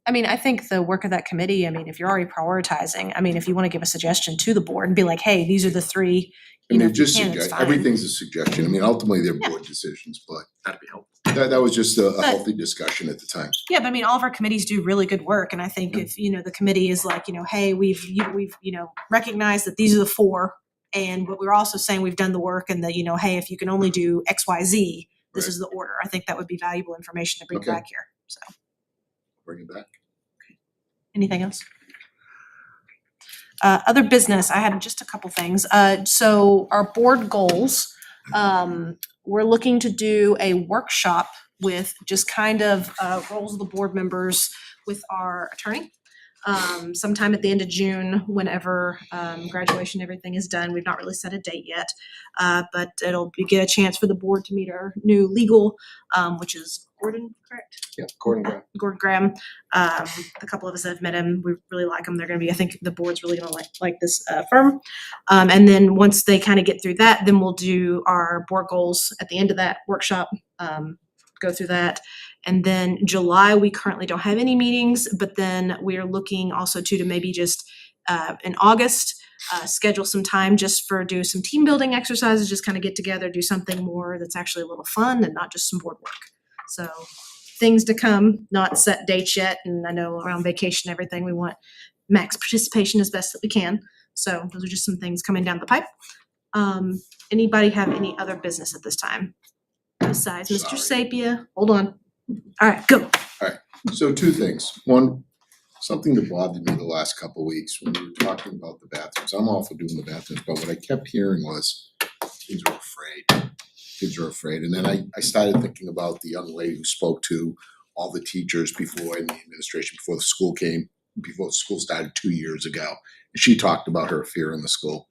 I mean, I think the work of that committee, if you're already prioritizing, if you want to give a suggestion to the board and be like, hey, these are the 3, Just if you can, it's suggest, fine. everything's a suggestion. Ultimately they're board decisions, but That'd be helpful. that was just a healthy discussion at the time. Yeah, but all of our committees do really good work, and I think if, the committee is like, hey, we've recognized that these are the 4, and but we're also saying we've done the work and that, hey, if you can only do X, Y, Z, this is the order. I think that would be valuable information to bring Okay. back here, so. Bring it back. Anything else? Other business, I had just a couple things. So our board goals, we're looking to do a workshop with just kind of roles of the board members with our attorney. Sometime at the end of June, whenever graduation, everything is done. We've not really set a date yet, but it'll get a chance for the board to meet our new legal, which is Gordon, correct? Yeah, Gordon Graham. Gordon Graham. A couple of us have met him. We really like him. They're going to be, I think the board's really going to like this firm. And then once they kind of get through that, then we'll do our board goals at the end of that workshop, go through that. And then July, we currently don't have any meetings, but then we are looking also to maybe just in August, schedule some time just for do some team building exercises, just kind of get together, do something more that's actually a little fun and not just some board work. So things to come, not set dates yet. And I know around vacation, everything, we want max participation as best that we can. So those are just some things coming down the pipe. Anybody have any other business at this time? Besides Mr. Sapia, hold on. All right, go. All right, so 2 things. One, something that bothered me the last couple of weeks when we were talking about the bathrooms. I'm all for doing the bathrooms, but what I kept hearing was kids are afraid. Kids are afraid. And then I started thinking about the young lady who spoke to all the teachers before in the administration, before the school started 2 years ago. And she talked about her fear in the school.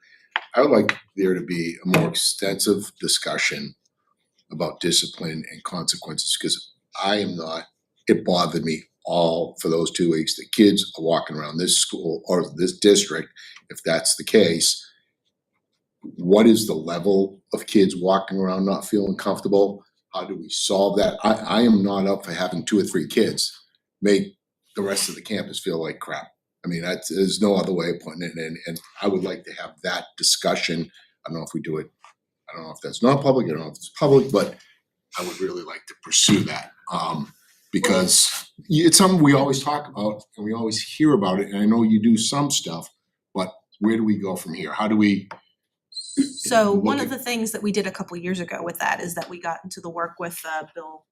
I would like there to be a more extensive discussion about discipline and consequences, because it bothered me all for those 2 weeks. The kids are walking around this school or this district, if that's the case. What is the level of kids walking around not feeling comfortable? How do we solve that? I am not up for having 2 or 3 kids make the rest of the campus feel like crap. There's no other way of putting it in, and I would like to have that discussion. I don't know if we do it. I don't know if that's not public. I don't know if it's public, but I would really like to pursue that because it's something we always talk about and we always hear about it. And I know you do some stuff, but where do we go from here? How do we? So one of the things that we did a couple of years ago with that is that we got into the work with Bill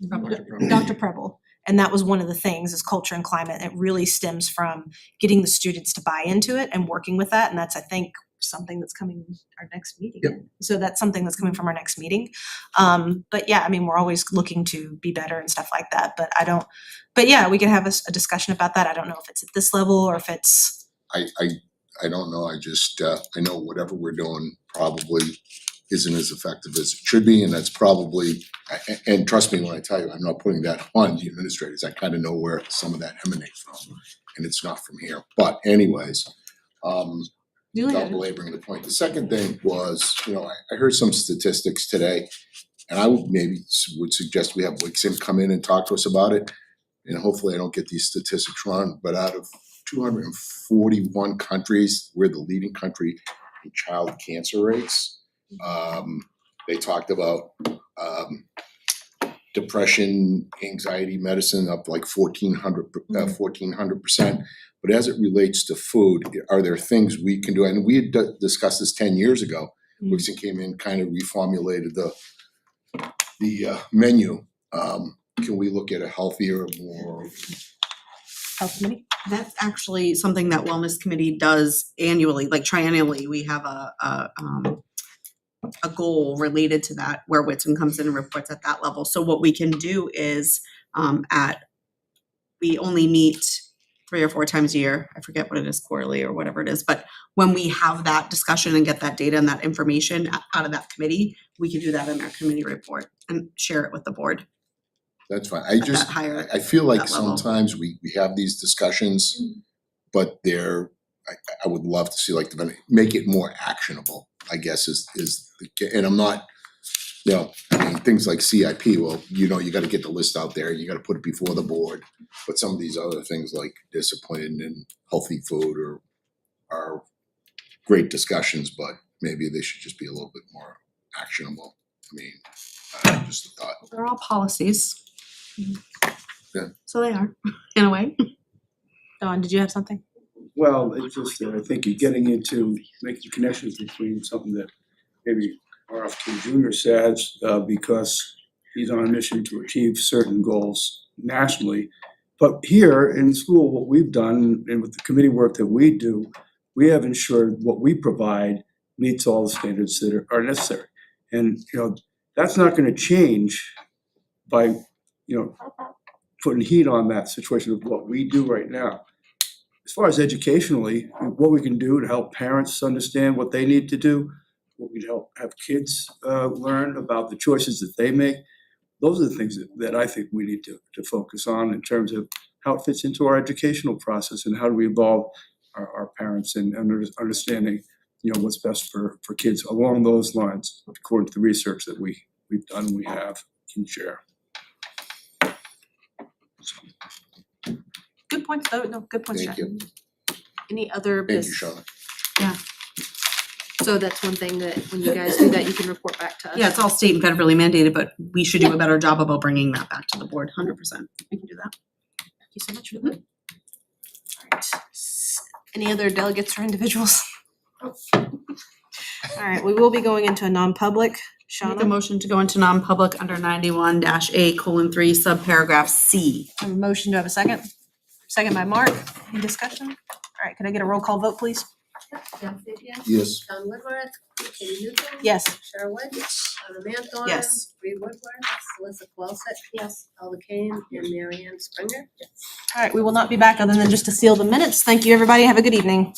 Dr. Preble. And that was one of the things is culture and climate. It really stems from getting the students to buy into it and working with that. And that's, I think, something that's coming our next meeting. Yep. So that's something that's coming from our next meeting. But yeah, I mean, we're always looking to be better and stuff like that, but yeah, we can have a discussion about that. I don't know if it's at this level or if it's. I don't know, I just, I know whatever we're doing probably isn't as effective as it should be, and that's probably, and trust me when I tell you, I'm not putting that on the administrators, I kind of know where some of that emanates from, and it's not from here, but anyways, without belaboring the point, the second thing was, I heard some statistics today, and I would suggest we have Wixom come in and talk to us about it, and hopefully I don't get these statistics wrong, but out of 241 countries, we're the leading country in child cancer rates. They talked about depression, anxiety medicine up like 1400%. But as it relates to food, are there things we can do? And we had discussed this 10 years ago. Wixom came in, kind of reformulated the menu. Can we look at a healthier, more Health committee? That's actually something that wellness committee does annually, like triennially. We have a goal related to that where Whitson comes in and reports at that level. So what we can do is we only meet 3 or 4 times a year. I forget what it is, quarterly or whatever it is. But when we have that discussion and get that data and that information out of that committee, we can do that in our committee report and share it with the board. That's fine. I feel like sometimes we have these discussions, but I would love to see like make it more actionable, I guess and I'm not, things like CIP, well, you gotta get the list out there, you gotta put it before the board. But some of these other things like discipline and healthy food are great discussions, but maybe they should just be a little bit more actionable. I mean, just a thought. They're all policies. Yeah. So they are, in a way. Dawn, did you have something? Well, it's just, I think you're getting into making connections between something that maybe RFK Jr. says, because he's on a mission to achieve certain goals nationally. But here in school, what we've done, and with the committee work that we do, we have ensured what we provide meets all the standards that are necessary. And, that's not gonna change by, putting heat on that situation of what we do right now. As far as educationally, what we can do to help parents understand what they need to do, what we help have kids learn about the choices that they make, those are the things that I think we need to focus on in terms of how it fits into our educational process and how do we involve our parents in understanding, what's best for kids along those lines, according to the research that we've done and we have can share. Good points, though. No, good points, Thank Jack. you. Any other Thank you, business? Shauna. So that's one thing that when you guys do that, you can report back to us. Yeah, it's all state and federally mandated, but we should do a better job about bringing that back to the board, 100%. We can do that. Thank you so much for that. Alright, any other delegates or individuals? Alright, we will be going into a non-public. Make a Shauna, motion to go into non-public under 91-A:3 subparagraph C. I have a motion, do I have a second? Second by Mark, any discussion? Alright, can I get a roll call vote, please? John Fipia. Yes. John Woodworth. Katie Newton. Yes. Cheryl Wood. Anna Manthorn. Yes. Reed Woodworth. Melissa Colset. Yes. Alda Kane and Mary Ann Springer. Yes. Alright, we will not be back other than just to seal the minutes. Thank you, everybody. Have a good evening.